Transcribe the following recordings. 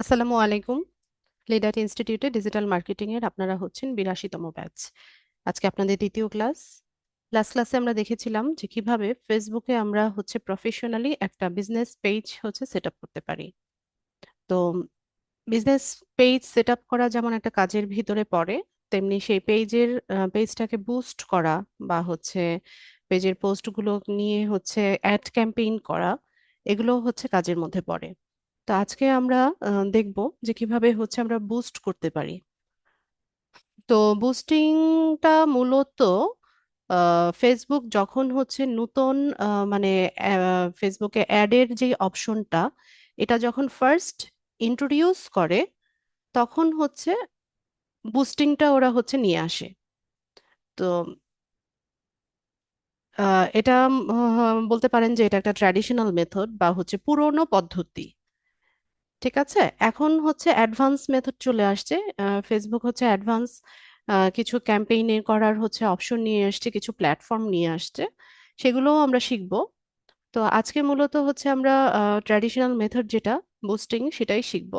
আসসালামু আলাইকুম। লিডার ইনস্টিটিউটে ডিজিটাল মার্কেটিং এর আপনারা হচ্ছেন 82তম ব্যাচ। আজকে আপনাদের দ্বিতীয় ক্লাস। লাস্ট ক্লাসে আমরা দেখেছিলাম যে কিভাবে ফেসবুকে আমরা প্রফেশনালি একটা বিজনেস পেজ সেট আপ করতে পারি। তো বিজনেস পেজ সেট আপ করা যেমন একটা কাজের ভিতরে পড়ে, তেমনি সেই পেজটাকে বুস্ট করা বা পেজের পোস্টগুলো নিয়ে অ্যাড ক্যাম্পেইন করা, এগুলো কাজের মধ্যে পড়ে। তো আজকে আমরা দেখব যে কিভাবে আমরা বুস্ট করতে পারি। তো বুস্টিংটা মূলত ফেসবুক যখন নতুন মানে ফেসবুকে অ্যাডের যে অপশনটা, এটা যখন ফার্স্ট ইন্ট্রোডিউস করে, তখন বুস্টিংটা ওরা নিয়ে আসে। তো এটা বলতে পারেন যে এটা একটা ট্র্যাডিশনাল মেথড বা পুরোনো পদ্ধতি। ঠিক আছে, এখন অ্যাডভান্স মেথড চলে আসছে। ফেসবুক অ্যাডভান্স কিছু ক্যাম্পেইনে করার অপশন নিয়ে আসছে, কিছু প্ল্যাটফর্ম নিয়ে আসছে, সেগুলোও আমরা শিখব। তো আজকে মূলত আমরা ট্র্যাডিশনাল মেথড যেটা বুস্টিং, সেটাই শিখব।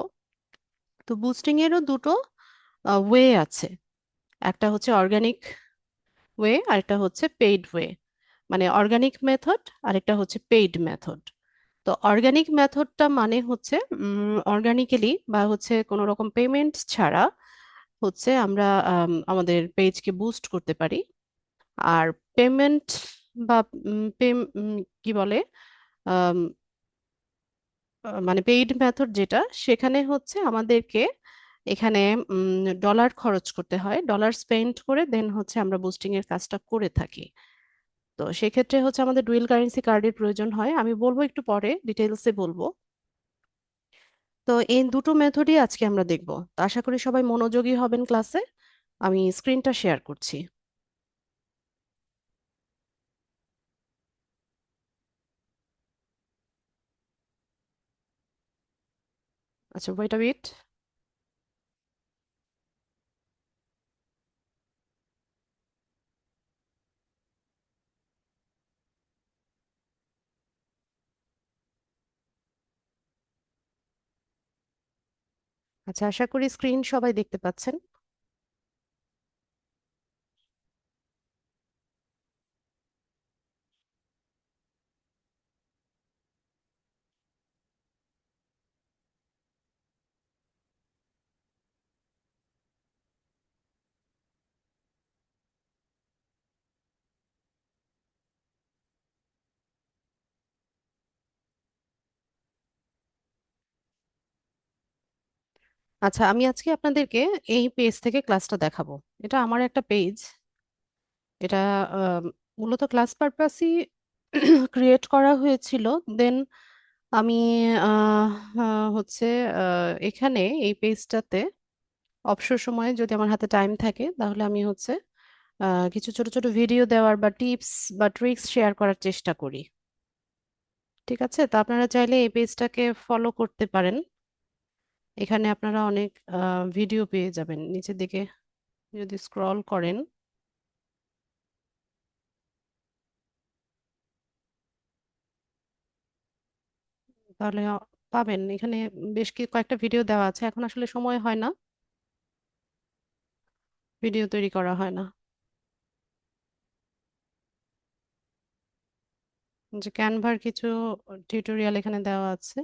তো বুস্টিং এরও দুটো ওয়ে আছে। একটা অর্গানিক ওয়ে, আর একটা পেইড ওয়ে। মানে অর্গানিক মেথড, আর একটা পেইড মেথড। তো অর্গানিক মেথডটা মানে অর্গানিক্যালি বা কোনো রকম পেমেন্ট ছাড়া আমরা আমাদের পেজকে বুস্ট করতে পারি। আর পেমেন্ট বা উম, pay- উম, কি বলে আম, মানে পেইড মেথড যেটা, সেখানে আমাদেরকে এখানে ডলার খরচ করতে হয়, ডলার স্পেন্ড করে দেন আমরা বুস্টিং এর কাজটা করে থাকি। তো সেক্ষেত্রে আমাদের ডুয়েল কারেন্সি কার্ডের প্রয়োজন হয়, আমি বলবো একটু পরে ডিটেলসে বলবো। তো এই দুটো মেথডই আজকে আমরা দেখব। তো আশা করি সবাই মনোযোগী হবেন ক্লাসে। আমি স্ক্রিনটা শেয়ার করছি। আচ্ছা, ওয়েট আ বিট। আচ্ছা, আশা করি স্ক্রিন সবাই দেখতে পাচ্ছেন। আচ্ছা, আমি আজকে আপনাদেরকে এই পেজ থেকে ক্লাসটা দেখাবো। এটা আমার একটা পেজ। এটা আম, মূলত ক্লাস পারপাসই ক্রিয়েট করা হয়েছিল। দেন আমি আহ, আহ, এখানে এই পেজটাতে অবসর সময়ে যদি আমার হাতে টাইম থাকে, তাহলে আমি কিছু ছোট ছোট ভিডিও দেওয়ার বা টিপস বা ট্রিক্স শেয়ার করার চেষ্টা করি। ঠিক আছে, তো আপনারা চাইলে এই পেজটাকে ফলো করতে পারেন। এখানে আপনারা অনেক ভিডিও পেয়ে যাবেন নিচের দিকে যদি স্ক্রল করেন, তাহলে পাবেন এখানে বেশ কয়েকটা ভিডিও দেওয়া আছে। এখন আসলে সময় হয় না, ভিডিও তৈরি করা হয় না। যে ক্যানভার কিছু টিউটোরিয়াল এখানে দেওয়া আছে।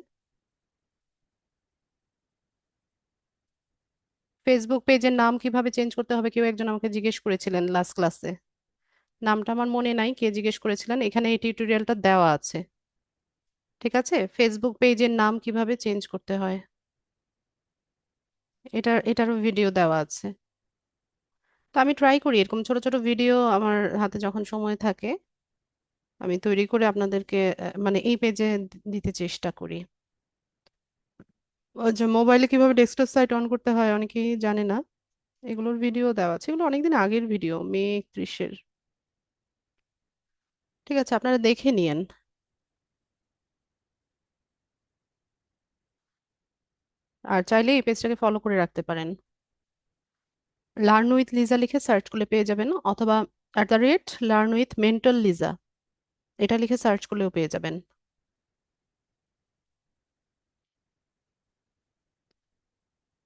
ফেসবুক পেজের নাম কিভাবে চেঞ্জ করতে হবে, কেউ একজন আমাকে জিজ্ঞেস করেছিলেন লাস্ট ক্লাসে। নামটা আমার মনে নাই কে জিজ্ঞেস করেছিলেন, এখানে এই টিউটোরিয়ালটা দেওয়া আছে। ঠিক আছে, ফেসবুক পেজের নাম কিভাবে চেঞ্জ করতে হয়, এটারও ভিডিও দেওয়া আছে। তো আমি ট্রাই করি এরকম ছোট ছোট ভিডিও আমার হাতে যখন সময় থাকে, আমি তৈরি করে আপনাদেরকে মানে এই পেজে দিতে চেষ্টা করি। ওই যে মোবাইলে কিভাবে ডেস্কটপ সাইট অন করতে হয় অনেকেই জানে না, এগুলোর ভিডিও দেওয়া আছে। এগুলো অনেকদিন আগের ভিডিও, মে 31-এর। ঠিক আছে, আপনারা দেখে নিয়েন। আর চাইলে এই পেজটাকে ফলো করে রাখতে পারেন। লার্ন উইথ লিজা লিখে সার্চ করলে পেয়ে যাবেন, অথবা @লার্ন উইথ মেন্টল লিজা, এটা লিখে সার্চ করলেও পেয়ে যাবেন।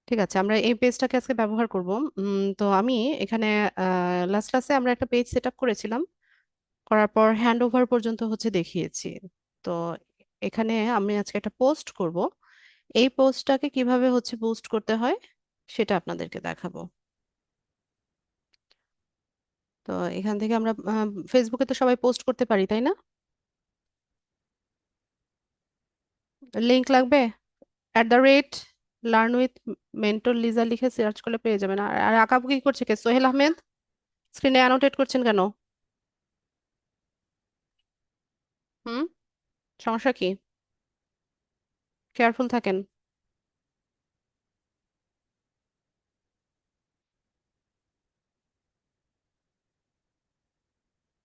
ঠিক আছে, আমরা এই পেজটাকে আজকে ব্যবহার করব। তো আমি এখানে লাস্ট ক্লাসে আমরা একটা পেজ সেট আপ করেছিলাম, করার পর হ্যান্ড ওভার পর্যন্ত হচ্ছে দেখিয়েছি। তো এখানে আমি আজকে একটা পোস্ট করব, এই পোস্টটাকে কিভাবে হচ্ছে বুস্ট করতে হয় সেটা আপনাদেরকে দেখাবো। তো এখান থেকে আমরা ফেসবুকে তো সবাই পোস্ট করতে পারি, তাই না? লিংক লাগবে? @, লার্ন উইথ মেন্টর লিজা লিখে সার্চ করলে পেয়ে যাবেন। আর আর আঁকাবুকি করছে কে? সোহেল আহমেদ, স্ক্রিনে অ্যানোটেট করছেন কেন? হুম, সমস্যা কি? কেয়ারফুল থাকেন।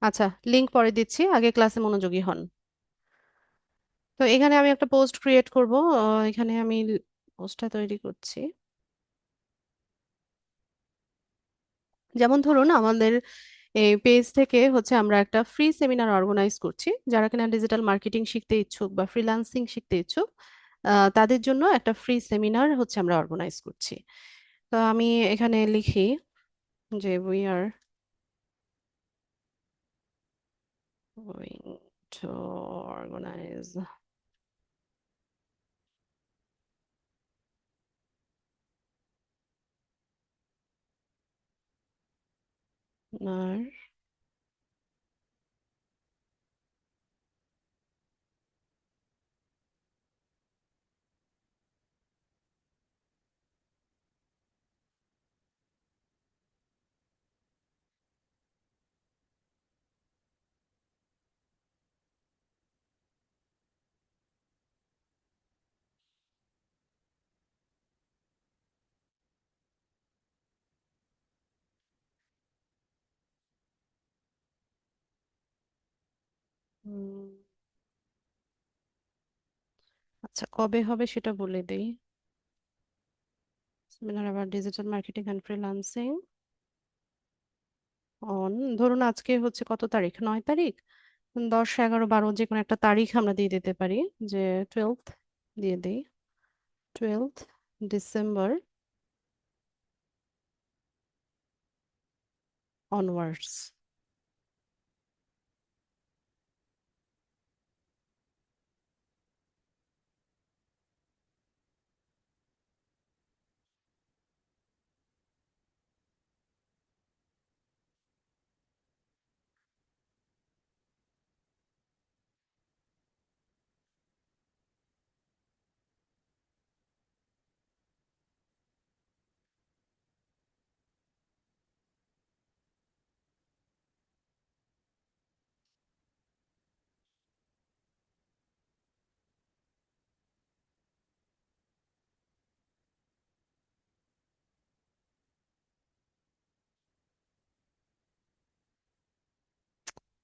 আচ্ছা, লিংক পরে দিচ্ছি, আগে ক্লাসে মনোযোগী হন। তো এখানে আমি একটা পোস্ট ক্রিয়েট করব। এখানে আমি পোস্টটা তৈরি করছি। যেমন ধরুন, আমাদের এই পেজ থেকে হচ্ছে আমরা একটা ফ্রি সেমিনার অর্গানাইজ করছি, যারা কিনা ডিজিটাল মার্কেটিং শিখতে ইচ্ছুক বা ফ্রিল্যান্সিং শিখতে ইচ্ছুক, তাদের জন্য একটা ফ্রি সেমিনার হচ্ছে আমরা অর্গানাইজ করছি। তো আমি এখানে লিখি যে we are going to organize আচ্ছা, কবে হবে সেটা বলে দেই। সেমিনার আবার digital marketing and freelancing on, ধরুন আজকে হচ্ছে কত তারিখ? 9 তারিখ। 10, 11, 12 যে কোনো একটা তারিখ আমরা দিয়ে দিতে পারি, যে 12th দিয়ে দিই, 12th December অনওয়ার্ডস।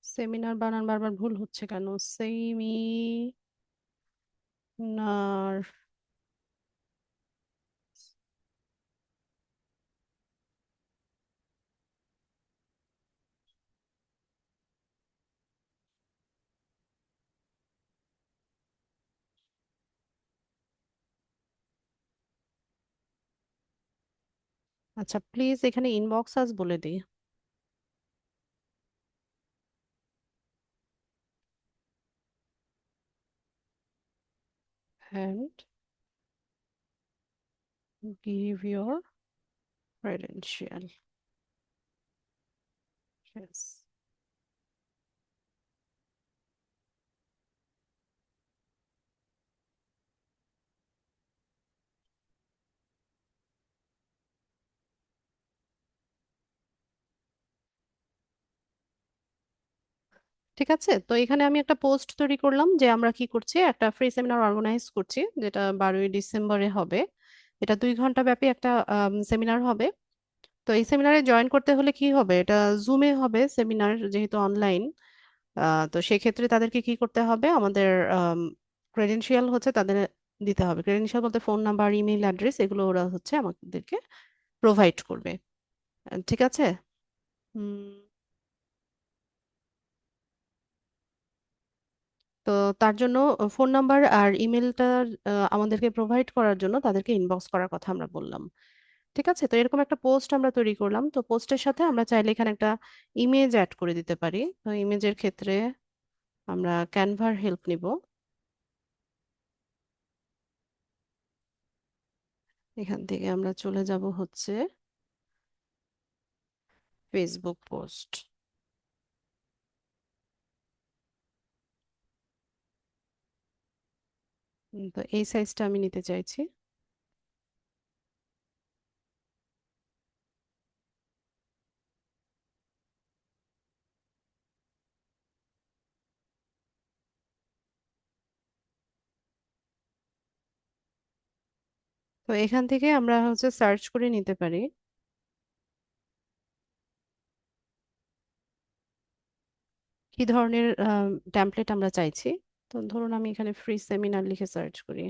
সেমিনার বানান বারবার ভুল হচ্ছে কেন? সেমিনার। আচ্ছা, প্লিজ এখানে ইনবক্স আজ বলে দিই। And give your credential. ঠিক আছে, তো এখানে আমি একটা পোস্ট তৈরি করলাম যে আমরা কি করছি, একটা ফ্রি সেমিনার অর্গানাইজ করছি, যেটা 12ই ডিসেম্বরে হবে। এটা 2 ঘন্টা ব্যাপী একটা সেমিনার হবে। তো এই সেমিনারে জয়েন করতে হলে কি হবে, এটা জুমে হবে সেমিনার, যেহেতু অনলাইন। তো সেক্ষেত্রে তাদেরকে কি করতে হবে, আমাদের ক্রেডেনশিয়াল হচ্ছে তাদের দিতে হবে। ক্রেডেনশিয়াল বলতে ফোন নাম্বার, ইমেল অ্যাড্রেস, এগুলো ওরা হচ্ছে আমাদেরকে প্রোভাইড করবে। ঠিক আছে। হুম, তো তো তার জন্য ফোন নাম্বার আর ইমেলটা আমাদেরকে প্রোভাইড করার জন্য তাদেরকে ইনবক্স করার কথা আমরা বললাম। ঠিক আছে, তো এরকম একটা পোস্ট আমরা তৈরি করলাম। তো পোস্টের সাথে আমরা চাইলে এখানে একটা ইমেজ অ্যাড করে দিতে পারি। তো ইমেজের ক্ষেত্রে আমরা ক্যানভার হেল্প নিব। এখান থেকে আমরা চলে যাব হচ্ছে ফেসবুক পোস্ট। তো এই সাইজটা আমি নিতে চাইছি। তো এখান থেকে আমরা হচ্ছে সার্চ করে নিতে পারি কি ধরনের টেমপ্লেট আমরা চাইছি। তো ধরুন আমি এখানে ফ্রি সেমিনার লিখে সার্চ করি।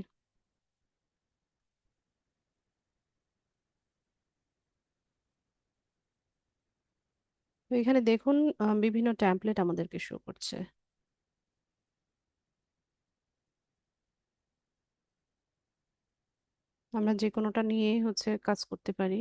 তো এখানে দেখুন বিভিন্ন টেমপ্লেট আমাদেরকে শো করছে। আমরা যে কোনোটা নিয়ে হচ্ছে কাজ করতে পারি।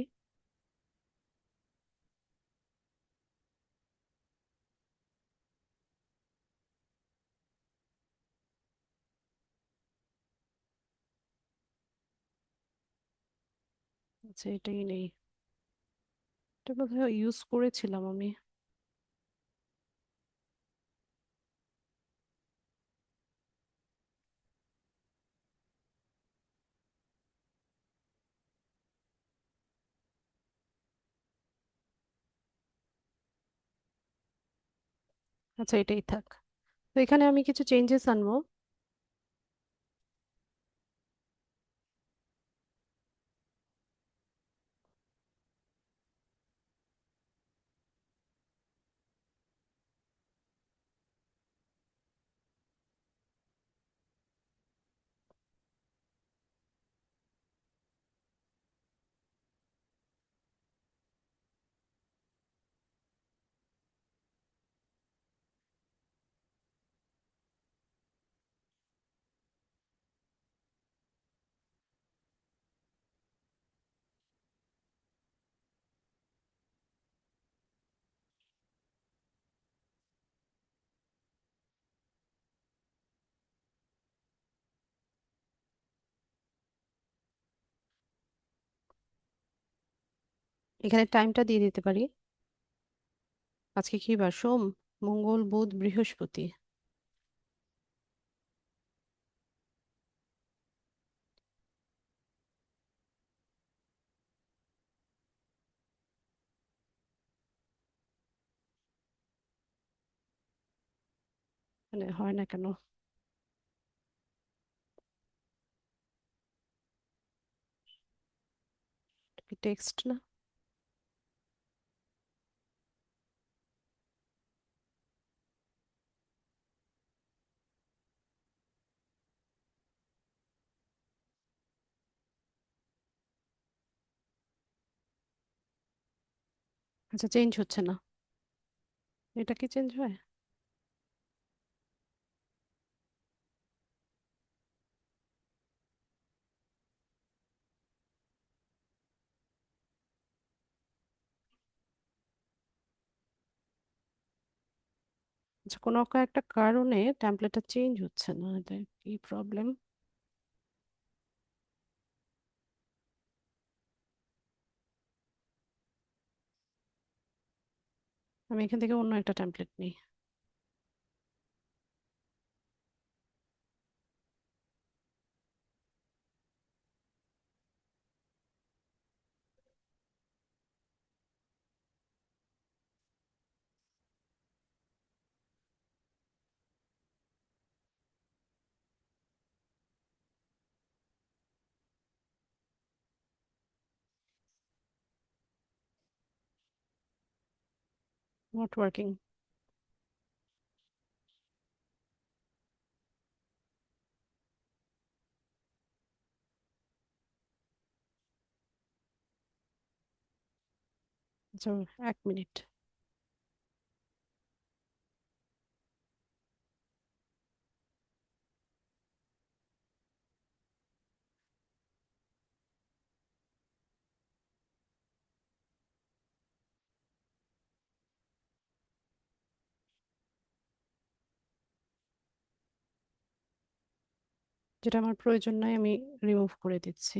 আচ্ছা, এটাই নেই। এটা বোধহয় ইউজ করেছিলাম আমি। আচ্ছা, এটাই থাক। তো এখানে আমি কিছু চেঞ্জেস আনবো। এখানে টাইমটা দিয়ে দিতে পারি। আজকে কি বার? সোম, মঙ্গল, বুধ, বৃহস্পতি। মানে হয় না কেন? টেক্সট না? আচ্ছা, চেঞ্জ হচ্ছে না। এটা কি চেঞ্জ হয়? আচ্ছা, কোনো একটা কারণে টেমপ্লেটটা চেঞ্জ হচ্ছে না, এটা কি প্রবলেম? আমি এখান থেকে অন্য একটা টেমপ্লেট নিই। Not working. আচ্ছা, 1 মিনিট। যেটা আমার প্রয়োজন নাই আমি রিমুভ করে দিচ্ছি।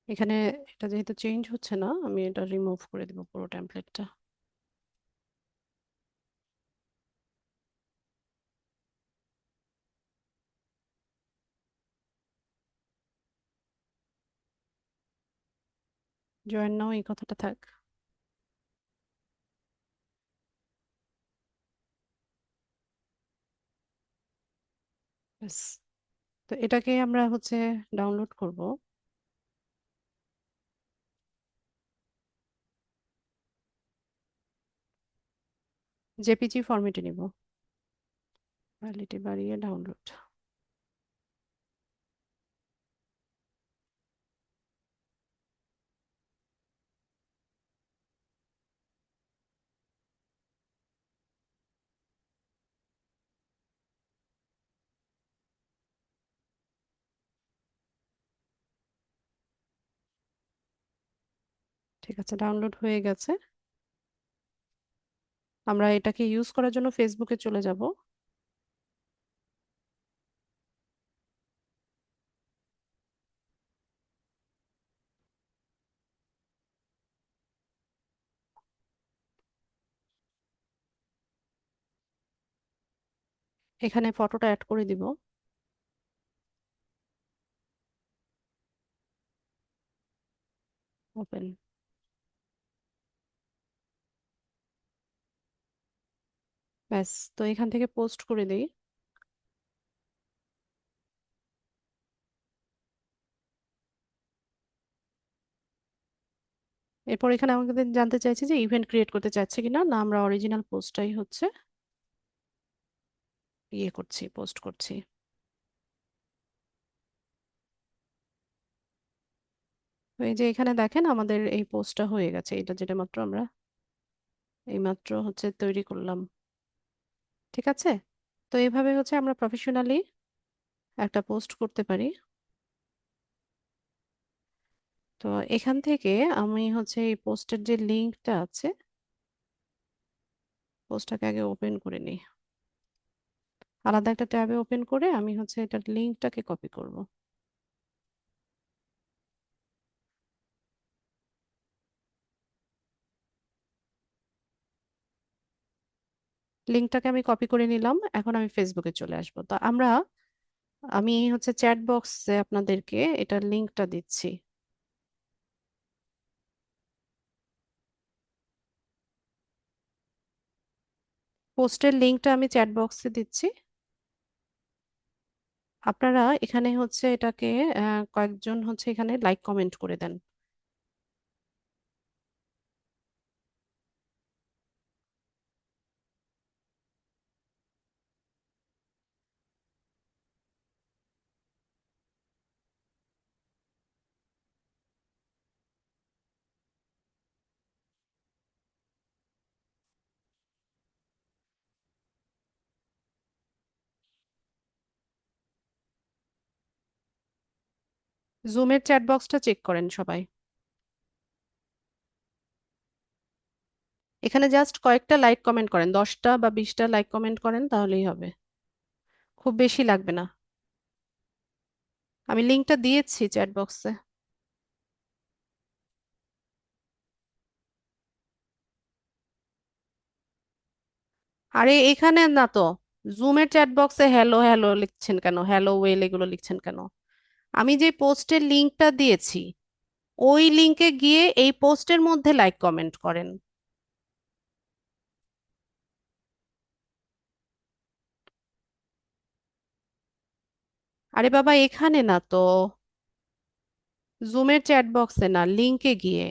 এখানে এটা যেহেতু চেঞ্জ হচ্ছে না, আমি এটা রিমুভ করে দিব পুরো টেমপ্লেটটা। জয়েন নাও এই কথাটা থাক। ব্যাস। তো এটাকে আমরা হচ্ছে ডাউনলোড করব। জেপিজি ফরম্যাটে নিব। কোয়ালিটি বাড়িয়ে ডাউনলোড। ঠিক আছে, ডাউনলোড হয়ে গেছে। আমরা এটাকে ইউজ করার জন্য ফেসবুকে চলে যাব। এখানে ফটোটা অ্যাড করে দিব। ওপেন। ব্যাস, তো এখান থেকে পোস্ট করে দিই। এরপর এখানে আমাদের জানতে চাইছে যে ইভেন্ট ক্রিয়েট করতে চাচ্ছে কিনা, না আমরা অরিজিনাল পোস্টটাই হচ্ছে পোস্ট করছি। তো এই যে এখানে দেখেন আমাদের এই পোস্টটা হয়ে গেছে, এটা যেটা মাত্র আমরা এইমাত্র হচ্ছে তৈরি করলাম। ঠিক আছে। তো এইভাবে হচ্ছে আমরা প্রফেশনালি একটা পোস্ট করতে পারি। তো এখান থেকে আমি হচ্ছে এই পোস্টের যে লিঙ্কটা আছে, পোস্টটাকে আগে ওপেন করে নিই। আলাদা একটা ট্যাবে ওপেন করে আমি হচ্ছে এটার লিঙ্কটাকে কপি করব। লিঙ্কটাকে আমি কপি করে নিলাম, এখন আমি ফেসবুকে চলে আসবো। তো আমি হচ্ছে চ্যাট বক্সে আপনাদেরকে এটার লিঙ্কটা দিচ্ছি। পোস্টের লিঙ্কটা আমি চ্যাট বক্সে দিচ্ছি। আপনারা এখানে হচ্ছে এটাকে কয়েকজন হচ্ছে এখানে লাইক কমেন্ট করে দেন। জুমের চ্যাট বক্সটা চেক করেন সবাই। এখানে জাস্ট কয়েকটা লাইক কমেন্ট করেন, 10টা বা 20টা লাইক কমেন্ট করেন তাহলেই হবে। খুব বেশি লাগবে না। আমি লিঙ্কটা দিয়েছি চ্যাট বক্সে। আরে এখানে না তো, জুমের চ্যাট বক্সে হ্যালো হ্যালো লিখছেন কেন, হ্যালো ওয়েল এগুলো লিখছেন কেন? আমি যে পোস্টের লিঙ্কটা দিয়েছি ওই লিঙ্কে গিয়ে এই পোস্টের মধ্যে লাইক কমেন্ট করেন। আরে বাবা এখানে না তো, জুমের চ্যাট বক্সে না, লিঙ্কে গিয়ে।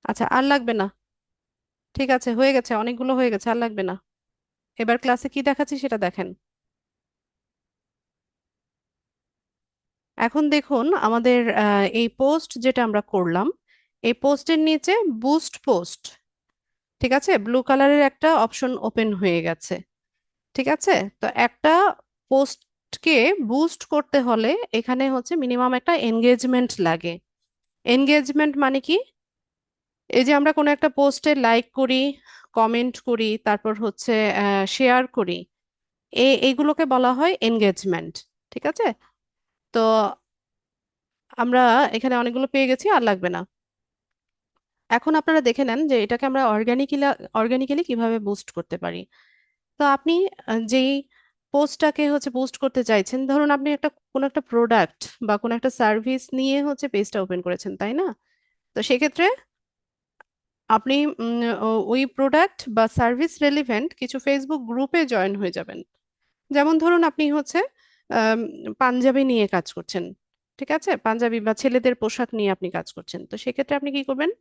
আচ্ছা আর লাগবে না। ঠিক আছে, হয়ে গেছে, অনেকগুলো হয়ে গেছে, আর লাগবে না। এবার ক্লাসে কি দেখাচ্ছি সেটা দেখেন। এখন দেখুন আমাদের এই পোস্ট যেটা আমরা করলাম, এই পোস্টের নিচে বুস্ট পোস্ট, ঠিক আছে, ব্লু কালারের একটা অপশন ওপেন হয়ে গেছে। ঠিক আছে? তো একটা পোস্টকে বুস্ট করতে হলে এখানে হচ্ছে মিনিমাম একটা এনগেজমেন্ট লাগে। এনগেজমেন্ট মানে কি? এই যে আমরা কোনো একটা পোস্টে লাইক করি, কমেন্ট করি, তারপর হচ্ছে শেয়ার করি, এইগুলোকে বলা হয় এনগেজমেন্ট। ঠিক আছে? তো আমরা এখানে অনেকগুলো পেয়ে গেছি, আর লাগবে না। এখন আপনারা দেখে নেন যে এটাকে আমরা অর্গানিক্যালি কিভাবে বুস্ট করতে পারি। তো আপনি যেই পোস্টটাকে হচ্ছে বুস্ট করতে চাইছেন, ধরুন আপনি কোনো একটা প্রোডাক্ট বা কোনো একটা সার্ভিস নিয়ে হচ্ছে পেজটা ওপেন করেছেন, তাই না? তো সেক্ষেত্রে আপনি ওই প্রোডাক্ট বা সার্ভিস রেলিভেন্ট কিছু ফেসবুক গ্রুপে জয়েন হয়ে যাবেন। যেমন ধরুন আপনি হচ্ছে আম, পাঞ্জাবি নিয়ে কাজ করছেন। ঠিক আছে, পাঞ্জাবি বা ছেলেদের পোশাক নিয়ে আপনি কাজ করছেন, তো সেক্ষেত্রে আপনি কি করবেন?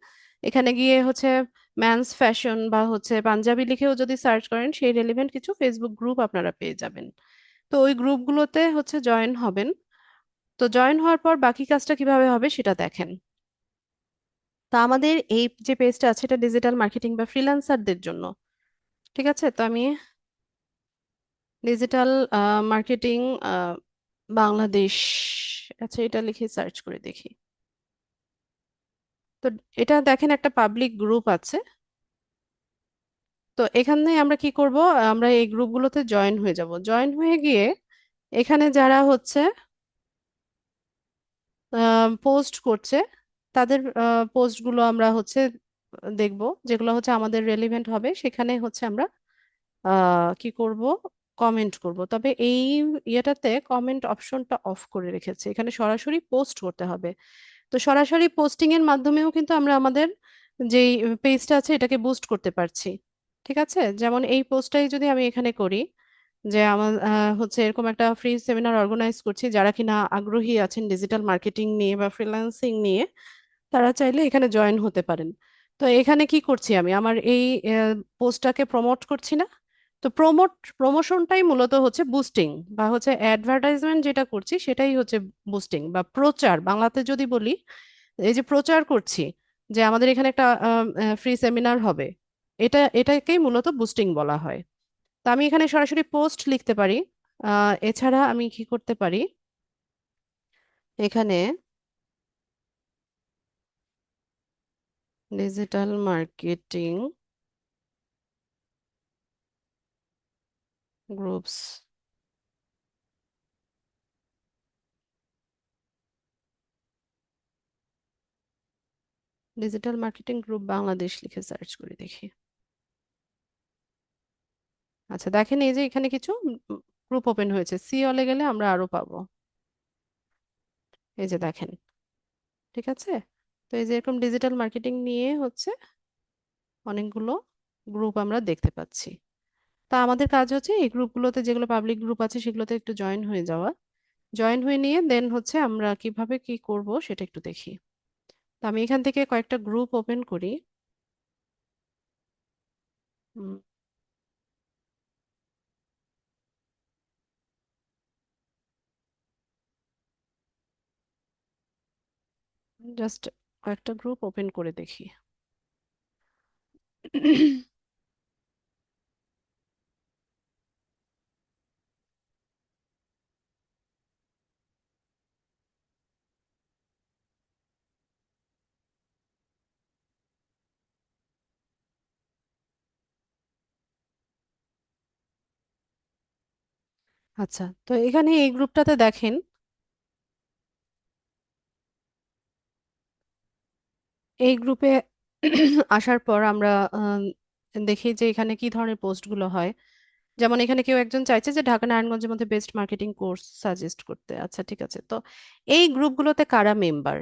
এখানে গিয়ে হচ্ছে ম্যানস ফ্যাশন বা হচ্ছে পাঞ্জাবি লিখেও যদি সার্চ করেন, সেই রেলিভেন্ট কিছু ফেসবুক গ্রুপ আপনারা পেয়ে যাবেন। তো ওই গ্রুপগুলোতে হচ্ছে জয়েন হবেন। তো জয়েন হওয়ার পর বাকি কাজটা কিভাবে হবে সেটা দেখেন। তা আমাদের এই যে পেজটা আছে এটা ডিজিটাল মার্কেটিং বা ফ্রিল্যান্সারদের জন্য। ঠিক আছে, তো আমি ডিজিটাল মার্কেটিং বাংলাদেশ, আচ্ছা এটা লিখে সার্চ করে দেখি। তো এটা দেখেন একটা পাবলিক গ্রুপ আছে। তো এখানে আমরা কি করব? আমরা এই গ্রুপগুলোতে জয়েন হয়ে যাব। জয়েন হয়ে গিয়ে এখানে যারা হচ্ছে পোস্ট করছে, তাদের পোস্টগুলো আমরা হচ্ছে দেখব, যেগুলো হচ্ছে আমাদের রেলিভেন্ট হবে সেখানে হচ্ছে আমরা কি করব? কমেন্ট করব। তবে এই ইয়েটাতে কমেন্ট অপশনটা অফ করে রেখেছে, এখানে সরাসরি পোস্ট করতে হবে। তো সরাসরি পোস্টিং এর মাধ্যমেও কিন্তু আমরা আমাদের যেই পেজটা আছে এটাকে বুস্ট করতে পারছি। ঠিক আছে, যেমন এই পোস্টটাই যদি আমি এখানে করি যে আমার হচ্ছে এরকম একটা ফ্রি সেমিনার অর্গানাইজ করছি, যারা কিনা আগ্রহী আছেন ডিজিটাল মার্কেটিং নিয়ে বা ফ্রিল্যান্সিং নিয়ে, তারা চাইলে এখানে জয়েন হতে পারেন। তো এখানে কি করছি? আমি আমার এই পোস্টটাকে প্রমোট করছি না? তো প্রমোশনটাই মূলত হচ্ছে বুস্টিং, বা হচ্ছে অ্যাডভার্টাইজমেন্ট যেটা করছি সেটাই হচ্ছে বুস্টিং বা প্রচার, বাংলাতে যদি বলি। এই যে প্রচার করছি যে আমাদের এখানে একটা ফ্রি সেমিনার হবে, এটাকেই মূলত বুস্টিং বলা হয়। তো আমি এখানে সরাসরি পোস্ট লিখতে পারি। এছাড়া আমি কি করতে পারি? এখানে digital marketing groups, digital marketing group Bangladesh লিখে সার্চ করে দেখি। আচ্ছা দেখেন, এই যে এখানে কিছু গ্রুপ ওপেন হয়েছে, সি অলে গেলে আমরা আরো পাবো। এই যে দেখেন। ঠিক আছে, তো এই যে এরকম ডিজিটাল মার্কেটিং নিয়ে হচ্ছে অনেকগুলো গ্রুপ আমরা দেখতে পাচ্ছি। তা আমাদের কাজ হচ্ছে এই গ্রুপগুলোতে, যেগুলো পাবলিক গ্রুপ আছে সেগুলোতে একটু জয়েন হয়ে যাওয়া। জয়েন হয়ে নিয়ে দেন হচ্ছে আমরা কিভাবে কি করব সেটা একটু দেখি। তো আমি এখান থেকে কয়েকটা গ্রুপ ওপেন করি। জাস্ট কয়েকটা গ্রুপ ওপেন করে দেখি। আচ্ছা, তো এখানে এই গ্রুপটাতে দেখেন, এই গ্রুপে আসার পর আমরা দেখি যে এখানে কি ধরনের পোস্টগুলো হয়। যেমন এখানে কেউ একজন চাইছে যে ঢাকা নারায়ণগঞ্জের মধ্যে বেস্ট মার্কেটিং কোর্স সাজেস্ট করতে। আচ্ছা ঠিক আছে, তো এই গ্রুপগুলোতে কারা মেম্বার?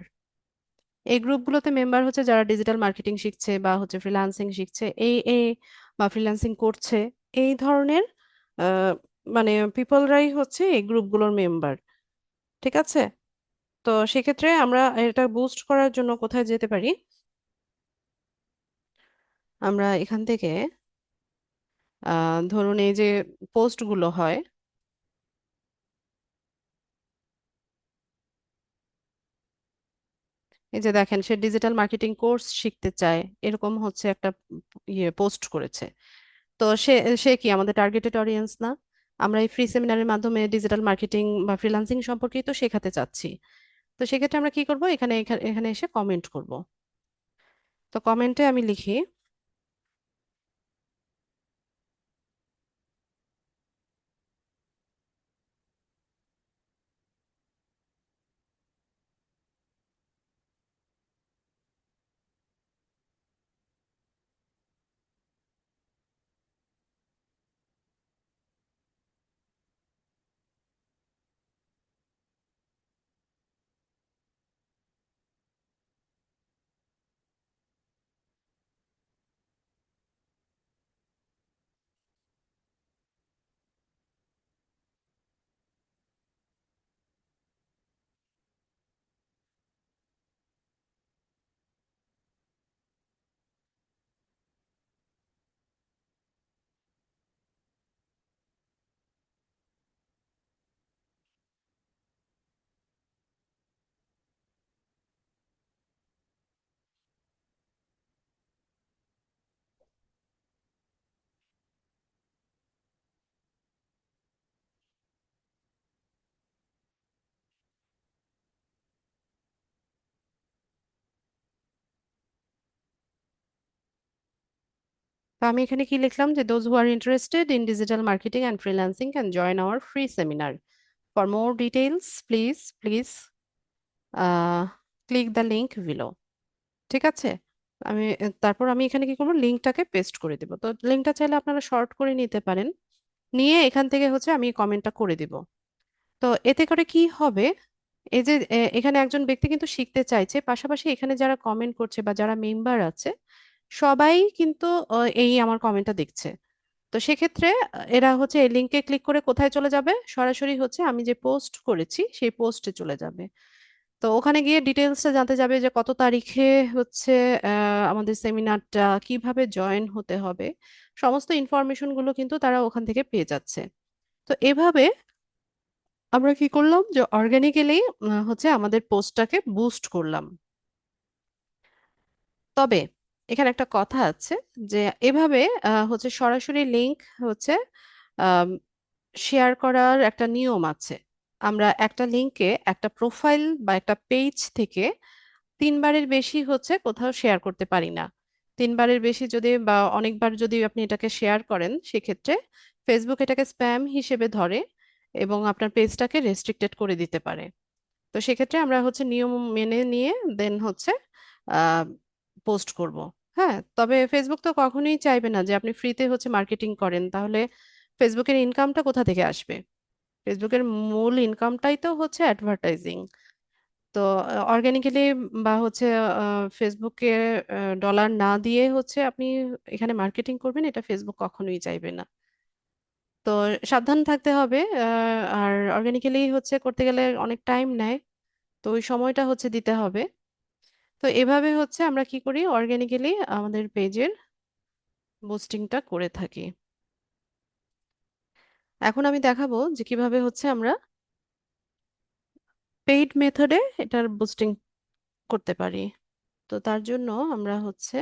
এই গ্রুপগুলোতে মেম্বার হচ্ছে যারা ডিজিটাল মার্কেটিং শিখছে বা হচ্ছে ফ্রিল্যান্সিং শিখছে, এই বা ফ্রিল্যান্সিং করছে, এই ধরনের আহ, মানে পিপলরাই হচ্ছে এই গ্রুপগুলোর মেম্বার। ঠিক আছে, তো সেক্ষেত্রে আমরা এটা বুস্ট করার জন্য কোথায় যেতে পারি? আমরা এখান থেকে ধরুন এই যে পোস্টগুলো হয়, এই যে দেখেন সে ডিজিটাল মার্কেটিং কোর্স শিখতে চায়, এরকম হচ্ছে একটা ইয়ে পোস্ট করেছে। তো সে সে কি আমাদের টার্গেটেড অডিয়েন্স না? আমরা এই ফ্রি সেমিনারের মাধ্যমে ডিজিটাল মার্কেটিং বা ফ্রিল্যান্সিং সম্পর্কেই তো শেখাতে চাচ্ছি। তো সেক্ষেত্রে আমরা কি করব, এখানে এখানে এখানে এসে কমেন্ট করব। তো কমেন্টে আমি লিখি, তো আমি এখানে কি লিখলাম যে those who are interested in digital marketing and freelancing can join our free seminar. For more details please click the link below. ঠিক আছে? তারপর আমি এখানে কি করবো, লিঙ্কটাকে পেস্ট করে দিব। তো লিঙ্কটা চাইলে আপনারা শর্ট করে নিতে পারেন, নিয়ে এখান থেকে হচ্ছে আমি কমেন্টটা করে দিব। তো এতে করে কি হবে, এই যে এখানে একজন ব্যক্তি কিন্তু শিখতে চাইছে, পাশাপাশি এখানে যারা কমেন্ট করছে বা যারা মেম্বার আছে সবাই কিন্তু এই আমার কমেন্টটা দেখছে। তো সেক্ষেত্রে এরা হচ্ছে এই লিঙ্কে ক্লিক করে কোথায় চলে যাবে, সরাসরি হচ্ছে আমি যে পোস্ট করেছি সেই পোস্টে চলে যাবে। তো ওখানে গিয়ে ডিটেলসটা জানতে যাবে যে কত তারিখে হচ্ছে আমাদের সেমিনারটা, কিভাবে জয়েন হতে হবে, সমস্ত ইনফরমেশন গুলো কিন্তু তারা ওখান থেকে পেয়ে যাচ্ছে। তো এভাবে আমরা কি করলাম যে অর্গানিক্যালি হচ্ছে আমাদের পোস্টটাকে বুস্ট করলাম। তবে এখানে একটা কথা আছে যে এভাবে হচ্ছে সরাসরি লিংক হচ্ছে শেয়ার করার একটা নিয়ম আছে। আমরা একটা লিংকে একটা প্রোফাইল বা একটা পেজ থেকে তিনবারের বেশি হচ্ছে কোথাও শেয়ার করতে পারি না। তিনবারের বেশি যদি বা অনেকবার যদি আপনি এটাকে শেয়ার করেন, সেক্ষেত্রে ফেসবুক এটাকে স্প্যাম হিসেবে ধরে এবং আপনার পেজটাকে রেস্ট্রিক্টেড করে দিতে পারে। তো সেক্ষেত্রে আমরা হচ্ছে নিয়ম মেনে নিয়ে দেন হচ্ছে আহ পোস্ট করব। হ্যাঁ, তবে ফেসবুক তো কখনোই চাইবে না যে আপনি ফ্রিতে হচ্ছে মার্কেটিং করেন, তাহলে ফেসবুকের ইনকামটা কোথা থেকে আসবে? ফেসবুকের মূল ইনকামটাই তো হচ্ছে অ্যাডভার্টাইজিং। তো অর্গানিক্যালি বা হচ্ছে ফেসবুকে ডলার না দিয়ে হচ্ছে আপনি এখানে মার্কেটিং করবেন, এটা ফেসবুক কখনোই চাইবে না। তো সাবধান থাকতে হবে। আর অর্গানিক্যালি হচ্ছে করতে গেলে অনেক টাইম নেয়, তো ওই সময়টা হচ্ছে দিতে হবে। তো এভাবে হচ্ছে আমরা কি করি, অর্গানিক্যালি আমাদের পেজের বুস্টিংটা করে থাকি। এখন আমি দেখাবো যে কিভাবে হচ্ছে আমরা পেইড মেথডে এটার বুস্টিং করতে পারি। তো তার জন্য আমরা হচ্ছে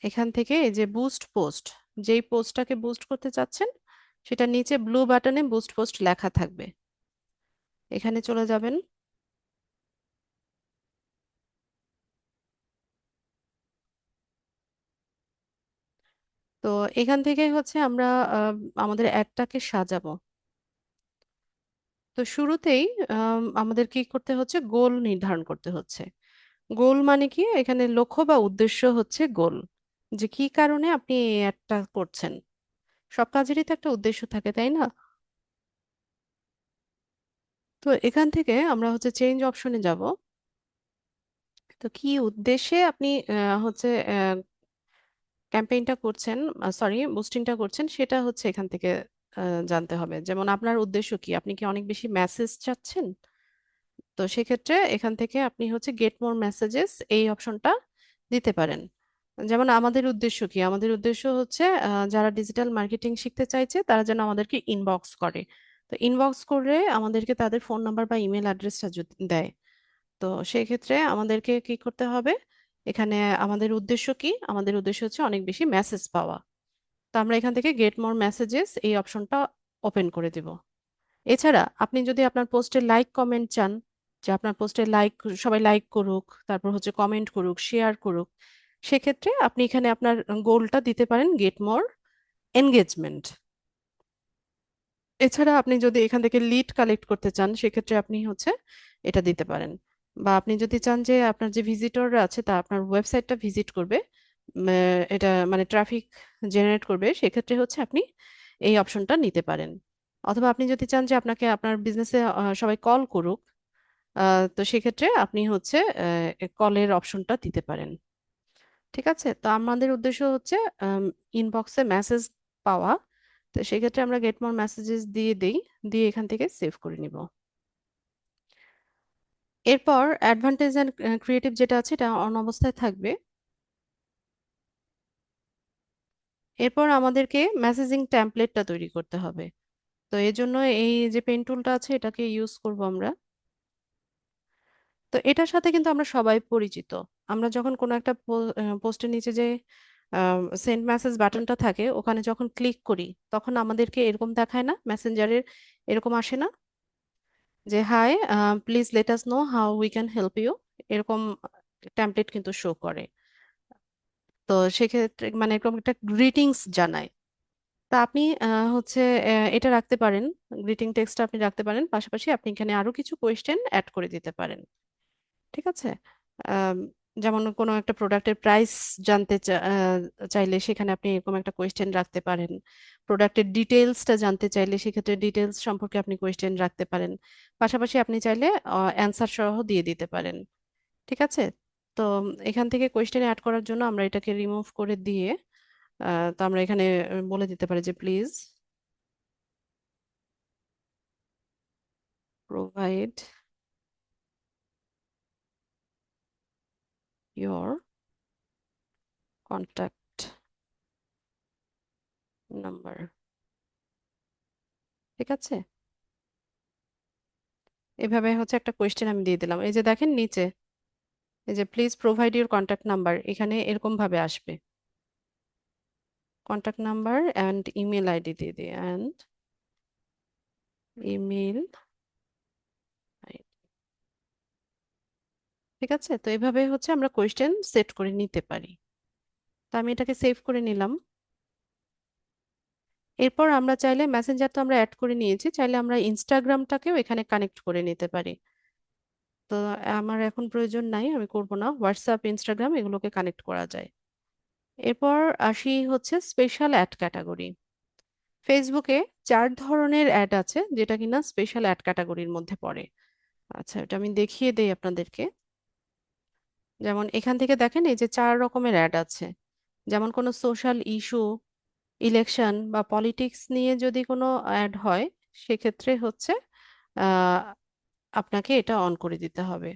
এখান থেকে এই যে বুস্ট পোস্ট, যেই পোস্টটাকে বুস্ট করতে চাচ্ছেন সেটা নিচে ব্লু বাটনে বুস্ট পোস্ট লেখা থাকবে, এখানে চলে যাবেন। তো এখান থেকে হচ্ছে আমরা আহ, আমাদের অ্যাডটাকে সাজাবো। তো শুরুতেই আমাদের কি করতে হচ্ছে, গোল নির্ধারণ করতে হচ্ছে। গোল মানে কি, এখানে লক্ষ্য বা উদ্দেশ্য হচ্ছে গোল, যে কি কারণে আপনি এই অ্যাডটা করছেন। সব কাজেরই তো একটা উদ্দেশ্য থাকে, তাই না? তো এখান থেকে আমরা হচ্ছে চেঞ্জ অপশনে যাব। তো কি উদ্দেশ্যে আপনি হচ্ছে ক্যাম্পেইনটা করছেন, সরি বুস্টিংটা করছেন, সেটা হচ্ছে এখান থেকে জানতে হবে। যেমন আপনার উদ্দেশ্য কি, আপনি কি অনেক বেশি মেসেজ চাচ্ছেন? তো সেক্ষেত্রে এখান থেকে আপনি হচ্ছে গেট মোর মেসেজেস এই অপশনটা দিতে পারেন। যেমন আমাদের উদ্দেশ্য কি, আমাদের উদ্দেশ্য হচ্ছে যারা ডিজিটাল মার্কেটিং শিখতে চাইছে তারা যেন আমাদেরকে ইনবক্স করে। তো ইনবক্স করে আমাদেরকে তাদের ফোন নাম্বার বা ইমেল অ্যাড্রেসটা যদি দেয়, তো সেই ক্ষেত্রে আমাদেরকে কি করতে হবে, এখানে আমাদের উদ্দেশ্য কি? আমাদের উদ্দেশ্য হচ্ছে অনেক বেশি মেসেজ পাওয়া। তো আমরা এখান থেকে গেট মোর মেসেজেস এই অপশনটা ওপেন করে দিব। এছাড়া আপনি যদি আপনার পোস্টে লাইক কমেন্ট চান, যে আপনার পোস্টে লাইক, সবাই লাইক করুক, তারপর হচ্ছে কমেন্ট করুক, শেয়ার করুক, সেক্ষেত্রে আপনি এখানে আপনার গোলটা দিতে পারেন গেট মোর এনগেজমেন্ট। এছাড়া আপনি যদি এখান থেকে লিড কালেক্ট করতে চান, সেক্ষেত্রে আপনি হচ্ছে এটা দিতে পারেন। বা আপনি যদি চান যে আপনার যে ভিজিটররা আছে তা আপনার ওয়েবসাইটটা ভিজিট করবে, এটা মানে ট্রাফিক জেনারেট করবে, সেক্ষেত্রে হচ্ছে আপনি এই অপশনটা নিতে পারেন। অথবা আপনি যদি চান যে আপনাকে আপনার বিজনেসে সবাই কল করুক, তো সেক্ষেত্রে আপনি হচ্ছে কলের অপশনটা দিতে পারেন। ঠিক আছে, তো আমাদের উদ্দেশ্য হচ্ছে ইনবক্সে মেসেজ পাওয়া। তো সেক্ষেত্রে আমরা গেট মোর মেসেজেস দিয়ে দেই, দিয়ে এখান থেকে সেভ করে নিব। এরপর অ্যাডভান্টেজ অ্যান্ড ক্রিয়েটিভ যেটা আছে এটা অন অবস্থায় থাকবে। এরপর আমাদেরকে মেসেজিং টেমপ্লেটটা তৈরি করতে হবে। তো এই জন্য এই যে পেন টুলটা আছে এটাকে ইউজ করব আমরা। তো এটার সাথে কিন্তু আমরা সবাই পরিচিত। আমরা যখন কোনো একটা পোস্টের নিচে যে সেন্ড মেসেজ বাটনটা থাকে ওখানে যখন ক্লিক করি, তখন আমাদেরকে এরকম দেখায় না, মেসেঞ্জারের এরকম আসে না যে hi, please let us know how we can help you, এরকম টেমপ্লেট কিন্তু শো করে। তো সেক্ষেত্রে মানে এরকম একটা গ্রিটিংস জানায়। তা আপনি হচ্ছে এটা রাখতে পারেন, গ্রিটিং টেক্সট আপনি রাখতে পারেন, পাশাপাশি আপনি এখানে আরো কিছু কোয়েশ্চেন অ্যাড করে দিতে পারেন। ঠিক আছে, আম, যেমন কোনো একটা প্রোডাক্টের প্রাইস জানতে চাইলে সেখানে আপনি এরকম একটা কোয়েশ্চেন রাখতে পারেন। প্রোডাক্টের ডিটেলসটা জানতে চাইলে সেক্ষেত্রে ডিটেলস সম্পর্কে আপনি কোয়েশ্চেন রাখতে পারেন। পাশাপাশি আপনি চাইলে অ্যান্সার সহ দিয়ে দিতে পারেন। ঠিক আছে, তো এখান থেকে কোয়েশ্চেন অ্যাড করার জন্য আমরা এটাকে রিমুভ করে দিয়ে তো আমরা এখানে বলে দিতে পারি যে please provide your contact number. ঠিক আছে, এভাবে হচ্ছে একটা কোয়েশ্চেন আমি দিয়ে দিলাম। এই যে দেখেন নিচে, এই যে please provide your contact number, এখানে এরকম ভাবে আসবে contact number and email ID দিয়ে দিই, অ্যান্ড ইমেল। ঠিক আছে, তো এভাবে হচ্ছে আমরা কোয়েশ্চেন সেট করে নিতে পারি। তো আমি এটাকে সেভ করে নিলাম। এরপর আমরা চাইলে মেসেঞ্জার তো আমরা অ্যাড করে নিয়েছি, চাইলে আমরা ইনস্টাগ্রামটাকেও এখানে কানেক্ট করে নিতে পারি। তো আমার এখন প্রয়োজন নাই, আমি করব না, হোয়াটসঅ্যাপ ইনস্টাগ্রাম এগুলোকে কানেক্ট করা যায়। এরপর আসি হচ্ছে স্পেশাল অ্যাড ক্যাটাগরি। ফেসবুকে 4 ধরনের অ্যাড আছে যেটা কিনা স্পেশাল অ্যাড ক্যাটাগরির মধ্যে পড়ে। আচ্ছা, এটা আমি দেখিয়ে দেই আপনাদেরকে। যেমন এখান থেকে দেখেন এই যে 4 রকমের অ্যাড আছে। যেমন কোনো সোশ্যাল ইস্যু, ইলেকশন বা পলিটিক্স নিয়ে যদি কোনো অ্যাড হয়, সেক্ষেত্রে হচ্ছে আহ আপনাকে এটা অন করে দিতে হবে।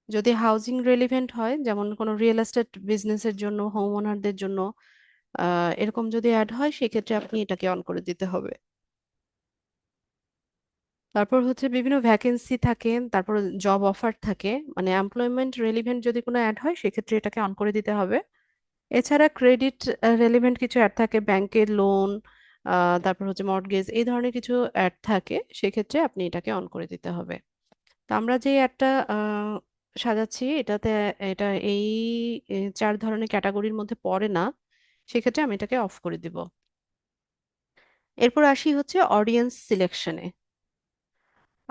যদি হাউজিং রেলিভেন্ট হয়, যেমন কোনো রিয়েল এস্টেট বিজনেসের জন্য, হোম ওনারদের জন্য এরকম যদি অ্যাড হয়, সেক্ষেত্রে আপনি এটাকে অন করে দিতে হবে। তারপর হচ্ছে বিভিন্ন ভ্যাকেন্সি থাকে, তারপর জব অফার থাকে, মানে এমপ্লয়মেন্ট রেলিভেন্ট যদি কোনো অ্যাড হয় সেক্ষেত্রে এটাকে অন করে দিতে হবে। এছাড়া ক্রেডিট রেলিভেন্ট কিছু অ্যাড থাকে, ব্যাংকের লোন, তারপর হচ্ছে মর্টগেজ, এই ধরনের কিছু অ্যাড থাকে, সেক্ষেত্রে আপনি এটাকে অন করে দিতে হবে। তো আমরা যে অ্যাডটা সাজাচ্ছি এটাতে, এটা এই 4 ধরনের ক্যাটাগরির মধ্যে পড়ে না, সেক্ষেত্রে আমি এটাকে অফ করে দিব। এরপর আসি হচ্ছে অডিয়েন্স সিলেকশনে।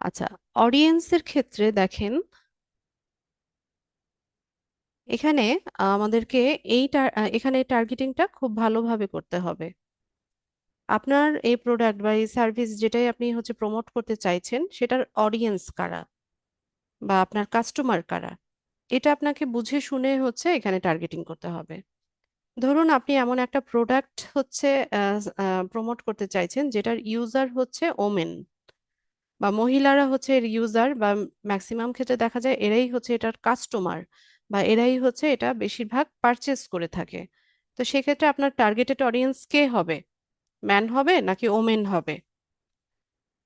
আচ্ছা, অডিয়েন্সের ক্ষেত্রে দেখেন এখানে আমাদেরকে এখানে টার্গেটিংটা খুব ভালোভাবে করতে হবে। আপনার এই প্রোডাক্ট বা এই সার্ভিস যেটাই আপনি হচ্ছে প্রমোট করতে চাইছেন সেটার অডিয়েন্স কারা বা আপনার কাস্টমার কারা, এটা আপনাকে বুঝে শুনে হচ্ছে এখানে টার্গেটিং করতে হবে। ধরুন আপনি এমন একটা প্রোডাক্ট হচ্ছে প্রমোট করতে চাইছেন যেটার ইউজার হচ্ছে ওমেন বা মহিলারা হচ্ছে এর ইউজার, বা ম্যাক্সিমাম ক্ষেত্রে দেখা যায় এরাই হচ্ছে এটার কাস্টমার, বা এরাই হচ্ছে এটা বেশিরভাগ পারচেস করে থাকে। তো সেক্ষেত্রে আপনার টার্গেটেড অডিয়েন্স কে হবে? ম্যান হবে নাকি ওমেন হবে?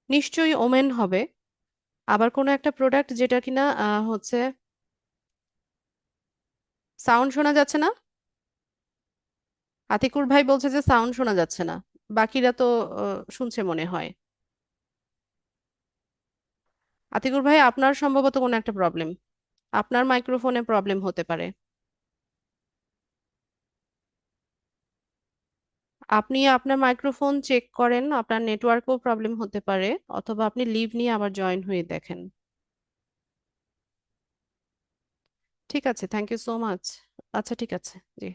নিশ্চয়ই ওমেন হবে। আবার কোনো একটা প্রোডাক্ট যেটা কিনা হচ্ছে সাউন্ড শোনা যাচ্ছে না? আতিকুর ভাই বলছে যে সাউন্ড শোনা যাচ্ছে না। বাকিরা তো শুনছে মনে হয়। আতিকুর ভাই, আপনার সম্ভবত কোনো একটা প্রবলেম, আপনার মাইক্রোফোনে প্রবলেম হতে পারে। আপনি আপনার মাইক্রোফোন চেক করেন, আপনার নেটওয়ার্কও প্রবলেম হতে পারে, অথবা আপনি লিভ নিয়ে আবার জয়েন হয়ে দেখেন। ঠিক আছে, থ্যাংক ইউ সো মাচ। আচ্ছা, ঠিক আছে, জি।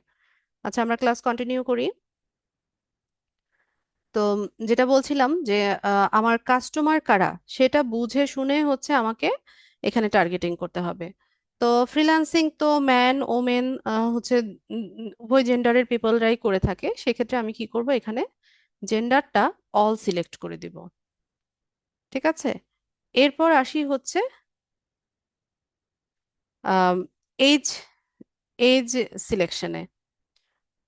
আচ্ছা, আমরা ক্লাস কন্টিনিউ করি। তো যেটা বলছিলাম যে আমার কাস্টমার কারা সেটা বুঝে শুনে হচ্ছে আমাকে এখানে টার্গেটিং করতে হবে। তো ফ্রিল্যান্সিং তো ম্যান ওমেন হচ্ছে উভয় জেন্ডারের পিপলরাই করে থাকে। সেক্ষেত্রে আমি কি করব, এখানে জেন্ডারটা অল সিলেক্ট করে দিব। ঠিক আছে, এরপর আসি হচ্ছে এজ এজ সিলেকশনে।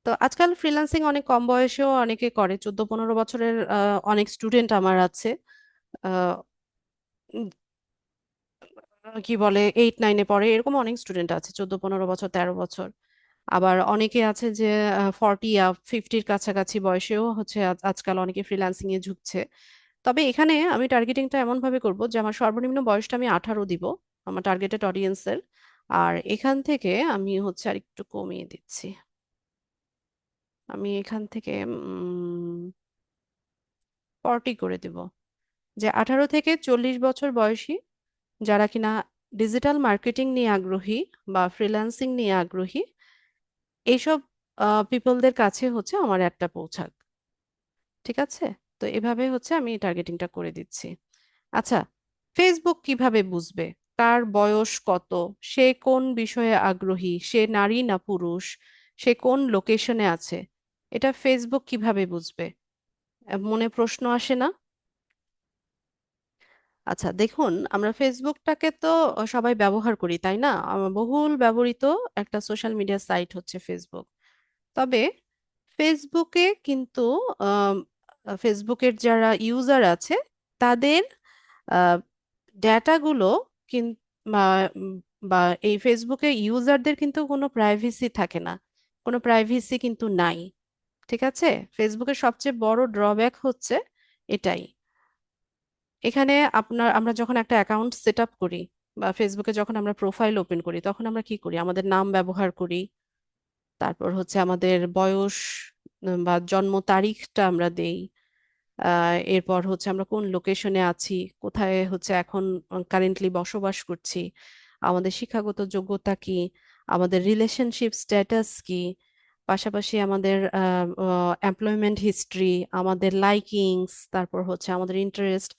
তো আজকাল ফ্রিল্যান্সিং অনেক কম বয়সেও অনেকে করে, 14-15 বছরের অনেক স্টুডেন্ট আমার আছে। আহ, উম, কি বলে 8-9-এ পড়ে, এরকম অনেক স্টুডেন্ট আছে 14-15 বছর, 13 বছর। আবার অনেকে আছে যে 40 50-র কাছাকাছি বয়সেও হচ্ছে আজকাল অনেকে ফ্রিল্যান্সিং এ ঝুঁকছে। তবে এখানে আমি টার্গেটিংটা এমন ভাবে করব যে আমার সর্বনিম্ন বয়সটা আমি 18 দিব, আমার টার্গেটেড অডিয়েন্সের। আর এখান থেকে আমি হচ্ছে আর একটু কমিয়ে দিচ্ছি। আমি এখান থেকে 40 করে দিব, যে 18 থেকে 40 বছর বয়সী যারা কিনা ডিজিটাল মার্কেটিং নিয়ে আগ্রহী বা ফ্রিল্যান্সিং নিয়ে আগ্রহী, এইসব পিপলদের কাছে হচ্ছে আমার একটা পৌঁছাক। ঠিক আছে, তো এভাবে হচ্ছে আমি টার্গেটিংটা করে দিচ্ছি। আচ্ছা, ফেসবুক কিভাবে বুঝবে কার বয়স কত, সে কোন বিষয়ে আগ্রহী, সে নারী না পুরুষ, সে কোন লোকেশনে আছে, এটা ফেসবুক কিভাবে বুঝবে? মনে প্রশ্ন আসে না? আচ্ছা দেখুন, আমরা ফেসবুকটাকে তো সবাই ব্যবহার করি, তাই না? বহুল ব্যবহৃত একটা সোশ্যাল মিডিয়া সাইট হচ্ছে ফেসবুক। তবে ফেসবুকে কিন্তু আম, ফেসবুকের যারা ইউজার আছে তাদের ডেটাগুলো কিন্তু বা উম, বা এই ফেসবুকে ইউজারদের কিন্তু কোনো প্রাইভেসি থাকে না, কোনো প্রাইভেসি কিন্তু নাই। ঠিক আছে, ফেসবুকের সবচেয়ে বড় ড্রব্যাক হচ্ছে এটাই। এখানে আমরা যখন একটা অ্যাকাউন্ট সেট আপ করি বা ফেসবুকে যখন আমরা প্রোফাইল ওপেন করি, তখন আমরা কি করি, আমাদের নাম ব্যবহার করি, তারপর হচ্ছে আমাদের বয়স বা জন্ম তারিখটা আমরা দেই। এরপর হচ্ছে আমরা কোন লোকেশনে আছি, কোথায় হচ্ছে এখন কারেন্টলি বসবাস করছি, আমাদের শিক্ষাগত যোগ্যতা কি, আমাদের রিলেশনশিপ স্ট্যাটাস কি, পাশাপাশি আমাদের এমপ্লয়মেন্ট হিস্ট্রি, আমাদের লাইকিংস, তারপর হচ্ছে আমাদের ইন্টারেস্ট,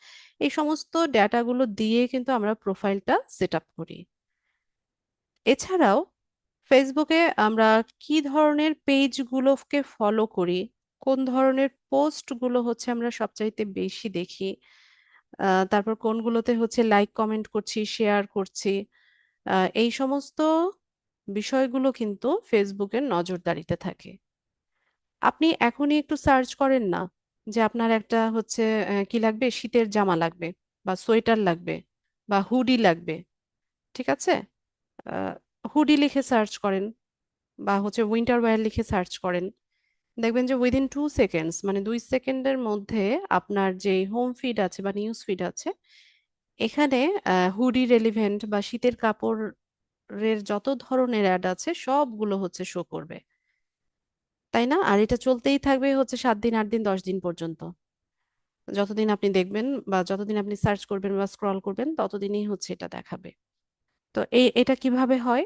এই সমস্ত ডেটাগুলো দিয়ে কিন্তু আমরা প্রোফাইলটা সেট আপ করি। এছাড়াও ফেসবুকে আমরা কি ধরনের পেজগুলোকে ফলো করি, কোন ধরনের পোস্টগুলো হচ্ছে আমরা সবচাইতে বেশি দেখি, তারপর কোনগুলোতে হচ্ছে লাইক কমেন্ট করছি, শেয়ার করছি, এই সমস্ত বিষয়গুলো কিন্তু ফেসবুকের নজরদারিতে থাকে। আপনি এখনই একটু সার্চ করেন না যে আপনার একটা হচ্ছে কি লাগবে, শীতের জামা লাগবে বা সোয়েটার লাগবে বা হুডি লাগবে। ঠিক আছে, হুডি লিখে সার্চ করেন বা হচ্ছে উইন্টার ওয়্যার লিখে সার্চ করেন, দেখবেন যে উইদিন 2 সেকেন্ডস, মানে 2 সেকেন্ডের মধ্যে আপনার যে হোম ফিড আছে বা নিউজ ফিড আছে, এখানে হুডি রেলিভেন্ট বা শীতের কাপড়ের যত ধরনের অ্যাড আছে সবগুলো হচ্ছে শো করবে। তাই না? আর এটা চলতেই থাকবে হচ্ছে 7 দিন 8 দিন 10 দিন পর্যন্ত। যতদিন আপনি দেখবেন বা যতদিন আপনি সার্চ করবেন বা স্ক্রল করবেন, ততদিনই হচ্ছে এটা দেখাবে। তো এটা কিভাবে হয়?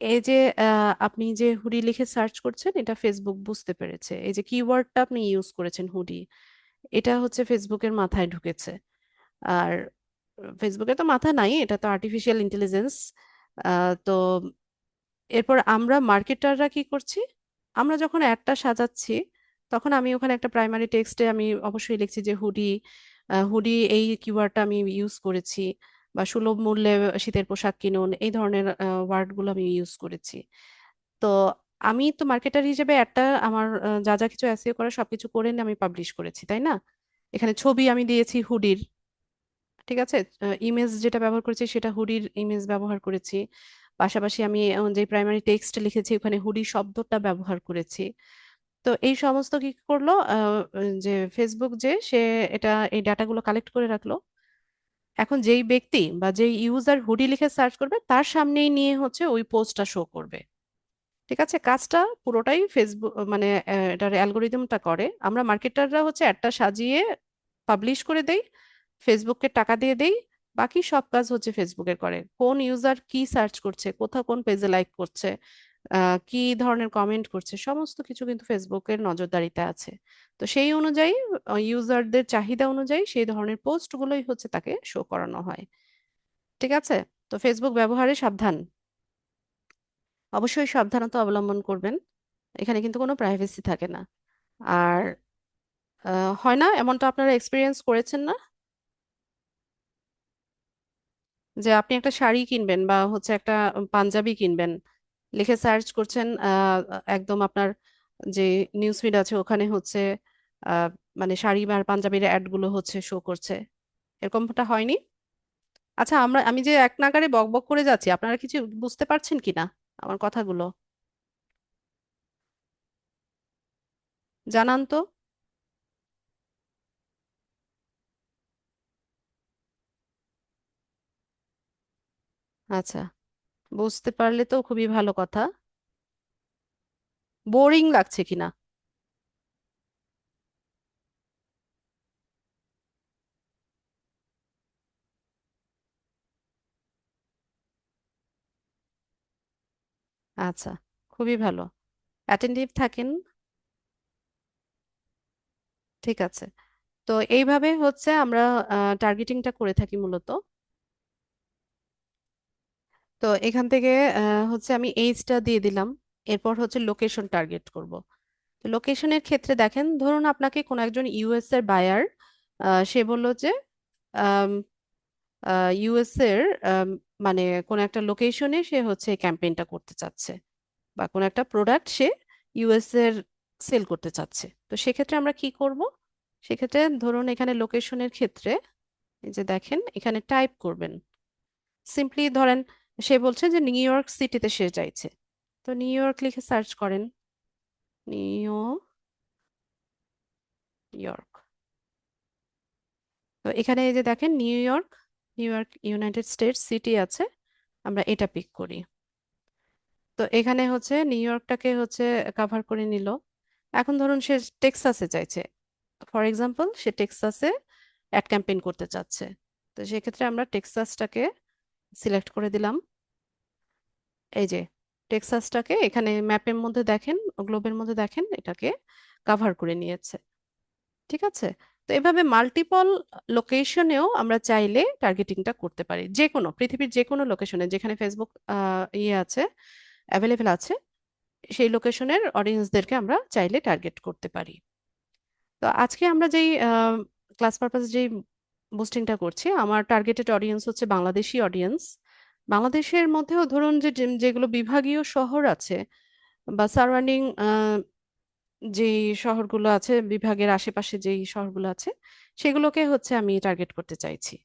এই যে আপনি যে হুডি লিখে সার্চ করছেন, এটা ফেসবুক বুঝতে পেরেছে, এই যে কিওয়ার্ডটা আপনি ইউজ করেছেন হুডি, এটা হচ্ছে ফেসবুকের মাথায় ঢুকেছে। আর ফেসবুকে তো মাথা নাই, এটা তো আর্টিফিশিয়াল ইন্টেলিজেন্স। তো এরপর আমরা মার্কেটাররা কি করছি, আমরা যখন অ্যাডটা সাজাচ্ছি, তখন আমি ওখানে একটা প্রাইমারি টেক্সটে আমি অবশ্যই লিখছি যে হুডি, হুডি এই কিওয়ার্ডটা আমি ইউজ করেছি, বা সুলভ মূল্যে শীতের পোশাক কিনুন, এই ধরনের ওয়ার্ডগুলো আমি ইউজ করেছি। তো আমি তো মার্কেটার হিসেবে একটা আমার যা যা কিছু এসইও করা সবকিছু করে নিয়ে আমি পাবলিশ করেছি, তাই না? এখানে ছবি আমি দিয়েছি হুডির। ঠিক আছে, ইমেজ যেটা ব্যবহার করেছি সেটা হুডির ইমেজ ব্যবহার করেছি। পাশাপাশি আমি যে প্রাইমারি টেক্সট লিখেছি ওখানে হুডি শব্দটা ব্যবহার করেছি। তো এই সমস্ত কি করলো যে ফেসবুক যে সে এটা এই ডাটাগুলো কালেক্ট করে রাখলো। এখন যেই ব্যক্তি বা যেই ইউজার হুডি লিখে সার্চ করবে তার সামনেই নিয়ে হচ্ছে ওই পোস্টটা শো করবে। ঠিক আছে, কাজটা পুরোটাই ফেসবুক মানে এটার অ্যালগোরিদমটা করে। আমরা মার্কেটাররা হচ্ছে একটা সাজিয়ে পাবলিশ করে দেই, ফেসবুককে টাকা দিয়ে দেই, বাকি সব কাজ হচ্ছে ফেসবুকের করে। কোন ইউজার কি সার্চ করছে, কোথাও কোন পেজে লাইক করছে, কি ধরনের কমেন্ট করছে, সমস্ত কিছু কিন্তু ফেসবুকের নজরদারিতে আছে। তো সেই অনুযায়ী ইউজারদের চাহিদা অনুযায়ী সেই ধরনের পোস্টগুলোই হচ্ছে তাকে শো করানো হয়। ঠিক আছে, তো ফেসবুক ব্যবহারে সাবধান, অবশ্যই সাবধানতা অবলম্বন করবেন। এখানে কিন্তু কোনো প্রাইভেসি থাকে না। আর হয় না এমনটা, আপনারা এক্সপিরিয়েন্স করেছেন না যে আপনি একটা শাড়ি কিনবেন বা হচ্ছে একটা পাঞ্জাবি কিনবেন, লিখে সার্চ করছেন, একদম আপনার যে নিউজ ফিড আছে ওখানে হচ্ছে আহ, মানে শাড়ি বা পাঞ্জাবির অ্যাড গুলো হচ্ছে শো করছে, এরকমটা হয়নি? আচ্ছা, আমি যে এক নাগাড়ে বক বক করে যাচ্ছি, আপনারা কিছু বুঝতে পারছেন কিনা আমার কথাগুলো? জানান তো। আচ্ছা, বুঝতে পারলে তো খুবই ভালো কথা। বোরিং লাগছে কিনা? আচ্ছা, খুবই ভালো, অ্যাটেন্টিভ থাকেন। ঠিক আছে, তো এইভাবে হচ্ছে আমরা টার্গেটিংটা করে থাকি মূলত। তো এখান থেকে হচ্ছে আমি এইজটা দিয়ে দিলাম। এরপর হচ্ছে লোকেশন টার্গেট করব। তো লোকেশনের ক্ষেত্রে দেখেন, ধরুন আপনাকে কোনো একজন ইউএস এর বায়ার, সে বলল যে ইউএস এর মানে কোন একটা লোকেশনে সে হচ্ছে ক্যাম্পেইনটা করতে চাচ্ছে, বা কোন একটা প্রোডাক্ট সে ইউএস এর সেল করতে চাচ্ছে। তো সেক্ষেত্রে আমরা কি করব? সেক্ষেত্রে ধরুন এখানে লোকেশনের ক্ষেত্রে এই যে দেখেন এখানে টাইপ করবেন, সিম্পলি ধরেন সে বলছে যে নিউ ইয়র্ক সিটিতে সে চাইছে, তো নিউ ইয়র্ক লিখে সার্চ করেন। নিউ ইয়র্ক, তো এখানে এই যে দেখেন new York, new York United states city আছে, আমরা এটা পিক করি। তো এখানে হচ্ছে নিউ ইয়র্কটাকে হচ্ছে কাভার করে নিল। এখন ধরুন সে টেক্সাসে চাইছে, ফর এক্সাম্পল সে টেক্সাসে অ্যাড ক্যাম্পেইন করতে চাচ্ছে। তো সেক্ষেত্রে আমরা টেক্সাসটাকে সিলেক্ট করে দিলাম। এই যে টেক্সাসটাকে এখানে ম্যাপের মধ্যে দেখেন, গ্লোবের মধ্যে দেখেন এটাকে কাভার করে নিয়েছে। ঠিক আছে, তো এভাবে মাল্টিপল লোকেশনেও আমরা চাইলে টার্গেটিংটা করতে পারি, যে কোনো পৃথিবীর যে কোনো লোকেশনে যেখানে ফেসবুক ইয়ে আছে, অ্যাভেলেবেল আছে, সেই লোকেশনের অডিয়েন্সদেরকে আমরা চাইলে টার্গেট করতে পারি। তো আজকে আমরা যেই ক্লাস পারপাস যেই বুস্টিংটা করছি, আমার টার্গেটেড অডিয়েন্স হচ্ছে বাংলাদেশি অডিয়েন্স। বাংলাদেশের মধ্যেও ধরুন যে যেগুলো বিভাগীয় শহর আছে বা সারাউন্ডিং যেই শহরগুলো আছে, বিভাগের আশেপাশে যেই শহরগুলো আছে, সেগুলোকে হচ্ছে আমি টার্গেট করতে চাইছি।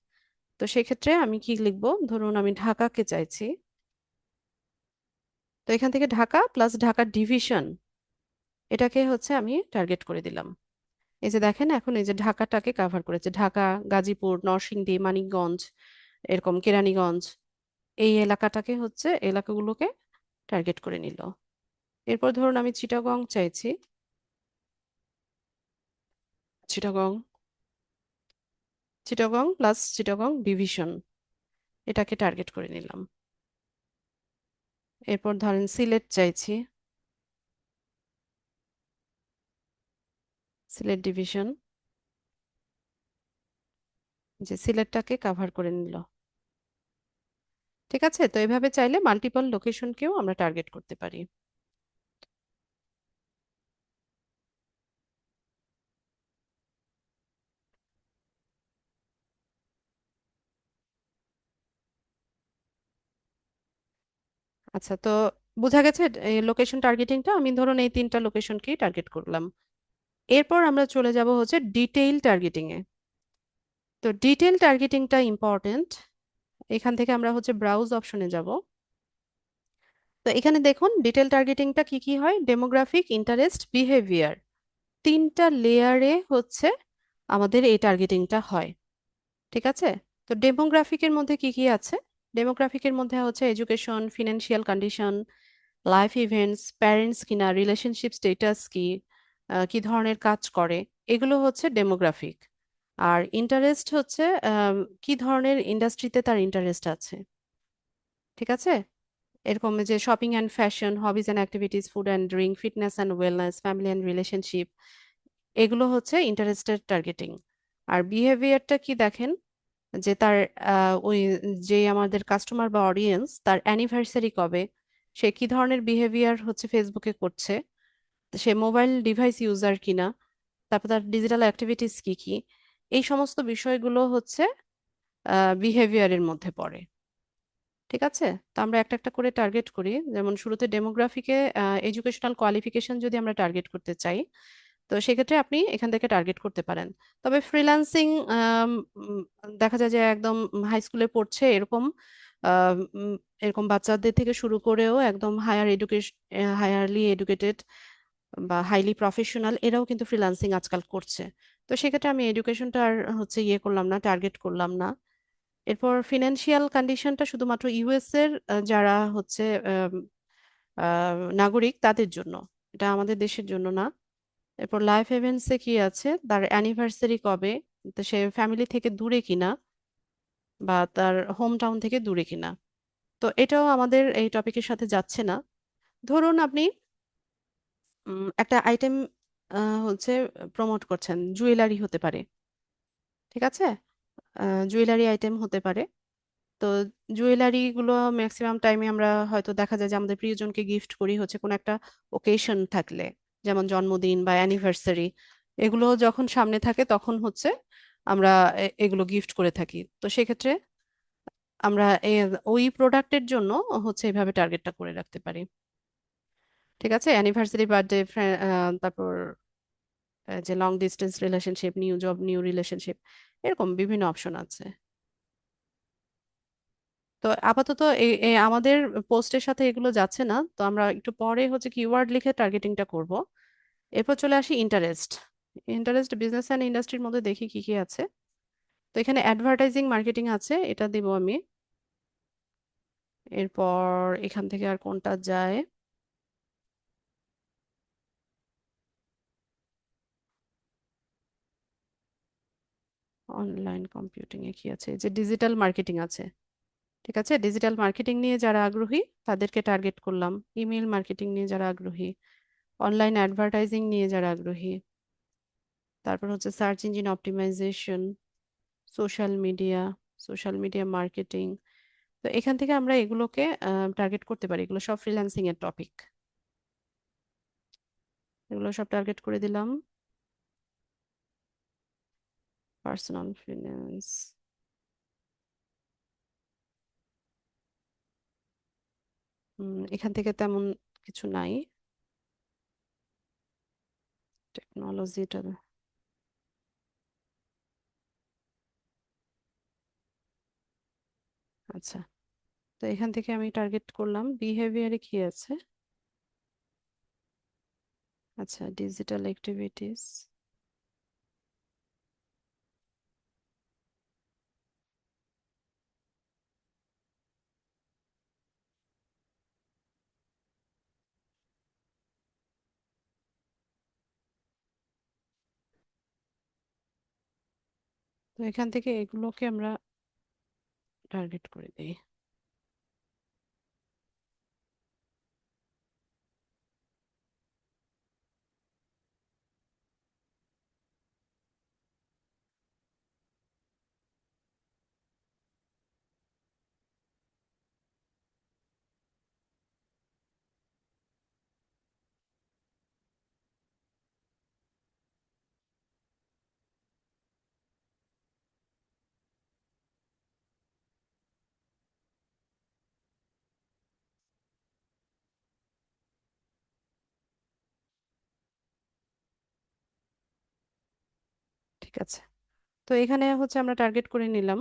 তো সেক্ষেত্রে আমি কি লিখবো, ধরুন আমি ঢাকাকে চাইছি। তো এখান থেকে ঢাকা প্লাস ঢাকার ডিভিশন, এটাকে হচ্ছে আমি টার্গেট করে দিলাম। এই যে দেখেন এখন এই যে ঢাকাটাকে কাভার করেছে, ঢাকা, গাজীপুর, নরসিংদী, মানিকগঞ্জ, এরকম কেরানীগঞ্জ, এই এলাকাটাকে হচ্ছে এলাকাগুলোকে টার্গেট করে নিল। এরপর ধরুন আমি চিটাগং চাইছি, চিটাগং, চিটাগং প্লাস চিটাগং ডিভিশন, এটাকে টার্গেট করে নিলাম। এরপর ধরেন সিলেট চাইছি, সিলেট ডিভিশন, যে সিলেটটাকে কাভার করে নিল। ঠিক আছে, তো এভাবে চাইলে মাল্টিপল লোকেশনকেও আমরা টার্গেট করতে পারি। আচ্ছা, তো বোঝা গেছে এই লোকেশন টার্গেটিংটা, আমি ধরুন এই তিনটা লোকেশনকেই টার্গেট করলাম। এরপর আমরা চলে যাব হচ্ছে ডিটেইল টার্গেটিং এ। তো ডিটেইল টার্গেটিংটা ইম্পর্টেন্ট। এখান থেকে আমরা হচ্ছে ব্রাউজ অপশনে যাব। তো এখানে দেখুন ডিটেল টার্গেটিংটা কি কি হয়, ডেমোগ্রাফিক, ইন্টারেস্ট, বিহেভিয়ার, তিনটা লেয়ারে হচ্ছে আমাদের এই টার্গেটিংটা হয়। ঠিক আছে? তো ডেমোগ্রাফিকের মধ্যে কি কি আছে? ডেমোগ্রাফিকের মধ্যে হচ্ছে education, financial condition, life events, parents কিনা, রিলেশনশিপ স্টেটাস কি, কি ধরনের কাজ করে, এগুলো হচ্ছে ডেমোগ্রাফিক। আর ইন্টারেস্ট হচ্ছে কি ধরনের ইন্ডাস্ট্রিতে তার ইন্টারেস্ট আছে। ঠিক আছে? এরকম যে shopping and fashion, hobbies and activities, food and drink, fitness and wellness, family and relationship, এগুলো হচ্ছে ইন্টারেস্টের টার্গেটিং। আর বিহেভিয়ারটা কি দেখেন, যে তার ওই যে আমাদের কাস্টমার বা অডিয়েন্স তার অ্যানিভার্সারি কবে, সে কি ধরনের বিহেভিয়ার হচ্ছে ফেসবুকে করছে, সে মোবাইল ডিভাইস ইউজার কিনা, তারপর তার ডিজিটাল অ্যাক্টিভিটিস কি কি, এই সমস্ত বিষয়গুলো হচ্ছে বিহেভিয়ারের মধ্যে পড়ে। ঠিক আছে? তো আমরা একটা একটা করে টার্গেট করি। যেমন শুরুতে ডেমোগ্রাফিকে এডুকেশনাল কোয়ালিফিকেশন যদি আমরা টার্গেট করতে চাই, তো সেক্ষেত্রে আপনি এখান থেকে টার্গেট করতে পারেন। তবে ফ্রিল্যান্সিং দেখা যায় যে একদম হাই স্কুলে পড়ছে এরকম আম, উম, এরকম বাচ্চাদের থেকে শুরু করেও একদম হায়ার এডুকেশন, হায়ারলি এডুকেটেড বা হাইলি প্রফেশনাল, এরাও কিন্তু ফ্রিল্যান্সিং আজকাল করছে। তো সেক্ষেত্রে আমি এডুকেশনটা আর হচ্ছে ইয়ে করলাম না, টার্গেট করলাম না। এরপর ফিনান্সিয়াল কন্ডিশনটা শুধুমাত্র ইউএস এর যারা হচ্ছে নাগরিক তাদের জন্য, এটা আমাদের দেশের জন্য না। এরপর লাইফ ইভেন্টসে কি আছে, তার অ্যানিভার্সারি কবে, তো সে ফ্যামিলি থেকে দূরে কিনা বা তার হোম টাউন থেকে দূরে কিনা। তো এটাও আমাদের এই টপিকের সাথে যাচ্ছে না। ধরুন আপনি একটা আইটেম হচ্ছে প্রমোট করছেন, জুয়েলারি হতে পারে। ঠিক আছে? জুয়েলারি আইটেম হতে পারে। তো জুয়েলারি গুলো ম্যাক্সিমাম টাইমে আমরা হয়তো দেখা যায় যে আমাদের প্রিয়জনকে গিফট করি হচ্ছে কোনো একটা ওকেশন থাকলে, যেমন জন্মদিন বা অ্যানিভার্সারি। এগুলো যখন সামনে থাকে তখন হচ্ছে আমরা এগুলো গিফট করে থাকি। তো সেক্ষেত্রে আমরা ওই প্রোডাক্টের জন্য হচ্ছে এভাবে টার্গেটটা করে রাখতে পারি। ঠিক আছে? অ্যানিভার্সারি, বার্থডে, তারপর যে long distance relationship, new job, new relationship, এরকম বিভিন্ন অপশন আছে। তো আপাতত আমাদের পোস্টের সাথে এগুলো যাচ্ছে না, তো আমরা একটু পরে হচ্ছে কিওয়ার্ড লিখে টার্গেটিংটা করব। এরপর চলে আসি ইন্টারেস্ট। ইন্টারেস্ট বিজনেস অ্যান্ড ইন্ডাস্ট্রির মধ্যে দেখি কি কি আছে। তো এখানে অ্যাডভার্টাইজিং মার্কেটিং আছে, এটা দিব আমি। এরপর এখান থেকে আর কোনটা যায়, অনলাইন কম্পিউটিং এ কি আছে, এই যে ডিজিটাল মার্কেটিং আছে। ঠিক আছে, ডিজিটাল মার্কেটিং নিয়ে যারা আগ্রহী তাদেরকে টার্গেট করলাম। ইমেল মার্কেটিং নিয়ে যারা আগ্রহী, অনলাইন অ্যাডভার্টাইজিং নিয়ে যারা আগ্রহী, তারপর হচ্ছে search engine optimization, social media, social media marketing. তো এখান থেকে আমরা এগুলোকে টার্গেট করতে পারি। এগুলো সব ফ্রিল্যান্সিং এর টপিক, এগুলো সব টার্গেট করে দিলাম। পার্সোনাল ফিনান্স, এখান থেকে তেমন কিছু নাই। টেকনোলজিটা, আচ্ছা। তো এখান থেকে আমি টার্গেট করলাম বিহেভিয়ারে কি আছে। আচ্ছা, ডিজিটাল অ্যাক্টিভিটিস, তো এখান থেকে এগুলোকে আমরা টার্গেট করে দিই। ঠিক আছে, তো এখানে হচ্ছে আমরা টার্গেট করে নিলাম।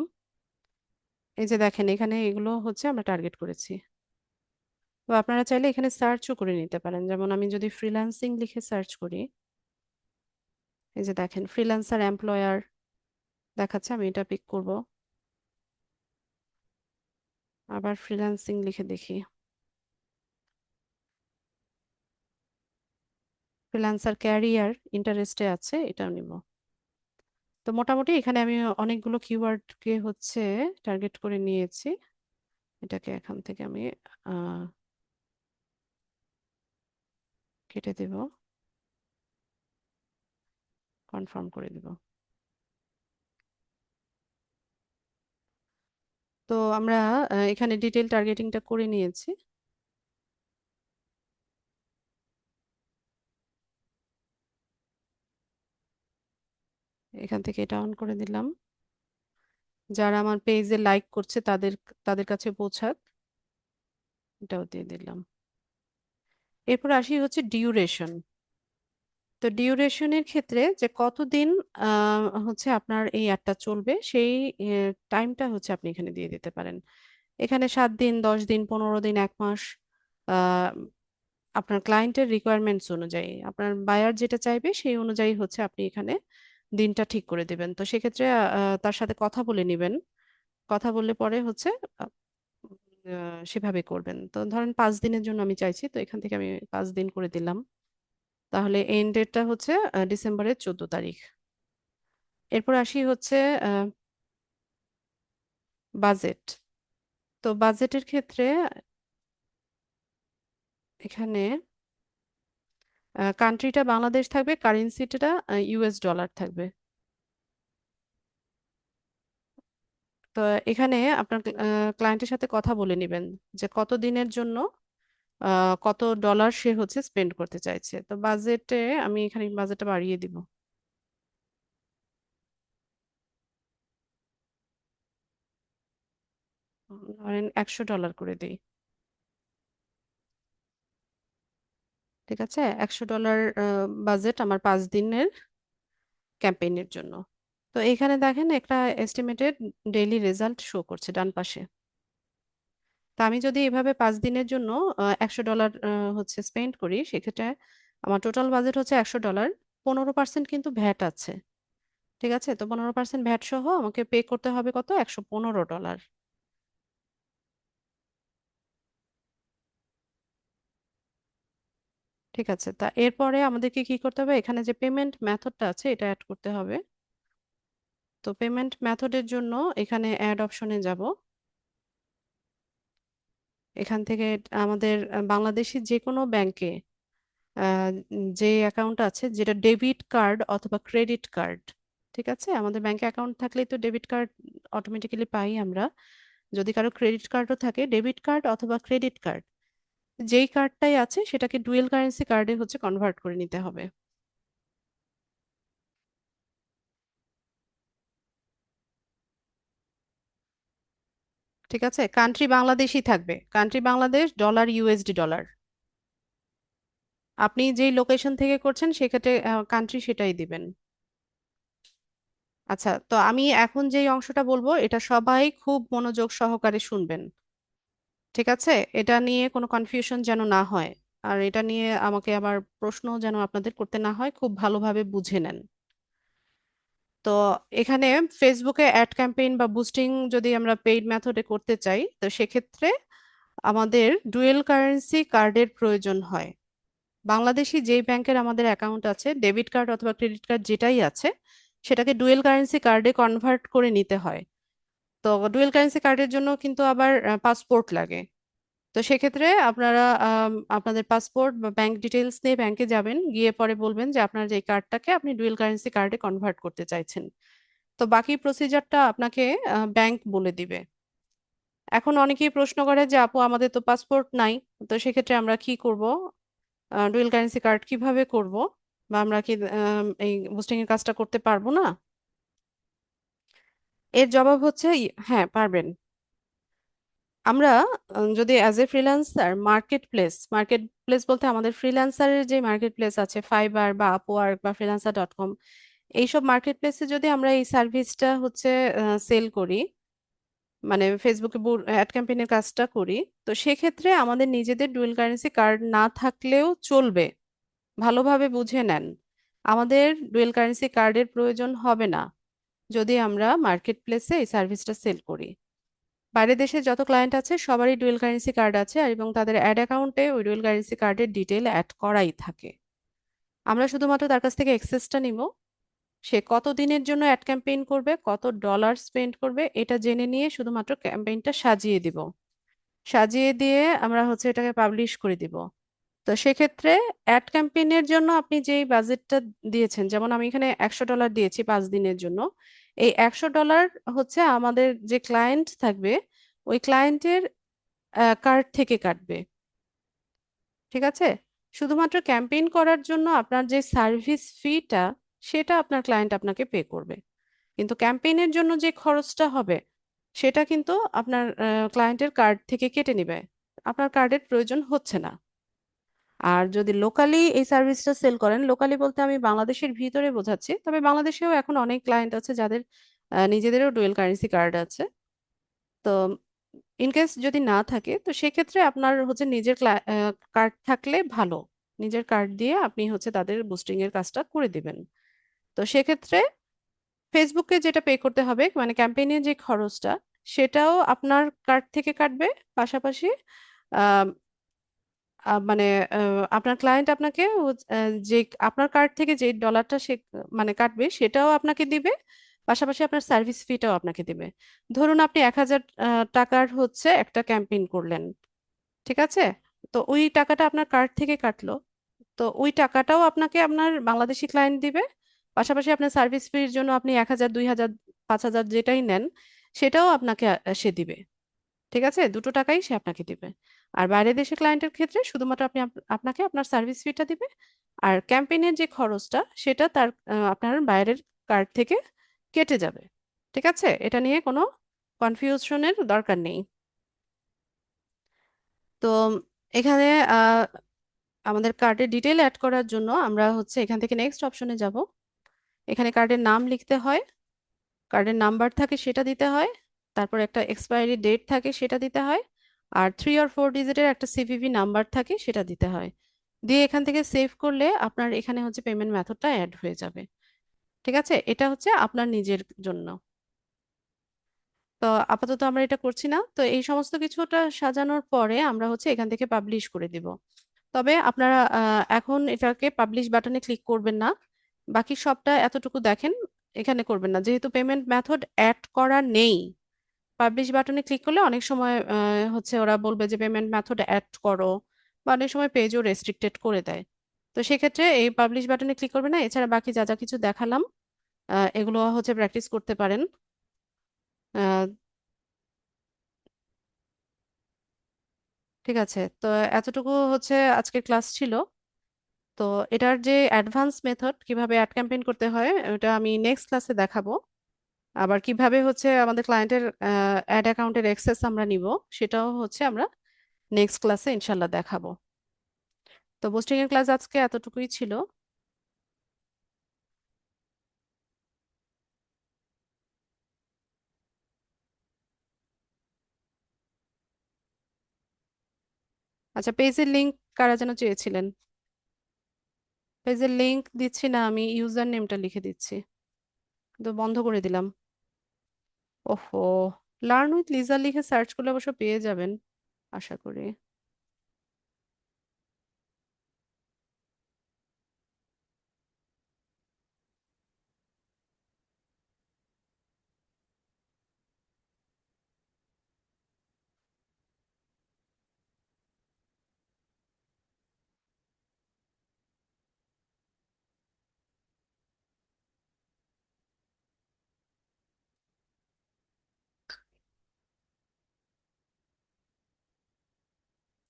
এই যে দেখেন এখানে এগুলো হচ্ছে আমরা টার্গেট করেছি। তো আপনারা চাইলে এখানে সার্চও করে নিতে পারেন, যেমন আমি যদি ফ্রিল্যান্সিং লিখে সার্চ করি, এই যে দেখেন ফ্রিল্যান্সার এমপ্লয়ার দেখাচ্ছে, আমি এটা পিক করব। আবার ফ্রিল্যান্সিং লিখে দেখি, ফ্রিল্যান্সার ক্যারিয়ার ইন্টারেস্টে আছে, এটাও নিব। তো মোটামুটি এখানে আমি অনেকগুলো কিওয়ার্ডকে হচ্ছে টার্গেট করে নিয়েছি। এটাকে এখান থেকে আমি আহ, কেটে দেব, কনফার্ম করে দেব। তো আমরা এখানে ডিটেল টার্গেটিংটা করে নিয়েছি। এখান থেকে এটা অন করে দিলাম, যারা আমার পেজে লাইক করছে তাদের তাদের কাছে পৌঁছাক, এটাও দিয়ে দিলাম। এরপর আসি হচ্ছে ডিউরেশন। তো ডিউরেশনের ক্ষেত্রে যে কতদিন হচ্ছে আপনার এই অ্যাডটা চলবে, সেই টাইমটা হচ্ছে আপনি এখানে দিয়ে দিতে পারেন। এখানে 7 দিন, 10 দিন, 15 দিন, 1 মাস, আহ, আপনার ক্লায়েন্টের রিকোয়ারমেন্টস অনুযায়ী আপনার বায়ার যেটা চাইবে সেই অনুযায়ী হচ্ছে আপনি এখানে দিনটা ঠিক করে দিবেন। তো সেক্ষেত্রে তার সাথে কথা বলে নেবেন, কথা বললে পরে হচ্ছে আহ, সেভাবে করবেন। তো ধরেন 5 দিনের জন্য আমি চাইছি, তো এখান থেকে আমি 5 দিন করে দিলাম। তাহলে এন্ড ডেটটা হচ্ছে ডিসেম্বরের 14 তারিখ। এরপর আসি হচ্ছে বাজেট। তো বাজেটের ক্ষেত্রে এখানে কান্ট্রিটা বাংলাদেশ থাকবে, কারেন্সিটা ইউএস ডলার থাকবে। তো এখানে আপনার ক্লায়েন্টের সাথে কথা বলে নেবেন যে কত দিনের জন্য কত ডলার সে হচ্ছে স্পেন্ড করতে চাইছে। তো বাজেটে আমি এখানে বাজেটটা বাড়িয়ে দিব, ধরেন $100 করে দিই। ঠিক আছে, $100 বাজেট আমার 5 দিনের ক্যাম্পেইনের জন্য। তো এখানে দেখেন একটা এস্টিমেটেড ডেইলি রেজাল্ট শো করছে ডান পাশে। তা আমি যদি এভাবে 5 দিনের জন্য $100 হচ্ছে স্পেন্ড করি, সেক্ষেত্রে আমার টোটাল বাজেট হচ্ছে $100। 15% কিন্তু ভ্যাট আছে। ঠিক আছে, তো 15% ভ্যাট সহ আমাকে পে করতে হবে কত, $115। ঠিক আছে, তা এরপরে আমাদেরকে কি করতে হবে, এখানে যে পেমেন্ট মেথডটা আছে এটা অ্যাড করতে হবে। তো পেমেন্ট মেথডের জন্য এখানে অ্যাড অপশনে যাব। এখান থেকে আমাদের বাংলাদেশি যে কোনো ব্যাংকে যে অ্যাকাউন্ট আছে, যেটা ডেবিট কার্ড অথবা ক্রেডিট কার্ড, ঠিক আছে, আমাদের ব্যাংকে অ্যাকাউন্ট থাকলেই তো ডেবিট কার্ড অটোমেটিক্যালি পাই আমরা। যদি কারো ক্রেডিট কার্ডও থাকে, ডেবিট কার্ড অথবা ক্রেডিট কার্ড যেই কার্ডটাই আছে সেটাকে ডুয়েল কারেন্সি কার্ডে হচ্ছে কনভার্ট করে নিতে হবে। ঠিক আছে, কান্ট্রি বাংলাদেশই থাকবে, country Bangladesh, dollar USD dollar. আপনি যেই লোকেশন থেকে করছেন সেক্ষেত্রে কান্ট্রি সেটাই দিবেন। আচ্ছা, তো আমি এখন যেই অংশটা বলবো এটা সবাই খুব মনোযোগ সহকারে শুনবেন। ঠিক আছে, এটা নিয়ে কোনো কনফিউশন যেন না হয়, আর এটা নিয়ে আমাকে আবার প্রশ্ন যেন আপনাদের করতে না হয়, খুব ভালোভাবে বুঝে নেন। তো এখানে ফেসবুকে অ্যাড ক্যাম্পেইন বা বুস্টিং যদি আমরা পেইড মেথডে করতে চাই, তো সেক্ষেত্রে আমাদের ডুয়েল কারেন্সি কার্ডের প্রয়োজন হয়। বাংলাদেশি যেই ব্যাংকের আমাদের অ্যাকাউন্ট আছে, ডেবিট কার্ড অথবা ক্রেডিট কার্ড যেটাই আছে, সেটাকে ডুয়েল কারেন্সি কার্ডে কনভার্ট করে নিতে হয়। তো ডুয়েল কারেন্সি কার্ডের জন্য কিন্তু আবার পাসপোর্ট লাগে। তো সেক্ষেত্রে আপনারা আপনাদের পাসপোর্ট বা ব্যাংক ডিটেলস নিয়ে ব্যাংকে যাবেন, গিয়ে পরে বলবেন যে আপনার যে কার্ডটাকে আপনি ডুয়েল কারেন্সি কার্ডে কনভার্ট করতে চাইছেন। তো বাকি প্রসিজারটা আপনাকে ব্যাংক বলে দিবে। এখন অনেকেই প্রশ্ন করে যে আপু আমাদের তো পাসপোর্ট নাই, তো সেক্ষেত্রে আমরা কি করব, ডুয়েল কারেন্সি কার্ড কিভাবে করব, বা আমরা কি এই বুস্টিং এর কাজটা করতে পারবো না? এর জবাব হচ্ছে হ্যাঁ পারবেন। আমরা যদি as a freelancer market place বলতে আমাদের ফ্রিল্যান্সারের যে মার্কেট প্লেস আছে, ফাইবার বা আপওয়ার্ক বা freelancer.com, এইসব মার্কেট প্লেসে যদি আমরা এই সার্ভিসটা হচ্ছে সেল করি, মানে ফেসবুকে অ্যাড ক্যাম্পেইনের কাজটা করি, তো সেক্ষেত্রে আমাদের নিজেদের ডুয়াল কারেন্সি কার্ড না থাকলেও চলবে। ভালোভাবে বুঝে নেন, আমাদের ডুয়াল কারেন্সি কার্ডের প্রয়োজন হবে না যদি আমরা মার্কেট প্লেসে এই সার্ভিসটা সেল করি। বাইরের দেশে যত ক্লায়েন্ট আছে সবারই ডুয়াল কারেন্সি কার্ড আছে, আর এবং তাদের অ্যাড অ্যাকাউন্টে ওই ডুয়াল কারেন্সি কার্ডের ডিটেল অ্যাড করাই থাকে। আমরা শুধুমাত্র তার কাছ থেকে অ্যাক্সেসটা নিব, সে কত দিনের জন্য অ্যাড ক্যাম্পেইন করবে, কত ডলার স্পেন্ড করবে, এটা জেনে নিয়ে শুধুমাত্র ক্যাম্পেইনটা সাজিয়ে দিব। সাজিয়ে দিয়ে আমরা হচ্ছে এটাকে পাবলিশ করে দিব। তো সেক্ষেত্রে অ্যাড ক্যাম্পেইনের জন্য আপনি যেই বাজেটটা দিয়েছেন, যেমন আমি এখানে $100 দিয়েছি 5 দিনের জন্য, এই $100 হচ্ছে আমাদের যে ক্লায়েন্ট থাকবে ওই ক্লায়েন্টের কার্ড থেকে কাটবে। ঠিক আছে? শুধুমাত্র ক্যাম্পেইন করার জন্য আপনার যে সার্ভিস ফিটা, সেটা আপনার ক্লায়েন্ট আপনাকে পে করবে, কিন্তু ক্যাম্পেইনের জন্য যে খরচটা হবে সেটা কিন্তু আপনার ক্লায়েন্টের কার্ড থেকে কেটে নিবে। আপনার কার্ডের প্রয়োজন হচ্ছে না। আর যদি লোকালি এই সার্ভিসটা সেল করেন, লোকালি বলতে আমি বাংলাদেশের ভিতরে বোঝাচ্ছি, তবে বাংলাদেশেও এখন অনেক ক্লায়েন্ট আছে যাদের নিজেদেরও ডুয়েল কারেন্সি কার্ড আছে। তো ইনকেস যদি না থাকে, তো সেক্ষেত্রে আপনার হচ্ছে নিজের কার্ড থাকলে ভালো। নিজের কার্ড দিয়ে আপনি হচ্ছে তাদের বুস্টিং এর কাজটা করে দিবেন। তো সেক্ষেত্রে ফেসবুকে যেটা পে করতে হবে, মানে ক্যাম্পেইনের যে খরচটা, সেটাও আপনার কার্ড থেকে কাটবে। পাশাপাশি আহ, মানে আপনার ক্লায়েন্ট আপনাকে যে আপনার কার্ড থেকে যে ডলারটা সে মানে কাটবে সেটাও আপনাকে দিবে। পাশাপাশি আপনার সার্ভিস ফিটাও আপনাকে দিবে। ধরুন আপনি 1000 টাকার হচ্ছে একটা ক্যাম্পেইন করলেন, ঠিক আছে? তো ওই টাকাটা আপনার কার্ড থেকে কাটলো, তো ওই টাকাটাও আপনাকে আপনার বাংলাদেশি ক্লায়েন্ট দিবে। পাশাপাশি আপনার সার্ভিস ফির জন্য আপনি 1000, 2000, 5000 যেটাই নেন সেটাও আপনাকে সে দিবে। ঠিক আছে, দুটো টাকাই সে আপনাকে দিবে। আর বাইরের দেশের ক্লায়েন্টের ক্ষেত্রে শুধুমাত্র আপনাকে আপনার সার্ভিস ফিটা দিবে, আর ক্যাম্পেইনের যে খরচটা সেটা তার আপনার বাইরের কার্ড থেকে কেটে যাবে। ঠিক আছে, এটা নিয়ে কোনো কনফিউশনের দরকার নেই। তো এখানে আহ, আমাদের কার্ডের ডিটেল অ্যাড করার জন্য আমরা হচ্ছে এখান থেকে নেক্সট অপশনে যাব। এখানে কার্ডের নাম লিখতে হয়, কার্ডের নাম্বার থাকে সেটা দিতে হয়, তারপর একটা এক্সপায়ারি ডেট থাকে সেটা দিতে হয়, আর 3 or 4 ডিজিটের একটা সিভিভি নাম্বার থাকে সেটা দিতে হয়। দিয়ে এখান থেকে সেভ করলে আপনার এখানে হচ্ছে পেমেন্ট মেথডটা অ্যাড হয়ে যাবে। ঠিক আছে, এটা হচ্ছে আপনার নিজের জন্য। তো আপাতত আমরা এটা করছি না, তো এই সমস্ত কিছুটা সাজানোর পরে আমরা হচ্ছে এখান থেকে পাবলিশ করে দিব। তবে আপনারা এখন এটাকে পাবলিশ বাটনে ক্লিক করবেন না, বাকি সবটা এতটুকু দেখেন, এখানে করবেন না যেহেতু পেমেন্ট মেথড অ্যাড করা নেই। পাবলিশ বাটনে ক্লিক করলে অনেক সময় হচ্ছে ওরা বলবে যে পেমেন্ট মেথড অ্যাড করো, বা অনেক সময় পেজও রেস্ট্রিক্টেড করে দেয়। তো সেক্ষেত্রে এই পাবলিশ বাটনে ক্লিক করবে না, এছাড়া বাকি যা যা কিছু দেখালাম এগুলো হচ্ছে প্র্যাকটিস করতে পারেন। আহ, ঠিক আছে, তো এতটুকু হচ্ছে আজকের ক্লাস ছিল। তো এটার যে অ্যাডভান্স মেথড কিভাবে অ্যাড ক্যাম্পেইন করতে হয় ওটা আমি নেক্সট ক্লাসে দেখাবো। আবার কিভাবে হচ্ছে আমাদের ক্লায়েন্টের অ্যাড অ্যাকাউন্টের অ্যাক্সেস আমরা নিব সেটাও হচ্ছে আমরা নেক্সট ক্লাসে ইনশাল্লাহ দেখাবো। তো বুস্টিং এর ক্লাস আজকে এতটুকুই ছিল। আচ্ছা, পেজের লিংক কারা যেন চেয়েছিলেন? পেজের লিংক দিচ্ছি না, আমি ইউজার নেমটা লিখে দিচ্ছি, তো বন্ধ করে দিলাম। ওহো, লার্ন উইথ লিজা লিখে সার্চ করলে অবশ্য পেয়ে যাবেন আশা করি।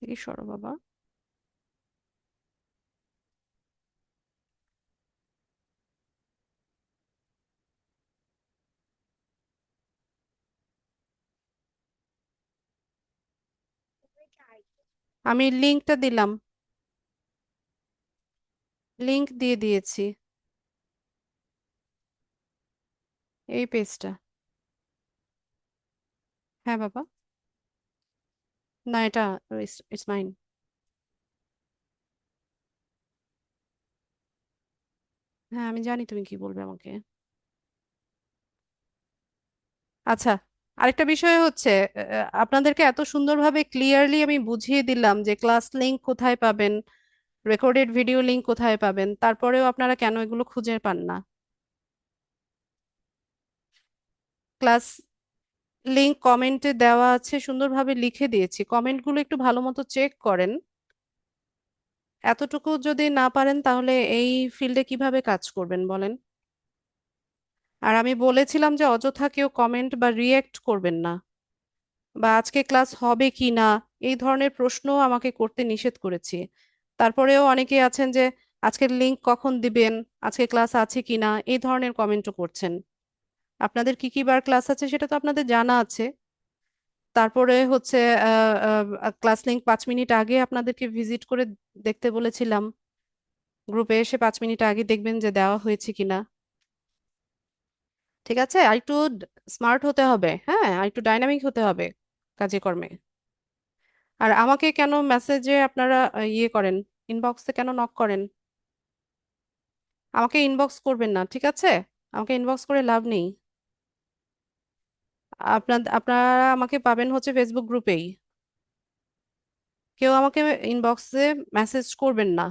এই সরো বাবা। আমি লিংকটা দিলাম, লিংক দিয়ে দিয়েছি। এই পেজটা। হ্যাঁ বাবা। না, এটা ইটস মাইন। হ্যাঁ, আমি জানি তুমি কি বলবে আমাকে। আচ্ছা, আরেকটা বিষয় হচ্ছে, আপনাদেরকে এত সুন্দরভাবে ক্লিয়ারলি আমি বুঝিয়ে দিলাম যে ক্লাস লিংক কোথায় পাবেন, রেকর্ডেড ভিডিও লিংক কোথায় পাবেন, তারপরেও আপনারা কেন এগুলো খুঁজে পান না? ক্লাস লিংক কমেন্টে দেওয়া আছে, সুন্দরভাবে লিখে দিয়েছি, কমেন্টগুলো একটু ভালো মতো চেক করেন। এতটুকু যদি না পারেন তাহলে এই ফিল্ডে কিভাবে কাজ করবেন বলেন? আর আমি বলেছিলাম যে অযথা কেউ কমেন্ট বা রিয়েক্ট করবেন না, বা আজকে ক্লাস হবে কি না এই ধরনের প্রশ্ন আমাকে করতে নিষেধ করেছি। তারপরেও অনেকে আছেন যে আজকের লিংক কখন দিবেন, আজকে ক্লাস আছে কি না এই ধরনের কমেন্টও করছেন। আপনাদের কি কি বার ক্লাস আছে সেটা তো আপনাদের জানা আছে। তারপরে হচ্ছে ক্লাস লিংক 5 মিনিট আগে আপনাদেরকে ভিজিট করে দেখতে বলেছিলাম, গ্রুপে এসে 5 মিনিট আগে দেখবেন যে দেওয়া হয়েছে কিনা। ঠিক আছে, আর একটু স্মার্ট হতে হবে, হ্যাঁ, আর একটু ডাইনামিক হতে হবে কাজে কর্মে। আর আমাকে কেন মেসেজে আপনারা ইয়ে করেন, ইনবক্সে কেন নক করেন? আমাকে ইনবক্স করবেন না, ঠিক আছে? আমাকে ইনবক্স করে লাভ নেই। আপনারা আমাকে পাবেন হচ্ছে ফেসবুক গ্রুপেই। কেউ আমাকে ইনবক্সে মেসেজ করবেন না।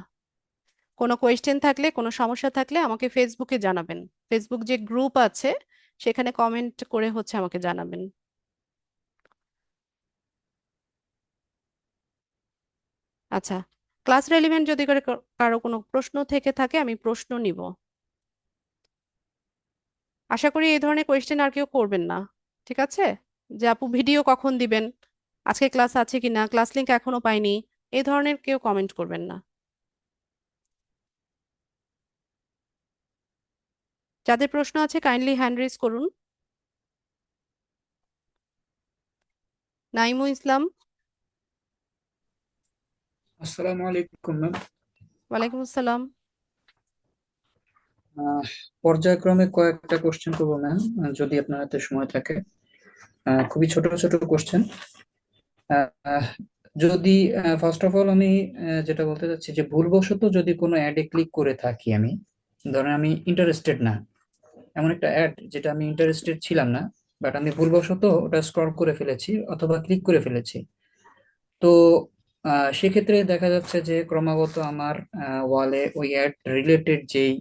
কোনো কোয়েশ্চেন থাকলে, কোনো সমস্যা থাকলে আমাকে ফেসবুকে জানাবেন। ফেসবুক যে গ্রুপ আছে সেখানে কমেন্ট করে হচ্ছে আমাকে জানাবেন। আচ্ছা, ক্লাস রেলিভেন্ট যদি করে কারো কোনো প্রশ্ন থেকে থাকে আমি প্রশ্ন নিব। আশা করি এই ধরনের কোয়েশ্চেন আর কেউ করবেন না, ঠিক আছে? যে আপু ভিডিও কখন দিবেন, আজকে ক্লাস আছে কিনা, ক্লাস লিংক এখনো পাইনি, এই ধরনের কেউ কমেন্ট করবেন না। যাদের প্রশ্ন আছে কাইন্ডলি হ্যান্ড রেজ করুন। নাইমু ইসলাম। আসসালামু আলাইকুম ম্যাম। ওয়ালাইকুম আসসালাম। আহ, পর্যায়ক্রমে কয়েকটা কোশ্চেন করবো ম্যাম, যদি আপনার হাতে সময় থাকে। খুবই ছোট ছোট কোশ্চেন। যদি ফার্স্ট অফ অল আমি যেটা বলতে চাচ্ছি যে ভুলবশত যদি কোনো অ্যাডে ক্লিক করে থাকি, আমি ধরেন আমি ইন্টারেস্টেড না, এমন একটা অ্যাড যেটা আমি ইন্টারেস্টেড ছিলাম না, বাট আমি ভুলবশত ওটা স্ক্রল করে ফেলেছি অথবা ক্লিক করে ফেলেছি। তো সেক্ষেত্রে দেখা যাচ্ছে যে ক্রমাগত আমার ওয়ালে ওই অ্যাড রিলেটেড যেই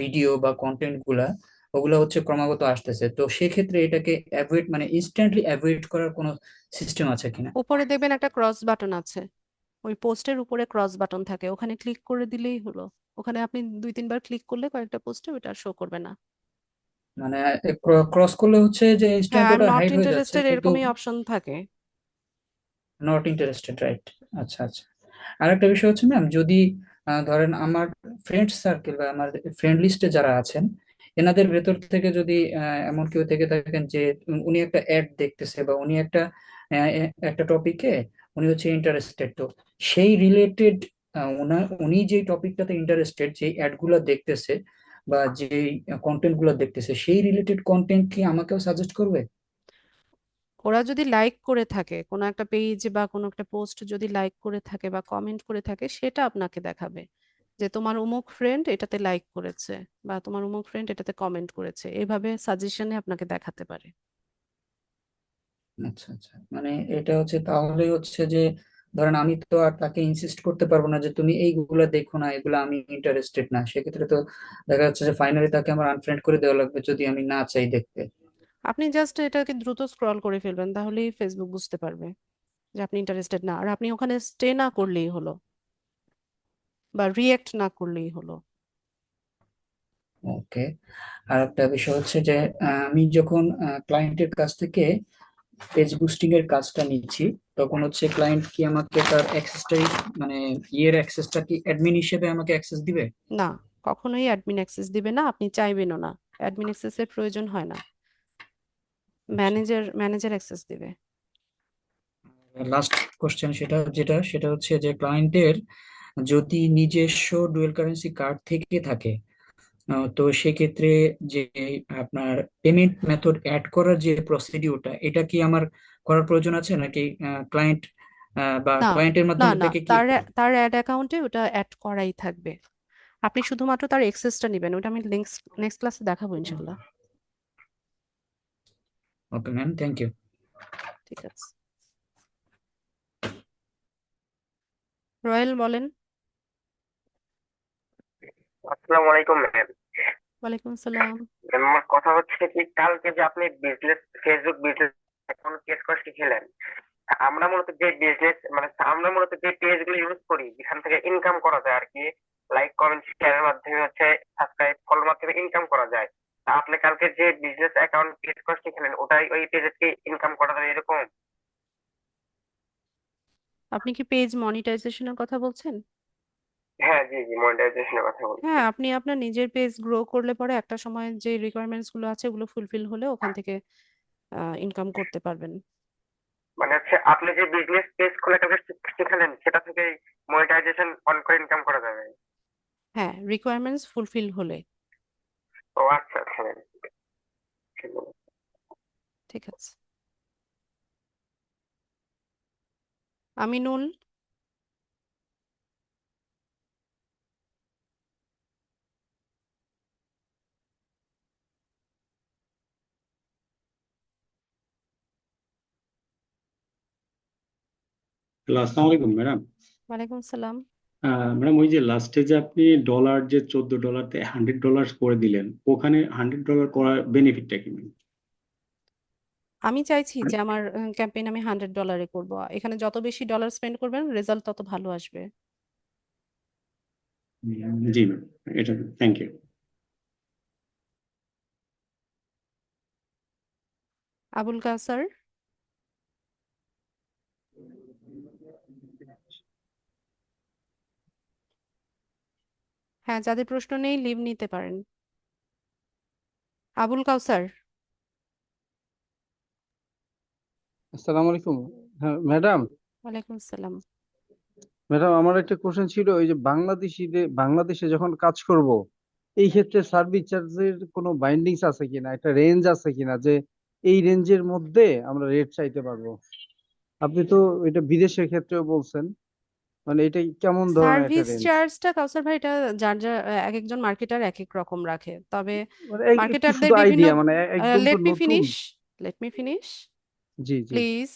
ভিডিও বা কন্টেন্ট গুলা, ওগুলা হচ্ছে ক্রমাগত আসতেছে। তো সেক্ষেত্রে এটাকে অ্যাভয়েড, মানে ইনস্ট্যান্টলি অ্যাভয়েড করার কোনো সিস্টেম আছে কিনা? উপরে দেখবেন একটা ক্রস বাটন আছে, ওই পোস্টের উপরে ক্রস বাটন থাকে, ওখানে ক্লিক করে দিলেই হলো। ওখানে আপনি 2-3 বার ক্লিক করলে কয়েকটা পোস্টে ওটা শো করবে না। মানে ক্রস করলে হচ্ছে যে হ্যাঁ, ইনস্ট্যান্ট আই এম ওটা নট হাইড হয়ে যাচ্ছে, ইন্টারেস্টেড কিন্তু এরকমই অপশন থাকে। Not interested, right? আচ্ছা আচ্ছা। আর একটা বিষয় হচ্ছে ম্যাম, যদি ধরেন আমার ফ্রেন্ড সার্কেল বা আমার ফ্রেন্ড লিস্টে যারা আছেন, এনাদের ভেতর থেকে যদি এমন কেউ থেকে থাকেন যে উনি একটা অ্যাড দেখতেছে বা উনি একটা একটা টপিকে উনি হচ্ছে ইন্টারেস্টেড, তো সেই রিলেটেড উনি যে টপিকটাতে ইন্টারেস্টেড, যে অ্যাড গুলা দেখতেছে বা যে কন্টেন্ট গুলা দেখতেছে, সেই রিলেটেড কন্টেন্ট কি আমাকেও সাজেস্ট করবে? ওরা যদি লাইক করে থাকে কোনো একটা পেজ বা কোনো একটা পোস্ট, যদি লাইক করে থাকে বা কমেন্ট করে থাকে, সেটা আপনাকে দেখাবে যে তোমার অমুক ফ্রেন্ড এটাতে লাইক করেছে বা তোমার অমুক ফ্রেন্ড এটাতে কমেন্ট করেছে, এভাবে সাজেশনে আপনাকে দেখাতে পারে। আচ্ছা আচ্ছা, মানে এটা হচ্ছে তাহলে হচ্ছে যে ধরেন আমি তো আর তাকে ইনসিস্ট করতে পারবো না যে তুমি এইগুলা দেখো না, এগুলা আমি ইন্টারেস্টেড না। সেক্ষেত্রে তো দেখা যাচ্ছে যে ফাইনালি তাকে আমার আনফ্রেন্ড করে দেওয়া লাগবে যদি আমি না চাই দেখতে। আপনি জাস্ট এটাকে দ্রুত স্ক্রল করে ফেলবেন, তাহলেই ফেসবুক বুঝতে পারবে যে আপনি ইন্টারেস্টেড না, আর আপনি ওখানে স্টে না করলেই হলো বা রিয়েক্ট না করলেই হলো। ওকে। আর একটা বিষয় হচ্ছে যে আমি যখন ক্লায়েন্টের কাছ থেকে পেজ বুস্টিং এর কাজটা নিচ্ছি, তখন হচ্ছে ক্লায়েন্ট কি আমাকে তার অ্যাক্সেসটাই, মানে ইয়ের অ্যাক্সেসটা কি অ্যাডমিন হিসেবে আমাকে অ্যাক্সেস দিবে? না, কখনোই অ্যাডমিন অ্যাক্সেস দিবে না, আপনি চাইবেনও না। অ্যাডমিন অ্যাক্সেসের প্রয়োজন হয় না, আচ্ছা। ম্যানেজার অ্যাক্সেস দিবে। লাস্ট কোশ্চেন সেটা হচ্ছে যে ক্লায়েন্টের যদি নিজস্ব ডুয়েল কারেন্সি কার্ড থেকে থাকে, তো সেক্ষেত্রে যে আপনার পেমেন্ট মেথড অ্যাড করার যে প্রসিডিউরটা, এটা কি আমার করার প্রয়োজন আছে নাকি ক্লায়েন্ট বা না, ক্লায়েন্টের না, মাধ্যমে না, থেকে কি? তার তার অ্যাড অ্যাকাউন্টে ওটা অ্যাড করাই থাকবে। আপনি শুধুমাত্র তার এক্সেসটা নেবেন, ওটা আমি নেক্সট নেক্সট ক্লাসে দেখাবো ইনশাল্লাহ। Okay ma'am, thank you. ঠিক আছে। রয়েল বলেন। আসসালামু আলাইকুম ম্যাম। ওয়ালাইকুম আসসালাম। আমার কথা হচ্ছে কি, কালকে যে আপনি ফেসবুক বিজনেস অ্যাকাউন্ট ক্রিয়েট করে শিখেলেন, আমরা মূলত যে পেজ গুলো ইউজ করি যেখান থেকে ইনকাম করা যায় আর কি, লাইক কমেন্ট শেয়ারের মাধ্যমে হচ্ছে, সাবস্ক্রাইব ফলোর মাধ্যমে ইনকাম করা যায়। তা আপনি কালকে যে বিজনেস অ্যাকাউন্ট ক্রিয়েট করে শিখেলেন, ওটাই ওই পেজে কি ইনকাম করা যায় এরকম? আপনি কি পেজ মনিটাইজেশনের কথা বলছেন? হ্যাঁ, জি জি, মনিটাইজেশনের কথা বলছি। হ্যাঁ, আপনি আপনার নিজের পেজ গ্রো করলে পরে একটা সময় যে রিকোয়ারমেন্টস গুলো আছে ওগুলো ফুলফিল হলে ওখান থেকে ইনকাম করতে পারবেন। মানে হচ্ছে আপনি যে বিজনেস পেজ খুলে কালকে শিখালেন, সেটা থেকে মনিটাইজেশন অন করে ইনকাম করা যাবে? হ্যাঁ, রিকোয়ারমেন্টস ফুলফিল হলে। ও আচ্ছা আচ্ছা ma'am, ঠিক আছে। ঠিক আছে। আমিনুল। হ্যালো, আসসালামু আলাইকুম ম্যাডাম। ওয়ালাইকুম আসসালাম। ম্যাডাম, ওই যে লাস্টে যে আপনি ডলার যে $14 $100 করে দিলেন, ওখানে $100 করার বেনিফিটটা কি ম্যাম? আমি চাইছি যে আমার ক্যাম্পেইন আমি $100 করব। এখানে যত বেশি ডলার স্পেন্ড করবেন রেজাল্ট তত ভালো আসবে। জি ম্যাম, এটা থ্যাংক ইউ। আবুল কাসার। হ্যাঁ, যাদের প্রশ্ন নেই লিভ নিতে পারেন। আবুল কাউসার। আসসালামু আলাইকুম। হ্যাঁ ম্যাডাম, ওয়ালাইকুম আসসালাম। ম্যাডাম আমার একটা কোশ্চেন ছিল, এই যে বাংলাদেশে যখন কাজ করব, এই ক্ষেত্রে সার্ভিস চার্জের কোনো বাইন্ডিংস আছে কিনা, একটা রেঞ্জ আছে কিনা, যে এই রেঞ্জের মধ্যে আমরা রেট চাইতে পারবো? আপনি তো এটা বিদেশের ক্ষেত্রেও বলছেন, মানে এটা কেমন ধরনের একটা সার্ভিস রেঞ্জ? চার্জটা কাউসার ভাই, এটা যার যার এক একজন মার্কেটার এক এক রকম রাখে, তবে মানে একটু মার্কেটারদের শুধু বিভিন্ন। আইডিয়া, মানে একদম তো লেট মি নতুন। ফিনিশ, লেট মি ফিনিশ জি জি প্লিজ।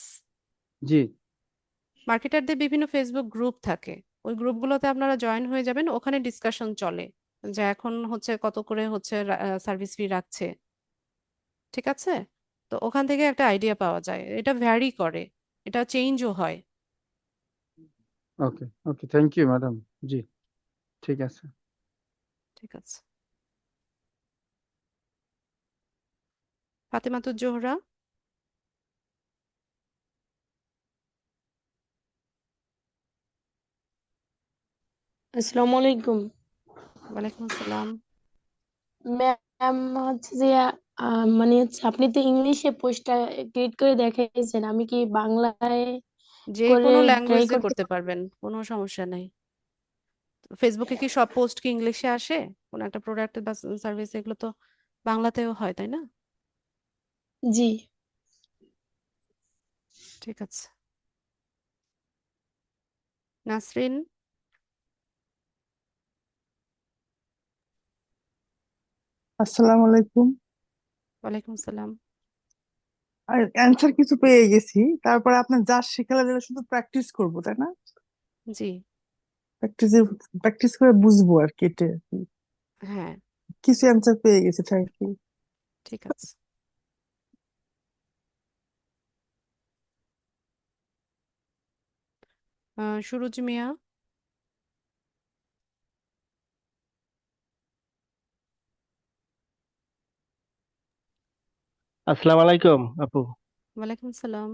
জি। মার্কেটারদের বিভিন্ন ফেসবুক গ্রুপ থাকে, ওই গ্রুপগুলোতে আপনারা জয়েন হয়ে যাবেন, ওখানে ডিসকাশন চলে যে এখন হচ্ছে কত করে হচ্ছে সার্ভিস ফি রাখছে। ঠিক আছে। তো ওখান থেকে একটা আইডিয়া পাওয়া যায়, এটা ভ্যারি করে, এটা চেঞ্জও হয়। ওকে ওকে, থ্যাংক ইউ ম্যাডাম। জি, ঠিক আছে। ঠিক আছে। ফাতেমাতুজ জোহরা। আসসালামু আলাইকুম ওয়ালাইকুম আসসালাম। ম্যাম। হচ্ছে যে মানে হচ্ছে আপনি তো ইংলিশে পোস্টটা ক্রিয়েট করে দেখাইছেন, আমি কি বাংলায় যে করে কোনো ট্রাই ল্যাঙ্গুয়েজে করতে করতে পারবেন, কোনো সমস্যা নেই। ফেসবুকে কি সব পোস্ট কি ইংলিশে আসে? কোনো একটা প্রোডাক্ট বা সার্ভিস, এগুলো তো বাংলাতেও হয়, তাই না? জি। ঠিক আছে। নাসরিন। আসসালামু আলাইকুম। ওয়ালাইকুম আসসালাম। আর অ্যান্সার কিছু পেয়ে গেছি, তারপরে আপনার যা শেখালেন এটা শুধু প্র্যাকটিস করবো, তাই না? জি। প্র্যাকটিস প্র্যাকটিস করে বুঝবো আর কি, এটা আর কি। হ্যাঁ। কিছু অ্যান্সার পেয়ে গেছি, থ্যাংক ইউ। ঠিক আছে। সুরুজ মিয়া। আসসালামু আলাইকুম আপু। ওয়ালাইকুম আসসালাম।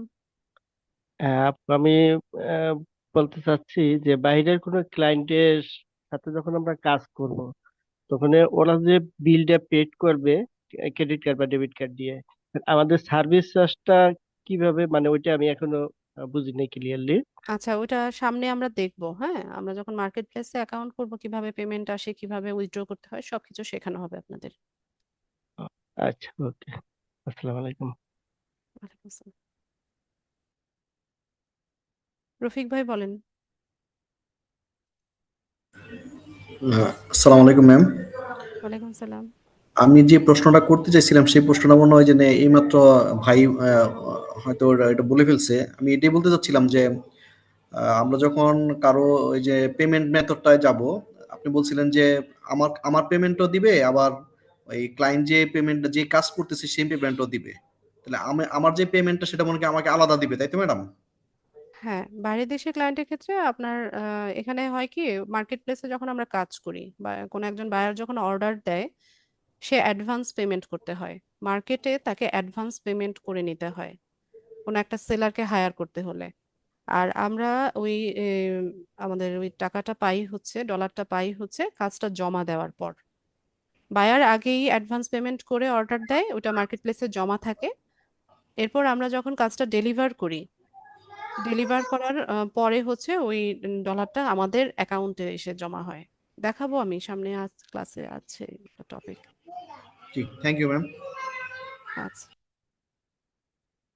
আমি আহ, বলতে চাচ্ছি যে বাইরের কোনো ক্লায়েন্টের সাথে যখন আমরা কাজ করব, তখন ওরা যে বিলটা পেড করবে ক্রেডিট কার্ড বা ডেবিট কার্ড দিয়ে, আমাদের সার্ভিস চার্জটা কিভাবে, মানে ওইটা আমি এখনো বুঝিনি ক্লিয়ারলি। আচ্ছা, ওটা সামনে আমরা দেখবো। হ্যাঁ, আমরা যখন মার্কেট প্লেসে অ্যাকাউন্ট করব, কিভাবে পেমেন্ট আসে, কিভাবে উইথড্র করতে হয়, সবকিছু শেখানো হবে আপনাদের। আচ্ছা, ওকে। আসসালামু আলাইকুম। ওয়ালাইকুম আসসালাম। রফিক ভাই বলেন। আসসালামু আলাইকুম ম্যাম। ওয়ালাইকুম সালাম। আমি যে প্রশ্নটা করতে চাইছিলাম সেই প্রশ্নটা মনে হয় যে এইমাত্র ভাই হয়তো এটা বলে ফেলছে। আমি এটাই বলতে চাচ্ছিলাম যে আমরা যখন কারো ওই যে পেমেন্ট মেথডটায় যাব, আপনি বলছিলেন যে আমার আমার পেমেন্টও দিবে, আবার ওই ক্লায়েন্ট যে পেমেন্ট যে কাজ করতেছে সেই পেমেন্টও দিবে। তাহলে আমি আমার যে পেমেন্টটা সেটা মনে হয় আমাকে আলাদা দিবে, তাই তো ম্যাডাম? হ্যাঁ, বাইরের দেশের ক্লায়েন্টের ক্ষেত্রে আপনার এখানে হয় কি, মার্কেট প্লেসে যখন আমরা কাজ করি বা কোনো একজন বায়ার যখন অর্ডার দেয়, সে অ্যাডভান্স পেমেন্ট করতে হয়। মার্কেটে তাকে অ্যাডভান্স পেমেন্ট করে নিতে হয় কোনো একটা সেলারকে হায়ার করতে হলে। আর আমরা ওই আমাদের ওই টাকাটা পাই হচ্ছে, ডলারটা পাই হচ্ছে কাজটা জমা দেওয়ার পর। বায়ার আগেই অ্যাডভান্স পেমেন্ট করে অর্ডার দেয়, ওটা মার্কেট প্লেসে জমা থাকে। এরপর আমরা যখন কাজটা ডেলিভার করি, ডেলিভার করার পরে হচ্ছে ওই ডলারটা আমাদের অ্যাকাউন্টে এসে জমা হয়। দেখাবো আমি সামনে, আজ ক্লাসে আছে টপিক। ঠিক, থ্যাংক ইউ ম্যাম। আচ্ছা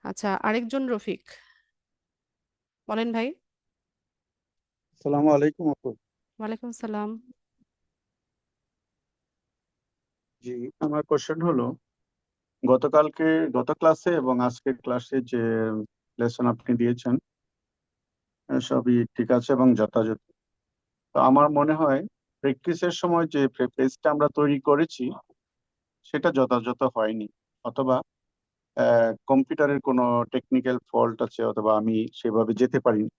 আচ্ছা, আরেকজন রফিক বলেন ভাই। আসসালামু আলাইকুম আপু। ওয়ালাইকুম সালাম। জি, আমার কোশ্চেন হলো গত ক্লাসে এবং আজকের ক্লাসে যে লেসন আপনি দিয়েছেন সবই ঠিক আছে এবং যথাযথ। তো আমার মনে হয় প্র্যাকটিসের সময় যে পেজটা আমরা তৈরি করেছি সেটা যথাযথ হয়নি, অথবা কম্পিউটারের কোনো টেকনিক্যাল ফল্ট আছে, অথবা আমি সেভাবে যেতে পারিনি।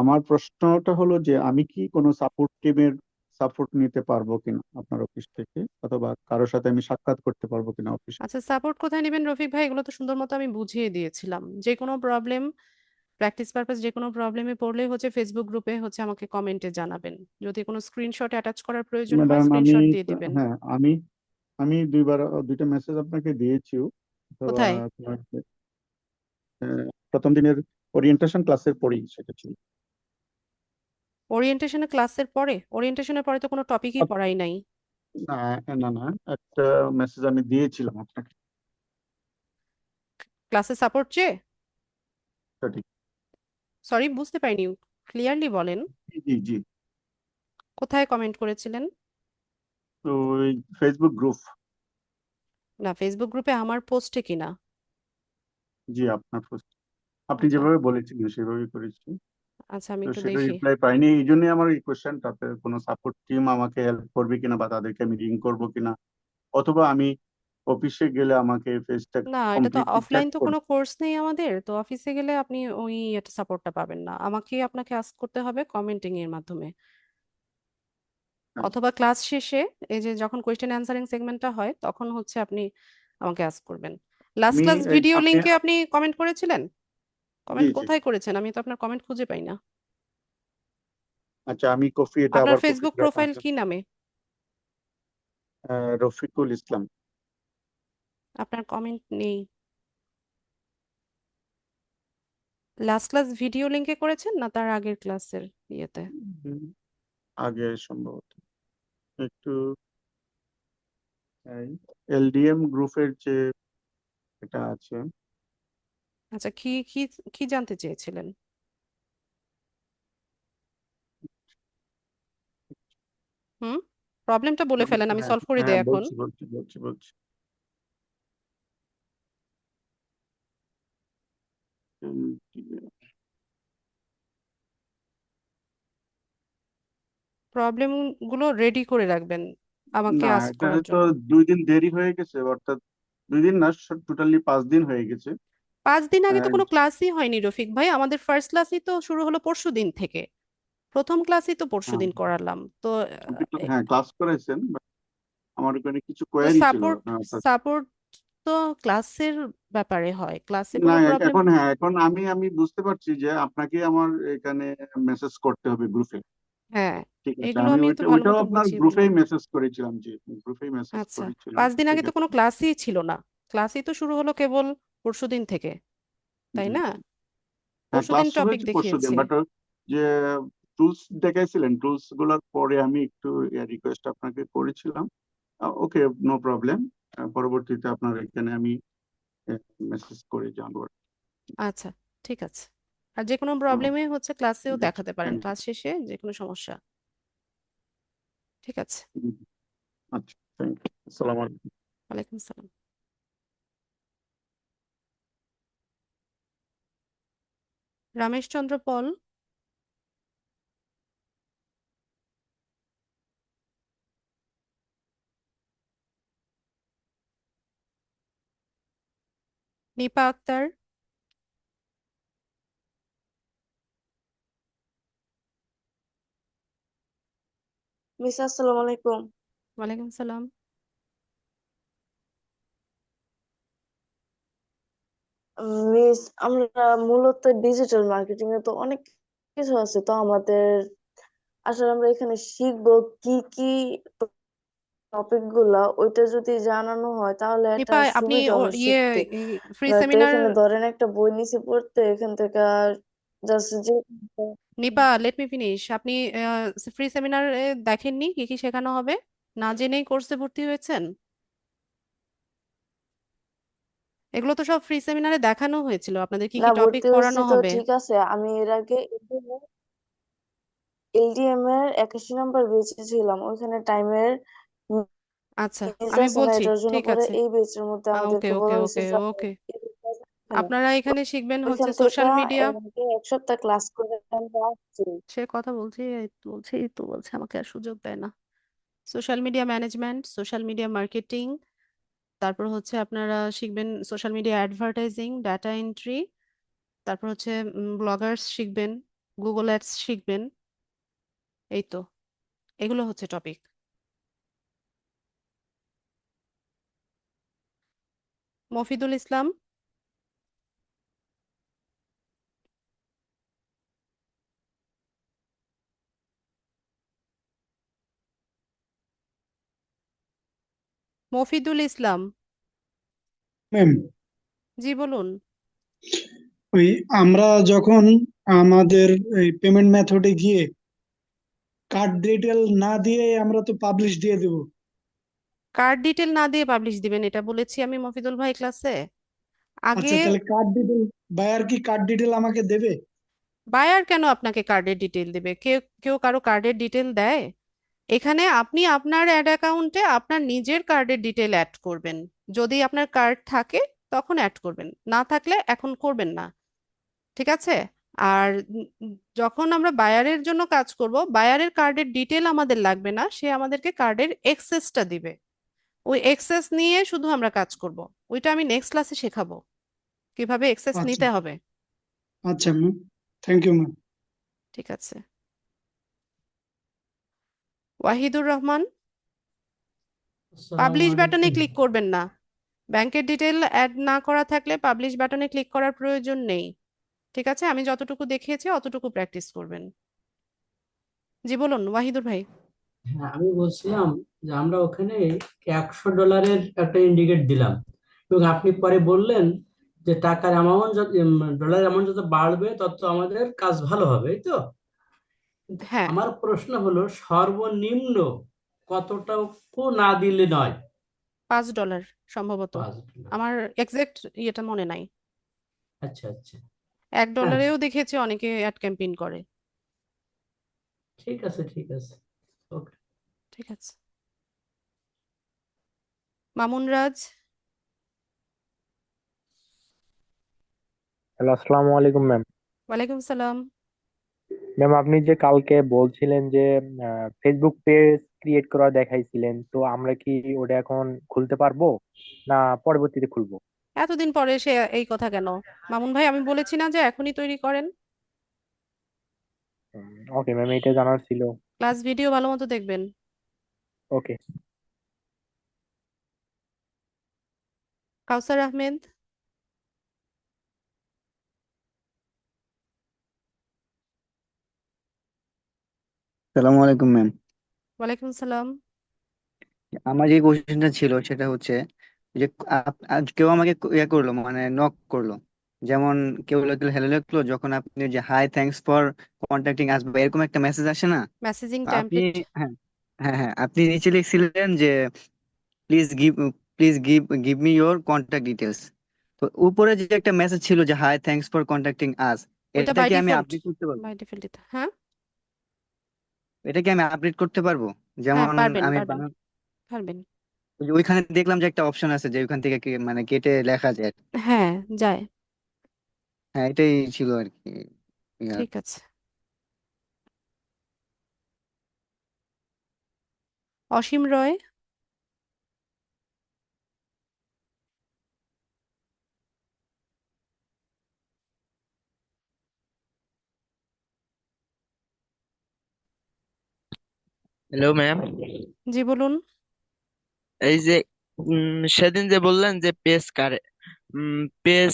আমার প্রশ্নটা হলো যে আমি কি কোনো সাপোর্ট টিমের সাপোর্ট নিতে পারবো কিনা আপনার অফিস থেকে, অথবা কারোর সাথে আমি সাক্ষাৎ করতে পারবো কিনা অফিসে। আচ্ছা, সাপোর্ট কোথায় নেবেন রফিক ভাই? এগুলো তো সুন্দর মতো আমি বুঝিয়ে দিয়েছিলাম। যে কোনো প্রবলেম, প্র্যাকটিস পারপাস যে কোনো প্রবলেমে পড়লে হচ্ছে ফেসবুক গ্রুপে হচ্ছে আমাকে কমেন্টে জানাবেন। যদি কোনো স্ক্রিনশট অ্যাটাচ করার প্রয়োজন হয়, ম্যাডাম আমি স্ক্রিনশট দিয়ে দিবেন। হ্যাঁ আমি দুইটা মেসেজ আপনাকে দিয়েছিও, অথবা কোথায়? আপনার প্রথম দিনের ওরিয়েন্টেশন ক্লাসের পরেই সেটা ছিল। ওরিয়েন্টেশনের ক্লাসের পরে? ওরিয়েন্টেশনের পরে তো কোনো টপিকই পড়াই নাই। না না না, একটা মেসেজ আমি দিয়েছিলাম আপনাকে। ক্লাসে সাপোর্ট চেয়ে? সঠিক। সরি, বুঝতে পারিনি, ক্লিয়ারলি বলেন। জি জি জি। কোথায় কমেন্ট করেছিলেন? তো ওই ফেসবুক গ্রুপ। না, ফেসবুক গ্রুপে আমার পোস্টে কিনা। জি, আপনার post। আপনি আচ্ছা যেভাবে বলেছিলেন সেভাবেই করেছি। আচ্ছা, আমি তো একটু সেটা দেখি। রিপ্লাই পাইনি, এই জন্যই আমার এই কোয়েশ্চেনটাতে কোনো সাপোর্ট টিম আমাকে হেল্প করবে কিনা, বা তাদেরকে আমি রিং করবো কিনা, অথবা আমি অফিসে গেলে আমাকে পেজটা না, এটা তো কমপ্লিটলি চেক অফলাইন, তো কোনো করবে। কোর্স নেই আমাদের, তো অফিসে গেলে আপনি ওই একটা সাপোর্টটা পাবেন না, আমাকে আপনাকে আস্ক করতে হবে কমেন্টিং এর মাধ্যমে। অথবা ক্লাস শেষে এই যে যখন কোয়েশ্চেন অ্যান্সারিং সেগমেন্টটা হয়, তখন হচ্ছে আপনি আমাকে আস্ক করবেন। লাস্ট আমি ক্লাস ভিডিও আপনি লিংকে আপনি কমেন্ট করেছিলেন? জি কমেন্ট জি। কোথায় করেছেন? আমি তো আপনার কমেন্ট খুঁজে পাই না। আচ্ছা, আমি এটা আপনার আবার কপি ফেসবুক করে প্রোফাইল আপনাকে কি নামে? রফিকুল ইসলাম। আপনার কমেন্ট নেই। লাস্ট ক্লাস ভিডিও লিংকে করেছেন না তার আগের ক্লাসের ইয়েতে? হুম, আগে সম্ভবত একটু এলডিএম গ্রুপের যে এটা আছে। আচ্ছা, কি কি কি জানতে চেয়েছিলেন? হুম, প্রবলেমটা বলে ফেলেন, আমি হ্যাঁ সলভ করে হ্যাঁ, দেই এখন। বলছি। উম, প্রবলেম গুলো রেডি করে রাখবেন আমাকে না, আস্ক এটা করার তো জন্য। 2 দিন দেরি হয়ে গেছে, অর্থাৎ 2 দিন না, টোটালি 5 দিন হয়ে গেছে। 5 দিন আগে তো আহ, কোনো ক্লাসই হয়নি রফিক ভাই, আমাদের ফার্স্ট ক্লাসই তো শুরু হলো পরশু দিন থেকে। প্রথম ক্লাসই তো পরশু হ্যাঁ, দিন করালাম তো। আপনি হ্যাঁ ক্লাস করেছেন, but আমার ওখানে কিছু তো কোয়ারি ছিল। সাপোর্ট, সাপোর্ট তো ক্লাসের ব্যাপারে হয়, ক্লাসে না, কোনো প্রবলেম। এখন আমি বুঝতে পারছি যে আপনাকে আমার এখানে মেসেজ করতে হবে গ্রুপে। হ্যাঁ, ঠিক আছে, এগুলো আমি আমি তো ভালো ওইটাও মতো আপনার বুঝিয়ে গ্রুপেই দিলাম। মেসেজ করেছিলাম, জি গ্রুপেই মেসেজ আচ্ছা, করেছিলাম। 5 দিন ঠিক আগে তো আছে। কোনো ক্লাসই ছিল না, ক্লাসই তো শুরু হলো কেবল পরশু দিন থেকে। তাই জি না? হ্যাঁ, পরশুদিন ক্লাস টপিক হয়েছে পরশুদিন, দেখিয়েছি। বাট যে টুলস দেখাইছিলেন, টুলস গুলার পরে আমি একটু রিকোয়েস্ট আপনাকে করেছিলাম। ওকে, নো প্রবলেম। পরবর্তীতে আপনার এখানে আমি মেসেজ করে জানবো। আচ্ছা, ঠিক আছে। আর যে কোনো ও, প্রবলেমে হচ্ছে ক্লাসেও ঠিক আছে, দেখাতে পারেন, থ্যাংক ক্লাস শেষে যে কোনো সমস্যা। ঠিক আছে। ইউ। আচ্ছা, থ্যাংক ইউ, আসসালামু আলাইকুম। ওয়ালাইকুম আসসালাম। রমেশচন্দ্র পল। নিপা আক্তার। মিস আসসালামু আলাইকুম। ওয়ালাইকুম সালাম। মিস, আমরা মূলত ডিজিটাল মার্কেটিং এ তো অনেক কিছু আছে, তো আমাদের আসলে আমরা এখানে শিখবো কি কি টপিক গুলা, ওইটা যদি জানানো হয় তাহলে একটা নিপা, আপনি সুবিধা হবে শিখতে। ফ্রি নয়তো সেমিনার। এখানে ধরেন একটা বই নিচে পড়তে এখান থেকে জাস্ট যে নিপা, লেট মি ফিনিশ। আপনি ফ্রি সেমিনারে দেখেননি কি কি শেখানো হবে? না জেনেই কোর্সে ভর্তি হয়েছেন? এগুলো তো সব ফ্রি সেমিনারে দেখানো হয়েছিল, আপনাদের কি না, কি টপিক ভর্তি হয়েছি পড়ানো তো হবে। ঠিক আছে, আমি এর আগে এলডিএম এর 81 নম্বর বেঁচে ছিলাম, ওইখানে টাইমের আচ্ছা, মিস আমি আছে না, বলছি, এটার জন্য ঠিক পরে আছে। এই বেচের মধ্যে ওকে আমাদেরকে ওকে বলা হয়েছে ওকে যে ওকে। এই বেচটা আছে এখানে। আপনারা এখানে শিখবেন হচ্ছে ওইখান থেকে সোশ্যাল মিডিয়া। আমাকে 1 সপ্তাহ ক্লাস করে আমরা আসছি। সে কথা বলছি, এই তো বলছে, আমাকে আর সুযোগ দেয় না। Social media management, social media marketing, তারপর হচ্ছে আপনারা শিখবেন social media advertising, data entry, তারপর হচ্ছে ব্লগার্স শিখবেন, গুগল অ্যাডস শিখবেন। এই তো, এগুলো হচ্ছে টপিক। মফিদুল ইসলাম। মফিদুল ইসলাম। ম্যাম, জি বলুন। ওই আমরা যখন আমাদের এই পেমেন্ট মেথডে গিয়ে কার্ড ডিটেল না দিয়ে আমরা তো পাবলিশ দিয়ে দেব। কার্ড ডিটেল না দিয়ে পাবলিশ দিবেন, এটা বলেছি আমি মফিদুল ভাই ক্লাসে আগে। আচ্ছা, তাহলে কার্ড ডিটেল বায়ার কি কার্ড ডিটেল আমাকে দেবে? বায়ার কেন আপনাকে কার্ডের ডিটেল দেবে? কেউ কেউ কারো কার্ডের ডিটেল দেয়? এখানে আপনি আপনার অ্যাড অ্যাকাউন্টে আপনার নিজের কার্ডের ডিটেল অ্যাড করবেন। যদি আপনার কার্ড থাকে তখন অ্যাড করবেন, না থাকলে এখন করবেন না। ঠিক আছে? আর যখন আমরা বায়ারের জন্য কাজ করব, বায়ারের কার্ডের ডিটেল আমাদের লাগবে না, সে আমাদেরকে কার্ডের এক্সেসটা দিবে। ওই এক্সেস নিয়ে শুধু আমরা কাজ করব। ওইটা আমি নেক্সট ক্লাসে শেখাবো কিভাবে এক্সেস আচ্ছা নিতে হবে। আচ্ছা ম্যাম, থ্যাংক ইউ ম্যাম। ঠিক আছে। ওয়াহিদুর রহমান। আসসালামু পাবলিশ বাটনে আলাইকুম। ক্লিক করবেন না। ব্যাংকের ডিটেল অ্যাড না করা থাকলে পাবলিশ বাটনে ক্লিক করার প্রয়োজন নেই। ঠিক আছে, আমি যতটুকু দেখিয়েছি অতটুকু প্র্যাকটিস করবেন। জি বলুন ওয়াহিদুর ভাই। হ্যাঁ, আমি বলছিলাম যে আমরা ওখানে $100 একটা ইন্ডিকেট দিলাম, এবং আপনি পরে বললেন যে টাকার অ্যামাউন্ট যত ডলার অ্যামাউন্ট যত বাড়বে তত আমাদের কাজ ভালো হবে, এই তো? কিন্তু হ্যাঁ, আমার প্রশ্ন হলো সর্বনিম্ন কতটুকু না দিলে নয়? $5 সম্ভবত। $5। আমার এক্সাক্ট ইয়েটা মনে নাই। আচ্ছা আচ্ছা। এক হ্যাঁ, ডলারেও দেখেছি অনেকে অ্যাড ক্যাম্পেইন করে। ঠিক আছে ঠিক আছে। ওকে। ঠিক আছে। মামুন রাজ। হ্যালো, আসসালামু আলাইকুম ম্যাম। ওয়ালাইকুম সালাম। ম্যাম, আপনি যে কালকে বলছিলেন যে ফেসবুক পেজ ক্রিয়েট করা দেখাইছিলেন, তো আমরা কি ওটা এখন খুলতে পারবো না পরবর্তীতে খুলবো? এতদিন পরে সে এই কথা কেন? মামুন ভাই, আমি বলেছি না যে এখনই তৈরি করেন? ওকে ম্যাম, এটা জানার ছিল। ক্লাস ভিডিও ভালো মতো দেখবেন। ওকে। কাউসার আহমেদ। সালামু আলাইকুম ম্যাম। ওয়ালাইকুম সালাম। আমার যে কোশ্চেনটা ছিল সেটা হচ্ছে যে কেউ আমাকে ইয়ে করলো, মানে নক করলো, যেমন কেউ লিখলো হ্যালো লিখলো, যখন আপনি ওই যে হাই থ্যাঙ্কস ফর কন্ট্যাক্টিং আস বা এরকম একটা মেসেজ আসে না, মেসেজিং তো আপনি টেমপ্লেট। হ্যাঁ হ্যাঁ হ্যাঁ আপনি নিচে লিখছিলেন যে please give please give give me your contact details. তো উপরে যে একটা মেসেজ ছিল যে হাই থ্যাঙ্কস ফর কন্ট্যাক্টিং আস, ওইটা এটা বাই কি আমি ডিফল্ট, আপডেট করতে পারবো? বাই ডিফল্ট হ্যাঁ। এটা কি আমি আপডেট করতে পারবো? হ্যাঁ যেমন পারবেন আমি পারবেন পারবেন। ওই যে ওইখানে দেখলাম যে একটা অপশন আছে যে ওইখান থেকে মানে কেটে লেখা যায়। হ্যাঁ যায়। হ্যাঁ, এটাই ছিল আর কি। ইয়া, ঠিক আছে। অসীম রয়। হ্যালো ম্যাম, জি বলুন। এই যে সেদিন যে বললেন যে পেজ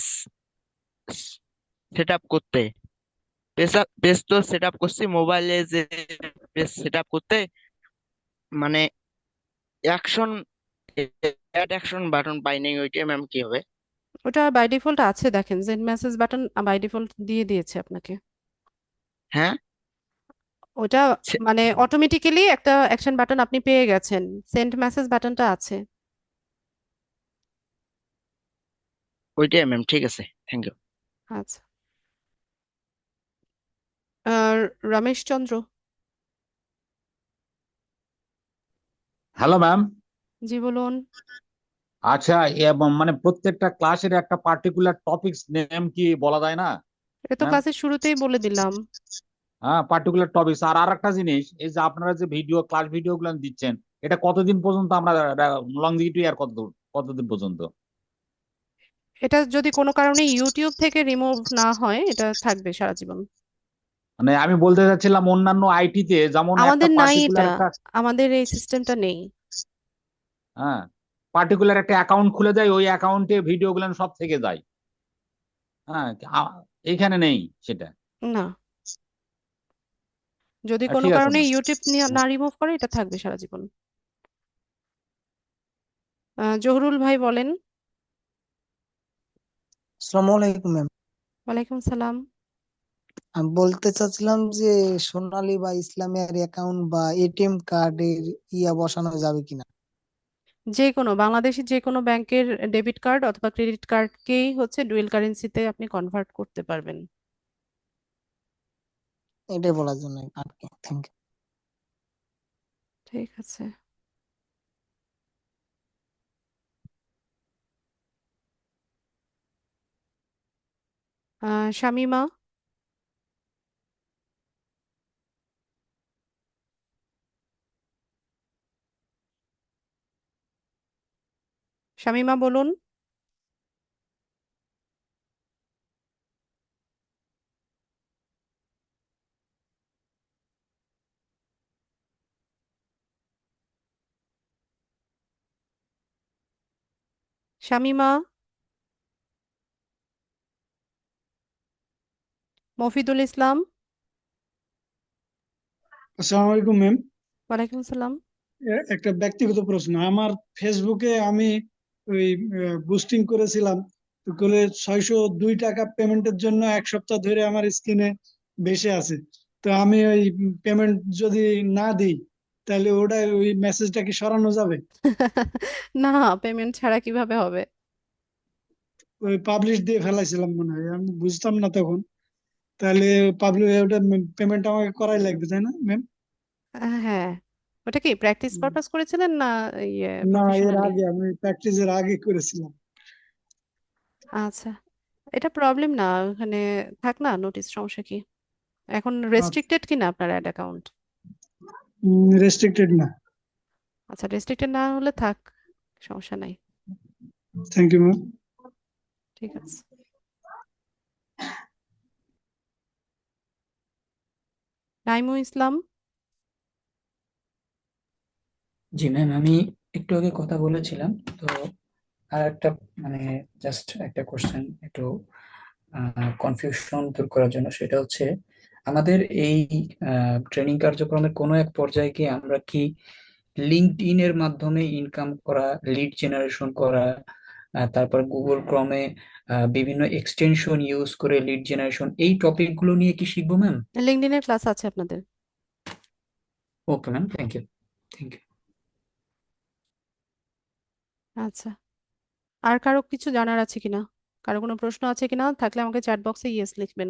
সেট আপ করতে, পেজ তো সেট আপ করছি মোবাইলে, যে পেজ সেট আপ করতে মানে অ্যাকশন অ্যাড অ্যাকশন বাটন পাই নাই, ওইটা ম্যাম কি হবে? ওটা বাই ডিফল্ট আছে, দেখেন send message button by default দিয়ে দিয়েছে আপনাকে। হ্যাঁ, ওটা সে- মানে অটোমেটিক্যালি একটা অ্যাকশন বাটন আপনি পেয়ে গেছেন, সেন্ড মেসেজ বাটনটা আছে। ওইটাই ম্যাম, ঠিক আছে, থ্যাংক ইউ। আচ্ছা। আর রমেশ চন্দ্র। Hello ma'am. জি বলুন। আচ্ছা, মানে প্রত্যেকটা ক্লাসের একটা পার্টিকুলার টপিকস নেম কি বলা যায় না এটা তো ম্যাম? ক্লাসের শুরুতেই বলে দিলাম। হ্যাঁ, পার্টিকুলার টপিকস। আর আরেকটা জিনিস, এই যে আপনারা যে ক্লাস ভিডিও গুলো দিচ্ছেন, এটা কতদিন পর্যন্ত আমরা লংজিভিটি আর কতদিন পর্যন্ত? এটা যদি কোনো কারণে ইউটিউব থেকে রিমুভ না হয় এটা থাকবে সারা জীবন। মানে আমি বলতে চাচ্ছিলাম অন্যান্য আইটিতে যেমন একটা আমাদের নাই পার্টিকুলার এটা, একটা আমাদের এই সিস্টেমটা নেই। হ্যাঁ পার্টিকুলার একটা অ্যাকাউন্ট খুলে দেয়, ওই অ্যাকাউন্টে ভিডিও গুলো সব থেকে যায়। হ্যাঁ, এইখানে নেই সেটা। না, যদি কোনো ঠিক আছে কারণে ম্যাম। ইউটিউব না রিমুভ করে এটা থাকবে সারা জীবন। জহুরুল ভাই বলেন। আসসালামু আলাইকুম ম্যাম। ওয়ালাইকুম সালাম। আমি বলতে চাচ্ছিলাম যে সোনালী বা ইসলামিয়ার অ্যাকাউন্ট বা এটিএম কার্ডের বসানো যাবে কিনা। যে কোনো বাংলাদেশি যে কোনো ব্যাংকের ডেবিট কার্ড অথবা ক্রেডিট কার্ডকেই হচ্ছে ডুয়েল কারেন্সিতে আপনি কনভার্ট করতে পারবেন। এটাই বলার জন্য আর কি, থ্যাংক ইউ। ঠিক আছে। শামিমা। শামিমা বলুন। শামিমা। মফিদুল ইসলাম। আসসালামু আলাইকুম ম্যাম। ওয়ালাইকুম সালাম। একটা ব্যক্তিগত প্রশ্ন। আমার ফেসবুকে আমি ওই বুস্টিং করেছিলাম, তো করে 602 টাকা পেমেন্টের জন্য 1 সপ্তাহ ধরে আমার স্ক্রিনে ভেসে আছে। তো আমি ওই পেমেন্ট যদি না দিই, তাহলে ওটা ওই মেসেজটা কি সরানো যাবে? না, পেমেন্ট ছাড়া কিভাবে হবে? ওই পাবলিশ দিয়ে ফেলাইছিলাম মনে হয়, আমি বুঝতাম না তখন। তাহলে পাবলিক ওটা পেমেন্ট আমাকে করাই লাগবে, তাই না ম্যাম? হ্যাঁ। ওটা কি প্র্যাকটিস পারপাস করেছিলেন না ইয়ে না, এর প্রফেশনালি? আগে আমি প্র্যাকটিসের আগে করেছিলাম। আচ্ছা, এটা প্রবলেম না, ওখানে থাক না নোটিস, সমস্যা কি? এখন রেস্ট্রিক্টেড কিনা আপনার অ্যাড অ্যাকাউন্ট? রেস্ট্রিক্টেড না। আচ্ছা, রেস্ট্রিক্টেড না হলে থাক, সমস্যা নাই। Thank you ma'am. ঠিক আছে। নাইমু ইসলাম। জি ম্যাম, আমি একটু আগে কথা বলেছিলাম তো। আর একটা মানে জাস্ট একটা কোশ্চেন, একটু কনফিউশন দূর করার জন্য, সেটা হচ্ছে আমাদের এই ট্রেনিং কার্যক্রমের কোনো এক পর্যায়ে কি আমরা কি লিঙ্কডইন এর মাধ্যমে ইনকাম করা, লিড জেনারেশন করা তারপর গুগল ক্রমে বিভিন্ন এক্সটেনশন ইউজ করে লিড জেনারেশন, এই টপিকগুলো নিয়ে কি শিখবো ম্যাম? লিঙ্কডইনের ক্লাস আছে আপনাদের। Okay ma'am, thank you. Thank you. আচ্ছা, আর কারো কিছু জানার আছে কিনা? কারো কোনো প্রশ্ন আছে কিনা? থাকলে আমাকে চ্যাট বক্সে ইয়েস লিখবেন।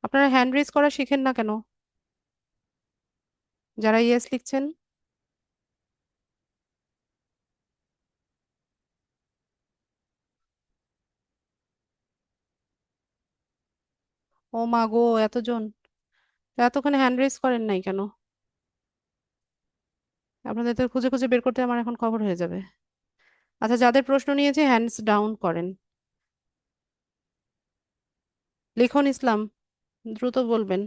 আপনারা হ্যান্ড রেজ করা শিখেন না কেন, যারা ইয়েস লিখছেন? ও মা গো, এতজন! এতক্ষণে হ্যান্ড রেজ করেন নাই কেন? আপনাদের তো খুঁজে খুঁজে বের করতে আমার এখন খবর হয়ে যাবে। আচ্ছা, যাদের প্রশ্ন নিয়েছে হ্যান্ডস ডাউন করেন। লিখন ইসলাম, দ্রুত বলবেন।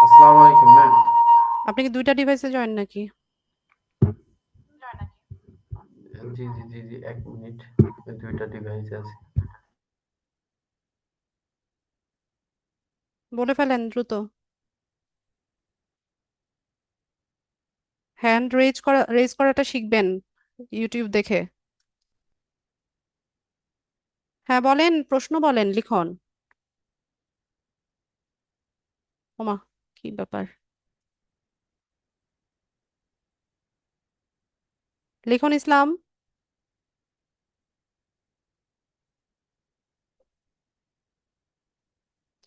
আসসালামু আলাইকুম ম্যাম। আপনি কি দুইটা ডিভাইসে জয়েন নাকি? জি জি জি জি, এক মিনিট, দুইটা ডিভাইস আছে। বলে ফেলেন দ্রুত। হ্যান্ড রেজ করাটা শিখবেন ইউটিউব দেখে। হ্যাঁ বলেন, প্রশ্ন বলেন, লিখন। ওমা, কি ব্যাপার! লিখন ইসলাম,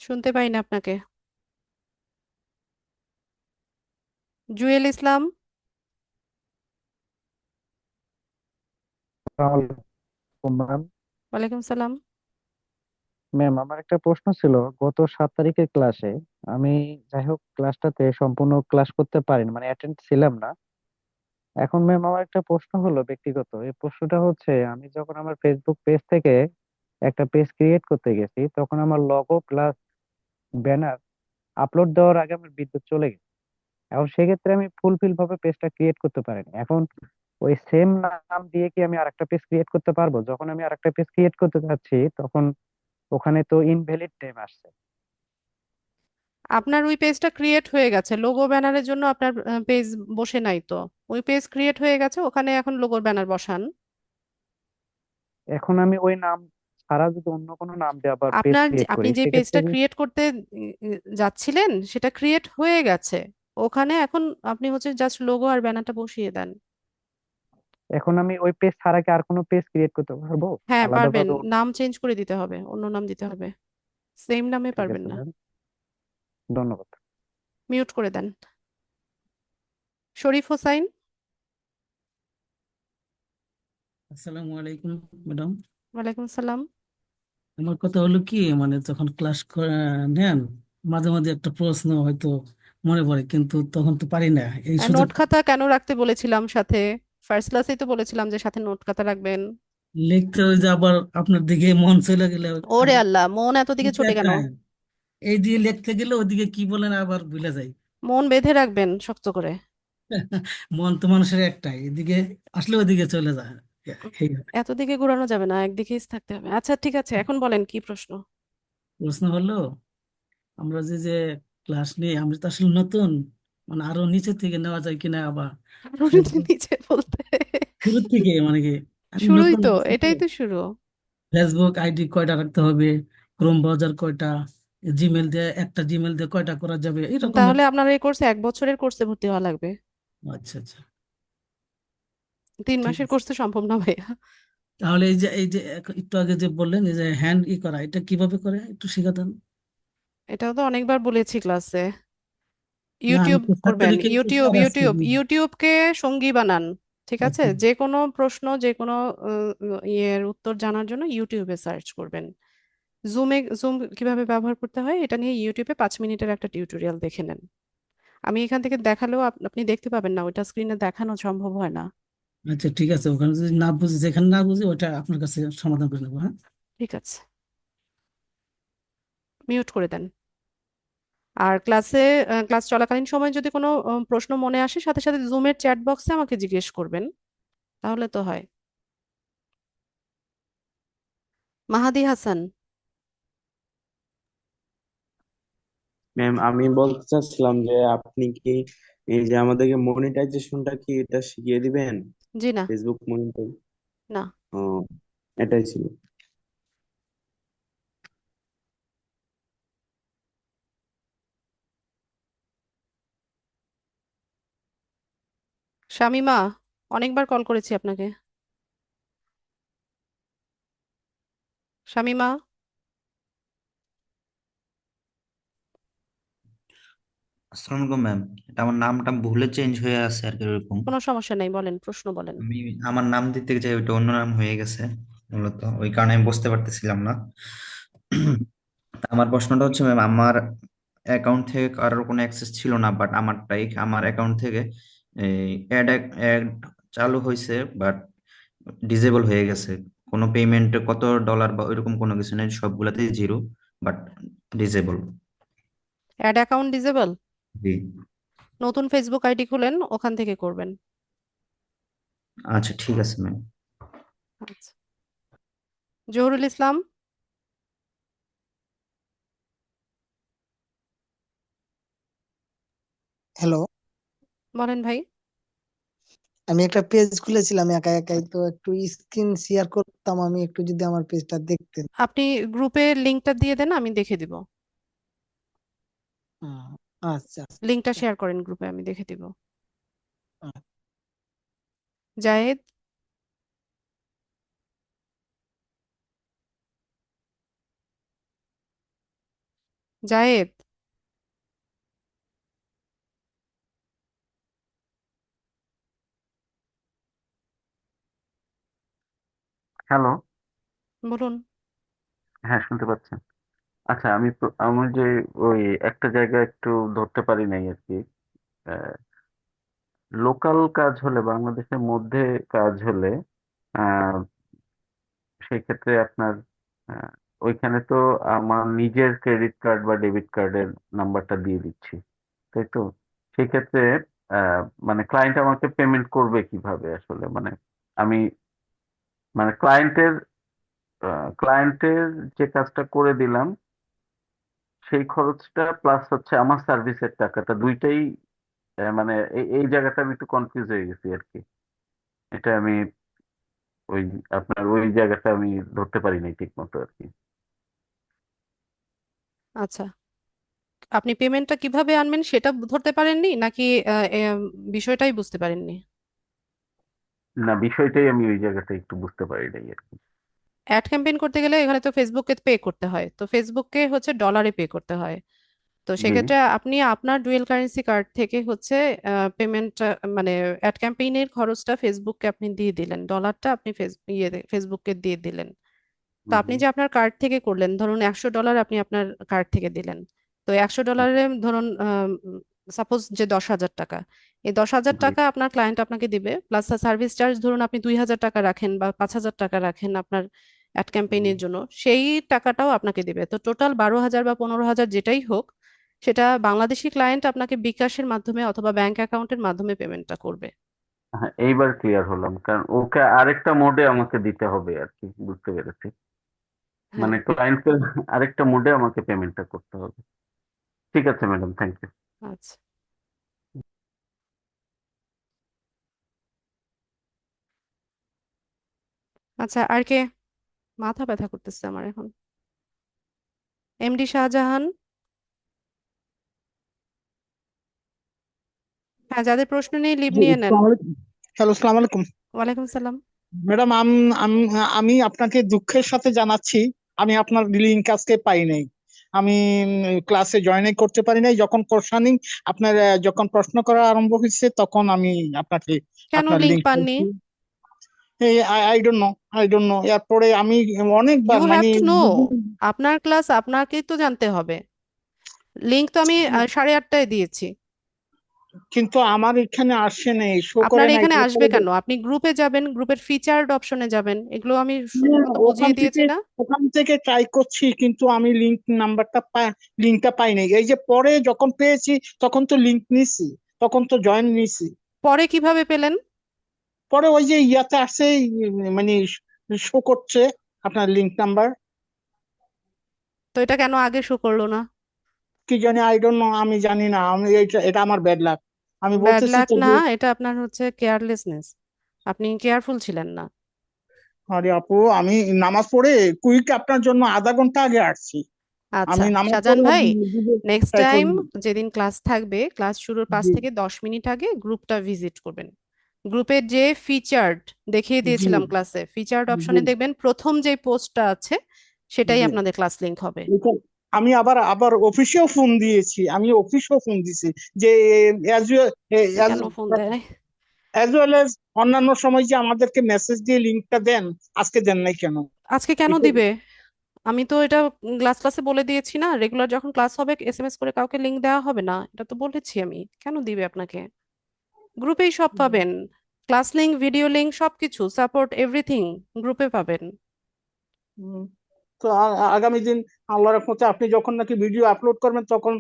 শুনতে পাই না আপনাকে। জুয়েল ইসলাম, আসসালামু আলাইকুম ম্যাম। ওয়ালাইকুম সালাম। ম্যাম, আমার একটা প্রশ্ন ছিল। গত 7 তারিখের ক্লাসে আমি, যাই হোক, ক্লাসটাতে সম্পূর্ণ ক্লাস করতে পারিনি, মানে অ্যাটেন্ড ছিলাম না। এখন ম্যাম আমার একটা প্রশ্ন হলো ব্যক্তিগত। এই প্রশ্নটা হচ্ছে, আমি যখন আমার ফেসবুক পেজ থেকে একটা পেজ ক্রিয়েট করতে গেছি, তখন আমার লগো প্লাস ব্যানার আপলোড দেওয়ার আগে আমার বিদ্যুৎ চলে গেছে। এখন সেক্ষেত্রে আমি ফুলফিল ভাবে পেজটা ক্রিয়েট করতে পারিনি। এখন ওই সেম নাম দিয়ে কি আমি আরেকটা পেজ ক্রিয়েট করতে পারবো? যখন আমি আরেকটা পেজ ক্রিয়েট করতে যাচ্ছি, তখন ওখানে তো ইনভ্যালিড নেম আসছে। আপনার ওই পেজটা ক্রিয়েট হয়ে গেছে, লোগো ব্যানারের জন্য আপনার পেজ বসে নাই তো। ওই পেজ ক্রিয়েট হয়ে গেছে, ওখানে এখন লোগোর ব্যানার বসান। এখন আমি ওই নাম ছাড়া যদি অন্য কোনো নাম দিয়ে আবার পেজ ক্রিয়েট আপনি করি, যে সেক্ষেত্রে পেজটা কি? ক্রিয়েট করতে যাচ্ছিলেন সেটা ক্রিয়েট হয়ে গেছে, ওখানে এখন আপনি হচ্ছে জাস্ট লোগো আর ব্যানারটা বসিয়ে দেন। এখন আমি ওই পেজ ছাড়া কি আর কোনো পেজ ক্রিয়েট করতে পারবো হ্যাঁ পারবেন, আলাদাভাবে? নাম চেঞ্জ করে দিতে হবে, অন্য নাম দিতে হবে, সেম নামে ঠিক পারবেন আছে না। ম্যাম, ধন্যবাদ। মিউট করে দেন। শরীফ হোসাইন, আসসালামু আলাইকুম ম্যাডাম। ওয়ালাইকুম সালাম। আমার কথা হলো কি, মানে যখন ক্লাস নেন, মাঝে মাঝে একটা প্রশ্ন হয়তো মনে পড়ে, কিন্তু তখন তো পারি না এই নোট সুযোগটা। খাতা কেন রাখতে বলেছিলাম সাথে? ফার্স্ট ক্লাসেই তো বলেছিলাম যে সাথে নোট খাতা রাখবেন। লিখতে ওই যে আবার আপনার দিকে মন চলে গেলে ওরে আবার আল্লাহ, মন এত দিকে ছোটে কেন? হ্যাঁ, এই দিয়ে লিখতে গেলে ওইদিকে কি বলেন আবার ভুলে যাই। মন বেঁধে রাখবেন শক্ত করে। মন তো মানুষের একটাই, এদিকে আসলে ওইদিকে চলে যায়। এই এত দিকে ঘোরানো যাবে না, একদিকেই থাকতে হবে। আচ্ছা ঠিক আছে, এখন বলেন কি প্রশ্ন। প্রশ্ন হলো, আমরা যে যে ক্লাস নিয়ে, আমরা তো আসলে নতুন, মানে আরো নিচে থেকে নেওয়া যায় কিনা আবার। আরো ফেসবুক নিচে বলতে? শুরু থেকে, মানে কি, আমি শুরুই নতুন তো, আছি তো। এটাই তো শুরু। ফেসবুক আইডি কয়টা রাখতে হবে, ক্রোম ব্রাউজার কয়টা, জিমেল দিয়ে, একটা জিমেল দিয়ে কয়টা করা যাবে, এরকম তাহলে আপনার এই কোর্সে 1 বছরের কোর্সে ভর্তি হওয়া লাগবে। আচ্ছা আচ্ছা, 3 মাসের ঠিক আছে। কোর্সে সম্ভব না ভাইয়া। তাহলে এই যে একটু আগে যে বললেন, এই যে হ্যান্ড করা, এটা কিভাবে করে একটু শিখাতেন? এটাও তো অনেকবার বলেছি ক্লাসে। না, আমি ইউটিউব তো 7 করবেন, তারিখের করছি ইউটিউব আর আজকে ইউটিউব ইউটিউবকে সঙ্গী বানান। ঠিক আছে, আচ্ছা যে কোনো প্রশ্ন, যে কোনো ইয়ের উত্তর জানার জন্য ইউটিউবে সার্চ করবেন। জুম কিভাবে ব্যবহার করতে হয় এটা নিয়ে ইউটিউবে 5 মিনিটের একটা টিউটোরিয়াল দেখে নেন। আমি এখান থেকে দেখালেও আপনি দেখতে পাবেন না, ওইটা স্ক্রিনে দেখানো সম্ভব হয় না। আচ্ছা, ঠিক আছে, ওখানে যদি না বুঝি, যেখানে না বুঝি ওটা আপনার কাছে সমাধান করে নেবো, হ্যাঁ। ঠিক আছে, মিউট করে দেন। আর ক্লাস চলাকালীন সময় যদি কোনো প্রশ্ন মনে আসে, সাথে সাথে জুমের চ্যাট বক্সে আমাকে জিজ্ঞেস করবেন, তাহলে তো হয়। মাহাদি হাসান। ম্যাম, আমি বলতে চাচ্ছিলাম যে আপনি কি এই যে আমাদেরকে মনিটাইজেশনটা কি এটা শিখিয়ে দিবেন? জি না, ফেসবুক মনিটাইজ। না। ও, এটাই ছিল। শামিমা, অনেকবার কল করেছি আপনাকে। শামিমা, আসসালামু আলাইকুম ম্যাম, এটা আমার নামটা ভুলে চেঞ্জ হয়ে আছে আর কি এরকম। কোনো সমস্যা নেই, বলেন, প্রশ্ন বলেন। আমি আমার নাম দিতে চাই, ওইটা অন্য নাম হয়ে গেছে মূলত, ওই কারণে আমি বুঝতে পারতেছিলাম না। আমার প্রশ্নটা হচ্ছে ম্যাম, আমার অ্যাকাউন্ট থেকে কারোর কোনো অ্যাক্সেস ছিল না, বাট আমার অ্যাকাউন্ট থেকে এই অ্যাড অ্যাড চালু হয়েছে, বাট ডিজেবল হয়ে গেছে। কোনো পেমেন্ট কত ডলার বা ওইরকম কোনো কিছু নেই, সবগুলাতেই zero, but disable. Ad account disable? জি। নতুন ফেসবুক আইডি খুলেন, ওখান থেকে করবেন। আচ্ছা ঠিক আছে ম্যাম। আচ্ছা। জহুরুল ইসলাম। হ্যালো, বলেন ভাই। আমি একটা পেজ খুলেছিলাম একা একাই, তো একটু স্ক্রিন শেয়ার করতাম, আমি একটু যদি আমার পেজটা দেখতেন। আপনি গ্রুপে লিংকটা দিয়ে দেন, আমি দেখে দিব। আহ, আচ্ছা লিংকটা আচ্ছা শেয়ার করেন গ্রুপে, আমি দেখে দিব। আচ্ছা। জায়েদ। জায়েদ। হ্যালো। বলুন। হ্যাঁ, শুনতে পাচ্ছেন? আচ্ছা, আমি যে ওই একটা জায়গায় একটু ধরতে পারি নাই আর কি। লোকাল কাজ হলে, বাংলাদেশের মধ্যে কাজ হলে আহ সেই ক্ষেত্রে আপনার আহ, ওইখানে তো আমার নিজের ক্রেডিট কার্ড বা ডেবিট কার্ডের নাম্বারটা দিয়ে দিচ্ছি, তাই তো? সেই ক্ষেত্রে আহ, মানে ক্লায়েন্ট আমাকে পেমেন্ট করবে কিভাবে আসলে? মানে আমি, মানে ক্লায়েন্টের যে কাজটা করে দিলাম সেই খরচটা প্লাস হচ্ছে আমার সার্ভিসের টাকাটা, দুইটাই মানে এই জায়গাটা আমি একটু কনফিউজ হয়ে গেছি আর কি। এটা আমি ওই আপনার ওই জায়গাটা আমি ধরতে পারি নাই ঠিক মতো আর কি। আচ্ছা, আপনি পেমেন্টটা কিভাবে আনবেন সেটা ধরতে পারেননি, নাকি বিষয়টাই বুঝতে পারেননি? না, বিষয়টাই আমি ওই জায়গাটা একটু বুঝতে পারি নাই আর কি। অ্যাড ক্যাম্পেইন করতে গেলে এখানে তো ফেসবুকে পে করতে হয়, তো ফেসবুককে হচ্ছে ডলারে পে করতে হয়। তো জি। সেক্ষেত্রে আপনি আপনার ডুয়েল কারেন্সি কার্ড থেকে হচ্ছে পেমেন্ট, মানে অ্যাড ক্যাম্পেইনের খরচটা ফেসবুককে আপনি দিয়ে দিলেন, ডলারটা আপনি ফেসবুককে দিয়ে দিলেন। তো হুম আপনি হুম যে আপনার কার্ড থেকে করলেন, ধরুন $100 আপনি আপনার কার্ড থেকে দিলেন। তো $100 ধরুন সাপোজ যে 10,000 টাকা, এই 10,000 জি। টাকা আপনার ক্লায়েন্ট আপনাকে দিবে, প্লাস সার্ভিস চার্জ ধরুন আপনি 2,000 টাকা রাখেন বা 5,000 টাকা রাখেন আপনার অ্যাড ক্যাম্পেইনের জন্য, সেই টাকাটাও আপনাকে দিবে। তো টোটাল 12,000 বা 15,000 যেটাই হোক, সেটা বাংলাদেশি ক্লায়েন্ট আপনাকে বিকাশের মাধ্যমে অথবা ব্যাংক অ্যাকাউন্টের মাধ্যমে পেমেন্টটা করবে। হ্যাঁ, এইবার ক্লিয়ার হলাম, কারণ ওকে আরেকটা মোডে আমাকে দিতে হবে আর কি, বুঝতে পেরেছি। হ্যাঁ। মানে ক্লায়েন্টকে আরেকটা মোডে আমাকে পেমেন্টটা করতে হবে। ঠিক আছে ম্যাডাম, থ্যাংক ইউ। আচ্ছা। আচ্ছা, আর কে? মাথা ব্যথা করতেছে আমার এখন। এমডি শাহজাহান। হ্যাঁ, যাদের প্রশ্ন নেই লিভ জি, নিয়ে নেন। আসসালামু আলাইকুম। হ্যালো, আসসালামু আলাইকুম। ওয়ালাইকুম সালাম। ম্যাডাম, আমি আপনাকে দুঃখের সাথে জানাচ্ছি, আমি আপনার লিঙ্ক আজকে পাই নাই। আমি ক্লাসে জয়েন করতে পারি নাই। যখন কোশ্চেনিং আপনার যখন প্রশ্ন করা আরম্ভ হয়েছে, তখন আমি আপনাকে কেন আপনার লিংক লিঙ্ক পাননি? পাইছি। I don't know, I don't know. এরপরে আমি অনেকবার ইউ হ্যাভ মানে টু নো, আপনার ক্লাস আপনাকেই তো জানতে হবে। লিংক তো আমি 8:30টায় দিয়েছি। কিন্তু আমার এখানে আসে নাই, শো করে আপনার নাই। এখানে আসবে তারপরে কেন? আপনি গ্রুপে যাবেন, গ্রুপের ফিচার্ড অপশনে যাবেন, এগুলো আমি মতো বুঝিয়ে দিয়েছি না? ওখান থেকে ট্রাই করছি, কিন্তু আমি লিঙ্কটা পাই নাই। এই যে পরে যখন পেয়েছি, তখন তো লিঙ্ক নিছি, তখন তো জয়েন নিছি। পরে কিভাবে পেলেন? পরে ওই যে ইয়াতে আসছে, মানে শো করছে আপনার লিঙ্ক নাম্বার? তো এটা কেন আগে শো করলো না? কি জানি, আই ডোন্ট নো, আমি জানি না, আমি এটা আমার ব্যাড লাক। আমি ব্যাড বলতেছি লাক তো না, যে, এটা আপনার হচ্ছে কেয়ারলেসনেস। আপনি কেয়ারফুল ছিলেন না। আরে আপু, আমি নামাজ পড়ে কুইক আপনার জন্য আধা ঘন্টা আগে আসছি। আচ্ছা আমি নামাজ শাহজাহান পড়ে ভাই, নেক্সট ট্রাই টাইম করিনি। যেদিন ক্লাস থাকবে, ক্লাস শুরুর 5 জি থেকে 10 মিনিট আগে গ্রুপটা ভিজিট করবেন। গ্রুপের যে ফিচার্ড দেখিয়ে জি দিয়েছিলাম ক্লাসে, ফিচার্ড জি অপশনে দেখবেন প্রথম যে পোস্টটা আছে সেটাই জি। আপনাদের ক্লাস লিংক হবে। এটা- আমি আবার আবার অফিসেও ফোন দিয়েছি, আমি অফিসেও ফোন দিয়েছি যে অ্যাজ সে কেন ফোন দেয়? অ্যাজ ওয়েল এজ অন্যান্য সময় যে আমাদেরকে মেসেজ দিয়ে লিঙ্কটা দেন, আজকে দেন নাই কেন? আজকে কেন এটা দিবে? আমি তো এটা ক্লাসে বলে দিয়েছি না, রেগুলার যখন ক্লাস হবে এসএমএস করে কাউকে লিংক দেওয়া হবে না, এটা তো বলেছি আমি। কেন দিবে আপনাকে? গ্রুপেই সব পাবেন, ক্লাস লিংক, ভিডিও লিংক, সবকিছু, সাপোর্ট, এভরিথিং গ্রুপে পাবেন। উম, তো আগামী দিন আল্লাহর রহমতে আপনি যখন নাকি ভিডিও আপলোড করবেন, তখন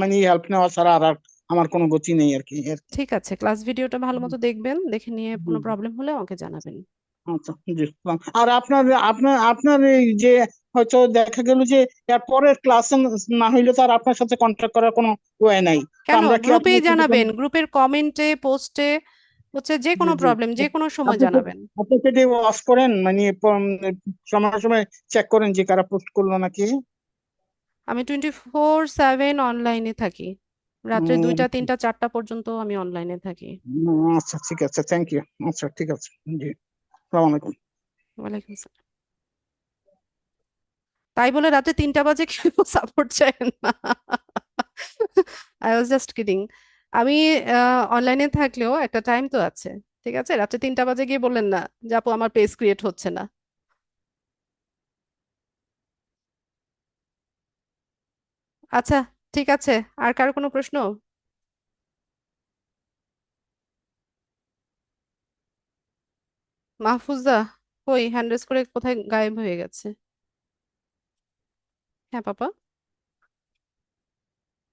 মানে হেল্প নেওয়া ছাড়া আর আমার কোনো গতি নেই আর কি। ঠিক আছে, ক্লাস ভিডিওটা ভালো মতো দেখবেন, দেখে নিয়ে জি কোনো জি। প্রবলেম হলে আমাকে জানাবেন। আচ্ছা জি। আর আপনার আপনার আপনার এই যে হয়তো দেখা গেল যে এর পরের ক্লাসে না হইলে তো আর আপনার সাথে কন্ট্যাক্ট করার কোনো ওয়ে নাই, তো কেন? আমরা কি গ্রুপেই আপনার সাথে জানাবেন, গ্রুপের কমেন্টে, পোস্টে, হচ্ছে যে জি কোনো জি। প্রবলেম যে কোনো সময় আপনি কি জানাবেন। আপনি কি ওয়াচ করেন, মানে সময় সময় চেক করেন যে কারা পোস্ট করলো নাকি? আমি 24/7 অনলাইনে থাকি, রাত্রে উম, 2টা 3টা 4টা পর্যন্ত আমি অনলাইনে থাকি। আচ্ছা ঠিক আছে, থ্যাংক ইউ। আচ্ছা ঠিক আছে, জি, আসসালামু আলাইকুম। ওয়ালাইকুম আসসালাম। তাই বলে রাতে 3টা বাজে কেউ সাপোর্ট চায় না। I was just kidding. আমি অনলাইনে থাকলেও একটা টাইম তো আছে। ঠিক আছে, রাতে 3টা বাজে গিয়ে বললেন না যে আপু আমার পেজ ক্রিয়েট হচ্ছে না। আচ্ছা, ঠিক আছে। আর কারো কোনো প্রশ্ন? মাহফুজা কই? হ্যান্ড রেজ করে কোথায় গায়েব হয়ে গেছে? হ্যাঁ পাপা,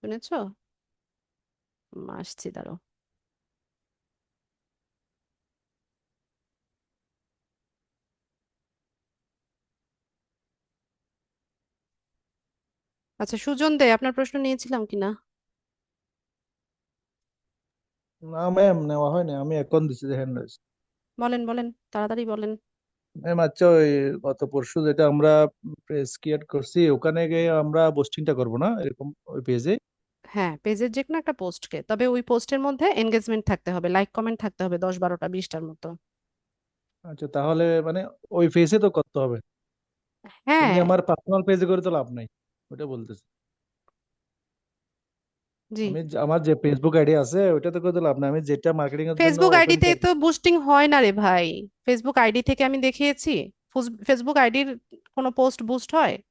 শুনেছো? আসছি, দাঁড়াও। আচ্ছা সুজন দে, আপনার প্রশ্ন নিয়েছিলাম কিনা? না ম্যাম, নেওয়া হয়নি, আমি এখন দিছি যে হ্যান্ড রাইজ। বলেন বলেন, তাড়াতাড়ি বলেন। ম্যাম আচ্ছা, ওই গত পরশু যেটা আমরা প্রেস ক্রিয়েট করছি, ওখানে গিয়ে আমরা পোস্টিংটা করবো না এরকম ওই পেজে? হ্যাঁ, পেজের যে কোনো একটা পোস্টকে, তবে ওই পোস্টের মধ্যে এনগেজমেন্ট থাকতে হবে, লাইক কমেন্ট থাকতে হবে 10 12টা 20টার মতো। আচ্ছা তাহলে মানে ওই পেজে তো করতে হবে, এমনি হ্যাঁ। আমার পার্সোনাল পেজে করে তো লাভ নাই, ওটা বলতেছি। জি। আমার যে ফেসবুক আইডি আছে ওইটাতে করে তো লাভ নাই, আমি যেটা মার্কেটিং এর জন্য ফেসবুক ওপেন আইডিতে করবো। তো বুস্টিং হয় না রে ভাই। ফেসবুক আইডি থেকে আমি দেখিয়েছি, ফেসবুক আইডির কোনো পোস্ট বুস্ট হয়? জি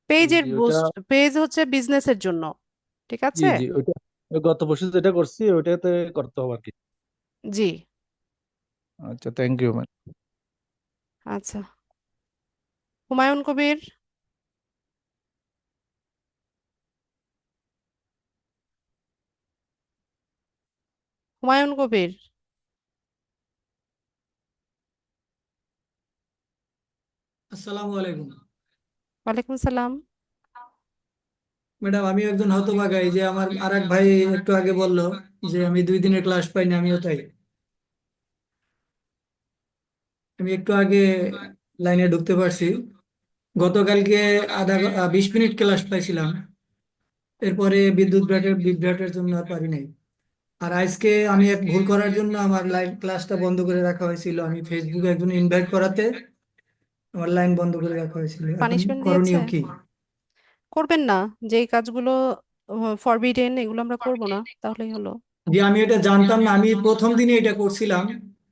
পেজের জি ওইটা, বুস্ট, পেজ হচ্ছে বিজনেসের জন্য। ঠিক জি আছে। জি ওইটা ওই গত পরশু যেটা করছি ওইটাতে করতে হবে আর কি। জি। আচ্ছা থ্যাংক ইউ ম্যাম। আচ্ছা, হুমায়ুন কবির। হুমায়ুন কবির। আসসালামু আলাইকুম। ওয়ালাইকুম সালাম। ম্যাডাম, আমি একজন হতভাগা। এই যে আমার আর এক ভাই একটু আগে বলল যে আমি 2 দিনের ক্লাস পাইনি, আমিও তাই। আমি একটু আগে লাইনে ঢুকতে পারছি। গতকালকে 20 মিনিট ক্লাস পাইছিলাম, এরপরে বিভ্রাটের জন্য আর পারি নাই। আর আজকে আমি এক ভুল করার জন্য আমার লাইভ ক্লাসটা বন্ধ করে রাখা হয়েছিল। আমি ফেসবুকে একজন ইনভাইট করাতে আমার লাইন বন্ধ করে রাখা হয়েছিল। এখন পানিশমেন্ট দিয়েছে? করণীয় কি? করবেন না, যেই কাজগুলো ফরবিডেন এগুলো আমরা করব না, তাহলেই হলো। যে আমি এটা জানতাম না, আমি প্রথম দিনে এটা করছিলাম।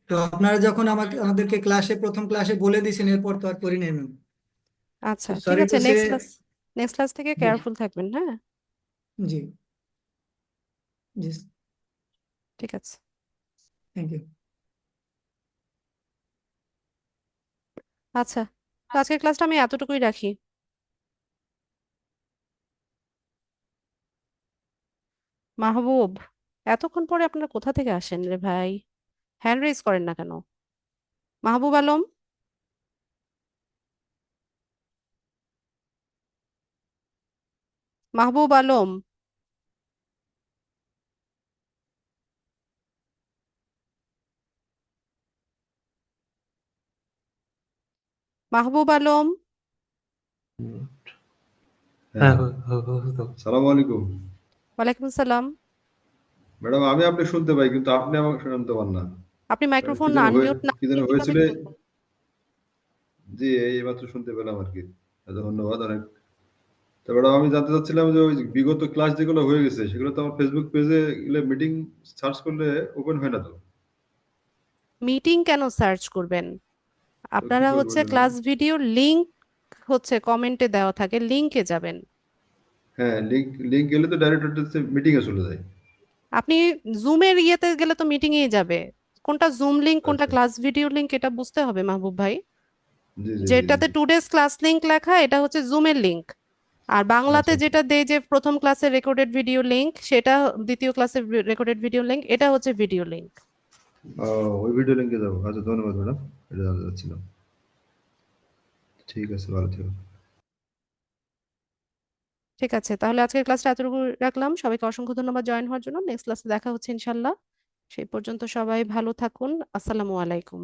তো আপনারা যখন আমাদেরকে প্রথম ক্লাসে বলে দিয়েছেন, এরপর তো আর করি নাই ম্যাম। আচ্ছা ঠিক সরি আছে, টু সে। নেক্সট ক্লাস থেকে জি কেয়ারফুল থাকবেন, হ্যাঁ। জি জি। ঠিক আছে। Thank you. আচ্ছা, তো আজকের ক্লাসটা আমি এতটুকুই রাখি। মাহবুব, এতক্ষণ পরে আপনারা কোথা থেকে আসেন রে ভাই? হ্যান্ড রেজ করেন না কেন? মাহবুব আলম। মাহবুব আলম, মাহবুব আলম, হ্যাঁ সালাম আলাইকুম ওয়ালাইকুম সালাম। ম্যাডাম, আমি আপনি শুনতে পাই কিন্তু আপনি আমাকে শুনতে পান না। আপনি মাইক্রোফোন কি যেন আনমিউট না কি যেন দিয়ে কিভাবে হয়েছিল। শুনবো? জি, এই মাত্র শুনতে পেলাম আর কি। ধন্যবাদ অনেক। তো ম্যাডাম, আমি জানতে চাচ্ছিলাম যে ওই বিগত ক্লাস যেগুলো হয়ে গেছে সেগুলো তো আমার ফেসবুক পেজে মিটিং সার্চ করলে ওপেন হয় না তো। মিটিং কেন সার্চ করবেন? তো কি আপনারা করবো হচ্ছে ওই জন্য? ক্লাস ভিডিও লিংক হচ্ছে কমেন্টে দেওয়া থাকে, লিংকে যাবেন। হ্যাঁ, লিংক লিংক গেলে তো ডাইরেক্ট মিটিং এ চলে যায়। আপনি জুমের ইয়েতে গেলে তো মিটিং এই যাবে। কোনটা জুম লিংক কোনটা আচ্ছা, ক্লাস ভিডিও লিংক এটা বুঝতে হবে মাহবুব ভাই। জি জি জি যেটাতে জি। টুডেস ক্লাস লিংক লেখা এটা হচ্ছে জুমের লিংক, আর বাংলাতে আচ্ছা আচ্ছা। যেটা দেয় যে প্রথম ক্লাসের রেকর্ডেড ভিডিও লিংক সেটা দ্বিতীয় ক্লাসের রেকর্ডেড ভিডিও লিংক, এটা হচ্ছে ভিডিও লিংক। ওই ভিডিও লিংকে যাবো। আচ্ছা, ধন্যবাদ ম্যাডাম, এটা জানতে চাচ্ছিলাম। ঠিক আছে, ভালো থেকো। ঠিক আছে, তাহলে আজকের ক্লাসটা এতটুকু রাখলাম। সবাইকে অসংখ্য ধন্যবাদ জয়েন হওয়ার জন্য। নেক্সট ক্লাসে দেখা হচ্ছে ইনশাল্লাহ। সেই পর্যন্ত সবাই ভালো থাকুন। আসসালামু আলাইকুম।